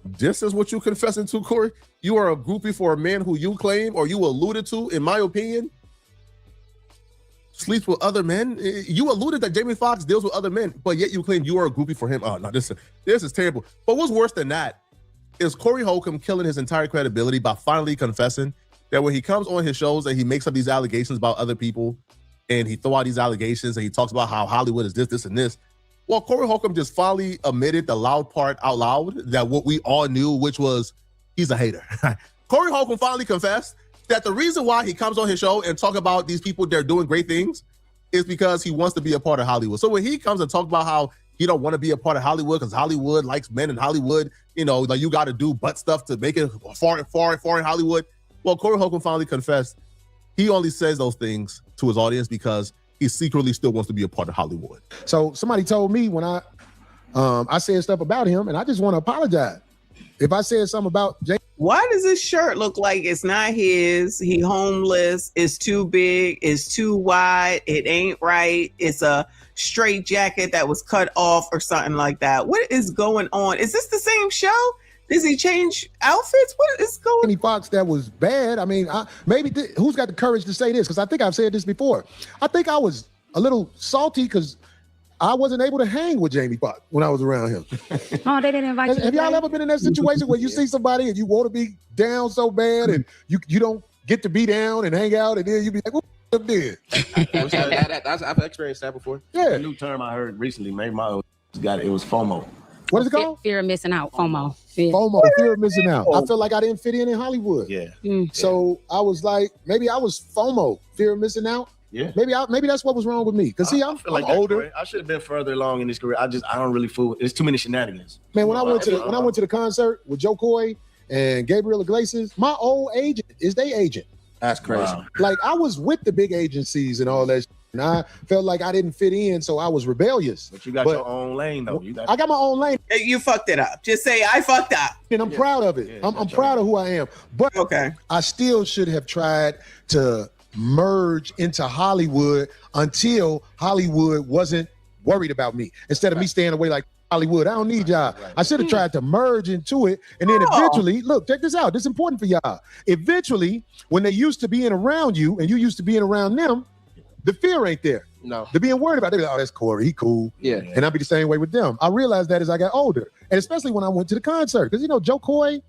this is what you confessing to, Corey? You are a groupie for a man who you claim or you alluded to, in my opinion, sleeps with other men. You alluded that Jamie Foxx deals with other men, but yet you claim you are a groupie for him. Oh, no, this is terrible. But what's worse than that is Corey Holcomb killing his entire credibility by finally confessing that when he comes on his shows and he makes up these allegations about other people and he throw out these allegations and he talks about how Hollywood is this, and this. Well, Corey Holcomb just finally admitted the loud part out loud, that what we all knew, which was he's a hater. Corey Holcomb finally confessed that the reason why he comes on his show and talk about these people, they're doing great things, is because he wants to be a part of Hollywood. So when he comes and talk about how he don't want to be a part of Hollywood because Hollywood likes men in Hollywood, you know, like you got to do butt stuff to make it far in Hollywood. Well, Corey Holcomb finally confessed he only says those things to his audience because he secretly still wants to be a part of Hollywood. So somebody told me when I said stuff about him, and I just want to apologize. If I said something about Jay. Why does this shirt look like it's not his? He homeless. It's too big. It's too wide. It ain't right. It's a straight jacket that was cut off or something like that. What is going on? Is this the same show? Does he change outfits? What is going on? Jamie Foxx that was bad. I mean, who's got the courage to say this? Because I think I've said this before. I think I was a little salty because I wasn't able to hang with Jamie Foxx when I was around him. Oh, they didn't invite you. Have y'all ever been in that situation where you see somebody and you want to be down so bad and you don't get to be down and hang out and then you be like, what did? I've experienced that before. Yeah. A new term I heard recently, maybe my old got it. It was FOMO. What is it called? Fear of missing out. FOMO. FOMO, fear of missing out. I felt like I didn't fit in Hollywood. Yeah. So I was like, maybe I was FOMO, fear of missing out. Yeah. Maybe that's what was wrong with me. Because see, I'm feel like older. I should have been further along in this career. I don't really fool. There's too many shenanigans. Man, when I went to the concert with Joe Coy and Gabriel Iglesias, my old agent is their agent. That's crazy. Wow. Like I was with the big agencies and all that. And I felt like I didn't fit in, so I was rebellious. But you got your own lane, though. I got my own lane. You fucked it up. Just say, I fucked up. And I'm proud of it. Yeah, I'm proud of who I am. But I still should have tried to merge into Hollywood until Hollywood wasn't worried about me. Instead of me staying away like Hollywood, I don't need y'all. I should have tried to merge into it. And then eventually, look, check this out. This is important for y'all. Eventually, when they used to being around you and you used to being around them, the fear ain't there. No. They're being worried about it. They're like, oh, that's Corey. He cool. Yeah. And I'll be the same way with them. I realized that as I got older. And especially when I went to the concert. Because, Joe Coy,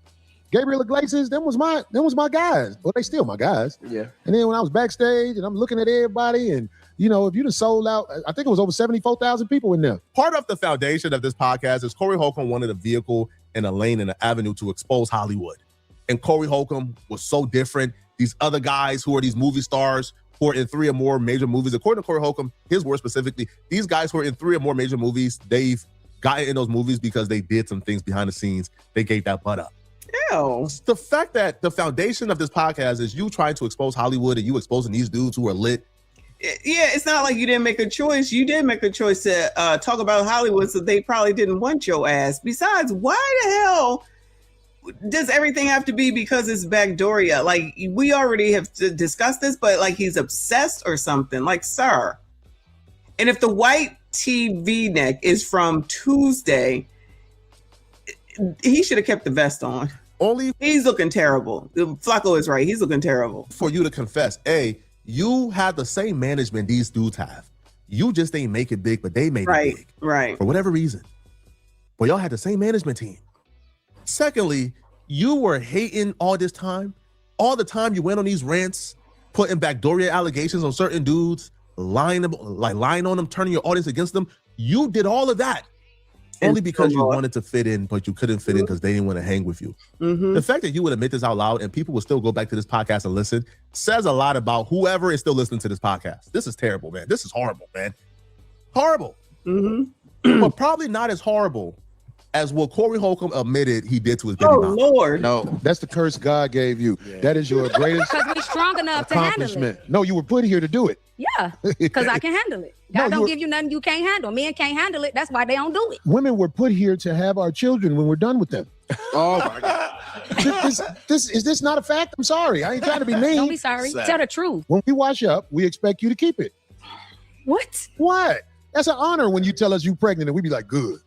Gabriel Iglesias, them was my guys. Well, they still my guys. Yeah. And then when I was backstage and I'm looking at everybody and, if you'd have sold out, I think it was over 74,000 people in there. Part of the foundation of this podcast is Corey Holcomb wanted a vehicle and a lane and an avenue to expose Hollywood. And Corey Holcomb was so different. These other guys who are these movie stars who are in 3 or more major movies, according to Corey Holcomb, his words specifically, these guys who are in 3 or more major movies, they've gotten in those movies because they did some things behind the scenes. They gave that butt up. Ew. The fact that the foundation of this podcast is you trying to expose Hollywood and you exposing these dudes who are lit. Yeah, it's not like you didn't make a choice. You did make a choice to talk about Hollywood, so they probably didn't want your ass. Besides, why the hell does everything have to be because it's Backdoria? Like, we already have discussed this, but like he's obsessed or something. Like, sir. And if the white TV neck is from Tuesday, he should have kept the vest on. He's looking terrible. Flacco is right. He's looking terrible. For you to confess, you have the same management these dudes have. You just ain't make it big, but they made it big. Right. For whatever reason. But y'all had the same management team. Secondly, you were hating all this time. All the time you went on these rants, putting Backdoria allegations on certain dudes, lying on them, turning your audience against them. You did all of that. Only because you wanted to fit in, but you couldn't fit in because they didn't want to hang with you. Mm-hmm. The fact that you would admit this out loud and people would still go back to this podcast and listen says a lot about whoever is still listening to this podcast. This is terrible, man. This is horrible, man. Horrible. Mm-hmm. But probably not as horrible as what Corey Holcomb admitted he did to his baby mom. Lord. No, that's the curse God gave you. Yeah. That is your greatest Because we're strong enough to handle accomplishment. it. No, you were put here to do it. Yeah, because I can handle it. God don't give you nothing you can't handle. Men can't handle it. That's why they don't do it. Women were put here to have our children when we're done with them. Oh my God. Is this not a fact? I'm sorry. I ain't trying to be mean. Don't be sorry. Tell the truth. When we wash up, we expect you to keep it. What? What? That's an honor when you tell us you're pregnant and we be like, good.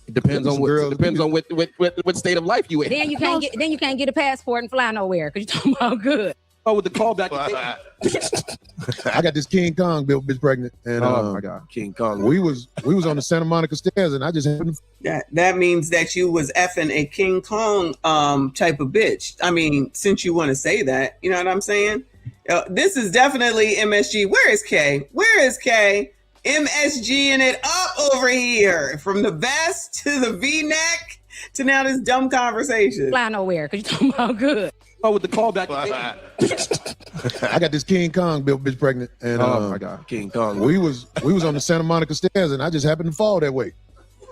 It depends on what state of life you in. Then you can't get a passport and fly nowhere because you're talking about good. Oh, with the callback. I got this King Kong bitch pregnant. And oh my God, King Kong. We was on the Santa Monica stairs and I just happened that means that you was effing a King Kong type of bitch. I mean, since you want to say that, you know what I'm saying? This is definitely MSG. Where is K? Where is K? MSGing it up over here from the vest to the V-neck to now this dumb conversation. Fly nowhere because you're talking about good. Oh, with the callback. I got this King Kong bitch pregnant. And oh my God, King Kong. We was on the Santa Monica stairs and I just happened to fall that way.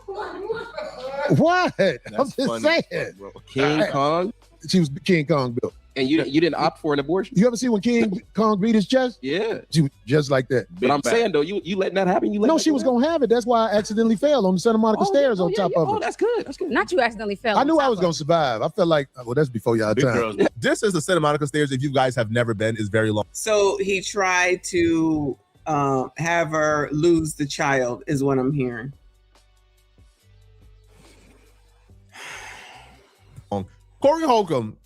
What? I'm just saying. King Kong? She was King Kong built. And you didn't opt for an abortion? You ever see when King Kong beat his chest? Yeah. Just like that. But I'm saying, though, you letting that happen? No, she was going to have it. That's why I accidentally fell on the Santa Monica stairs on top of it. Oh, that's good. That's good. Not you accidentally fell. I knew I was going to survive. I felt like, well, that's before y'all time. This is the Santa Monica stairs. If you guys have never been, is very long. So he tried to have her lose the child, is what I'm hearing. Corey Holcomb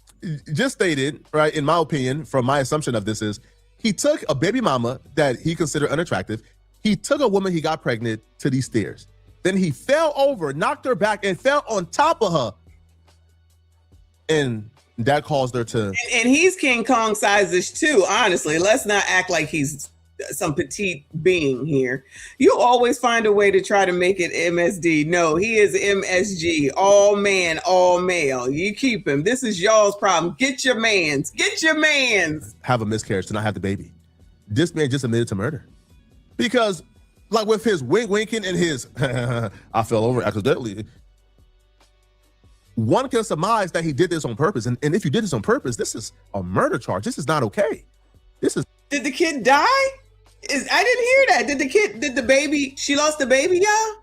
just stated, right, in my opinion, from my assumption of this is, he took a baby mama that he considered unattractive. He took a woman he got pregnant to these stairs. Then he fell over, knocked her back, and fell on top of her. And that caused her to... And he's King Kong sizes too, honestly. Let's not act like he's some petite being here. You always find a way to try to make it MSD. No, he is MSG. All man, all male. You keep him. This is y'all's problem. Get your mans. Get your mans. Have a miscarriage to not have the baby. This man just admitted to murder. Because, like, with his winking and his I fell over accidentally, one can surmise that he did this on purpose. And if you did this on purpose, this is a murder charge. This is not okay. This is... Did the kid die? I didn't hear that. Did the baby, she lost the baby, y'all?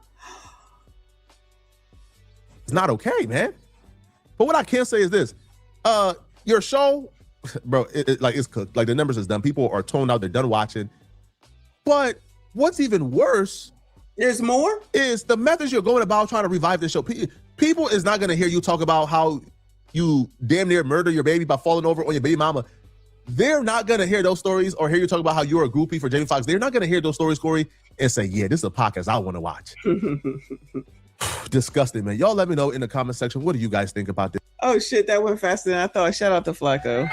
It's not okay, man. But what I can say is this. Your show, bro, it's cooked. Like, the numbers is done. People are toned out. They're done watching. But what's even worse, there's more, is the methods you're going about trying to revive the show. People is not going to hear you talk about how you damn near murder your baby by falling over on your baby mama. They're not going to hear those stories or hear you talk about how you're a groupie for Jamie Foxx. They're not going to hear those stories, Corey, and say, yeah, this is a podcast I want to watch. Disgusting, man. Y'all let me know in the comment section. What do you guys think about this? Oh, shit, that went faster than I thought. Shout out to Flacco.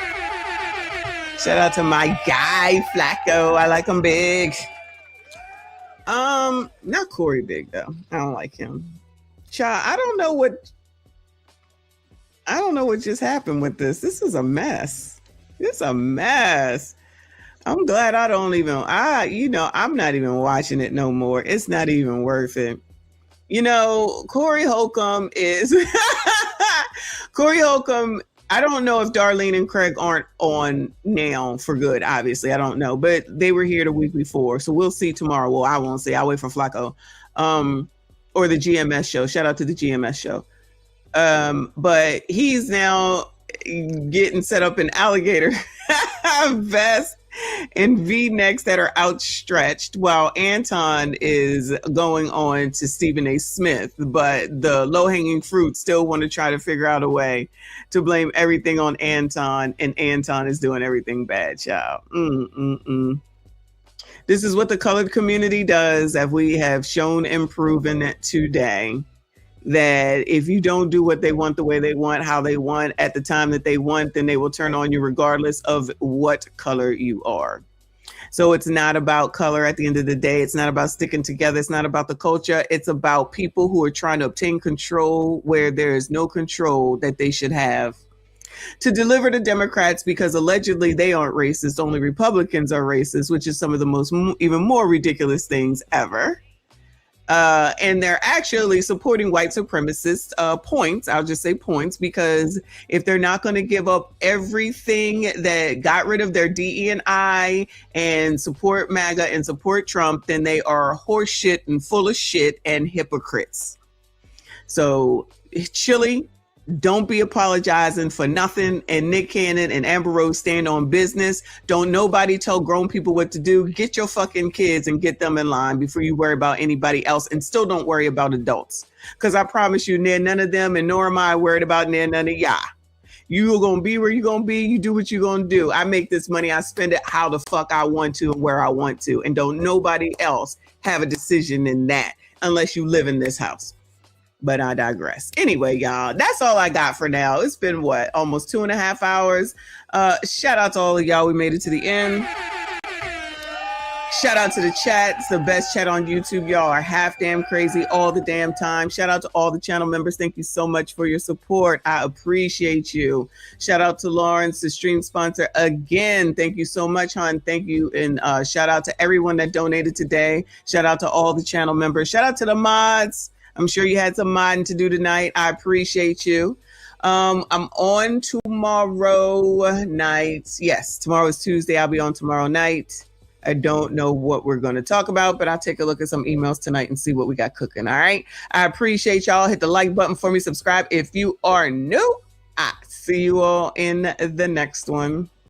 Shout out to my guy, Flacco. I like him big. Not Corey big, though. I don't like him. Child, I don't know what just happened with this. This is a mess. It's a mess. I'm glad I don't even, I'm not even watching it no more. It's not even worth it. You know, Corey Holcomb is, Corey Holcomb, I don't know if Darlene and Craig aren't on now for good, obviously. I don't know, but they were here the week before. So we'll see tomorrow. Well, I won't see. I'll wait for Flacco. Or the GMS show. Shout out to the GMS show. But he's now getting set up in alligator vest and V-necks that are outstretched, while Anton is going on to Stephen A. Smith. But the low-hanging fruit still want to try to figure out a way to blame everything on Anton, and Anton is doing everything bad, child. This is what the colored community does, as we have shown and proven today, that if you don't do what they want, the way they want, how they want, at the time that they want, then they will turn on you regardless of what color you are. So it's not about color at the end of the day. It's not about sticking together. It's not about the culture. It's about people who are trying to obtain control where there is no control that they should have, to deliver to Democrats, because allegedly they aren't racist. Only Republicans are racist, which is some of the most even more ridiculous things ever. And they're actually supporting white supremacist points. I'll just say points, because if they're not going to give up everything that got rid of their DE&I and support MAGA and support Trump, then they are horseshit and full of shit and hypocrites. So Chilli, don't be apologizing for nothing. And Nick Cannon and Amber Rose, stand on business. Don't nobody tell grown people what to do. Get your fucking kids and get them in line before you worry about anybody else. And still don't worry about adults. Because I promise you, near none of them, and nor am I worried about near none of y'all. You're going to be where you're going to be. You do what you're going to do. I make this money. I spend it how the fuck I want to and where I want to. And don't nobody else have a decision in that unless you live in this house. But I digress. Anyway, y'all, that's all I got for now. It's been almost 2.5 hours. Shout out to all of y'all. We made it to the end. Shout out to the chat. It's the best chat on YouTube. Y'all are half damn crazy all the damn time. Shout out to all the channel members. Thank you so much for your support. I appreciate you. Shout out to Lawrence, the stream sponsor. Again, thank you so much, hon. Thank you. And shout out to everyone that donated today. Shout out to all the channel members. Shout out to the mods. I'm sure you had some modding to do tonight. I appreciate you. I'm on tomorrow night. Yes, tomorrow is Tuesday. I'll be on tomorrow night. I don't know what we're going to talk about, but I'll take a look at some emails tonight and see what we got cooking. All right. I appreciate y'all. Hit the like button for me. Subscribe if you are new. I see you all in the next one.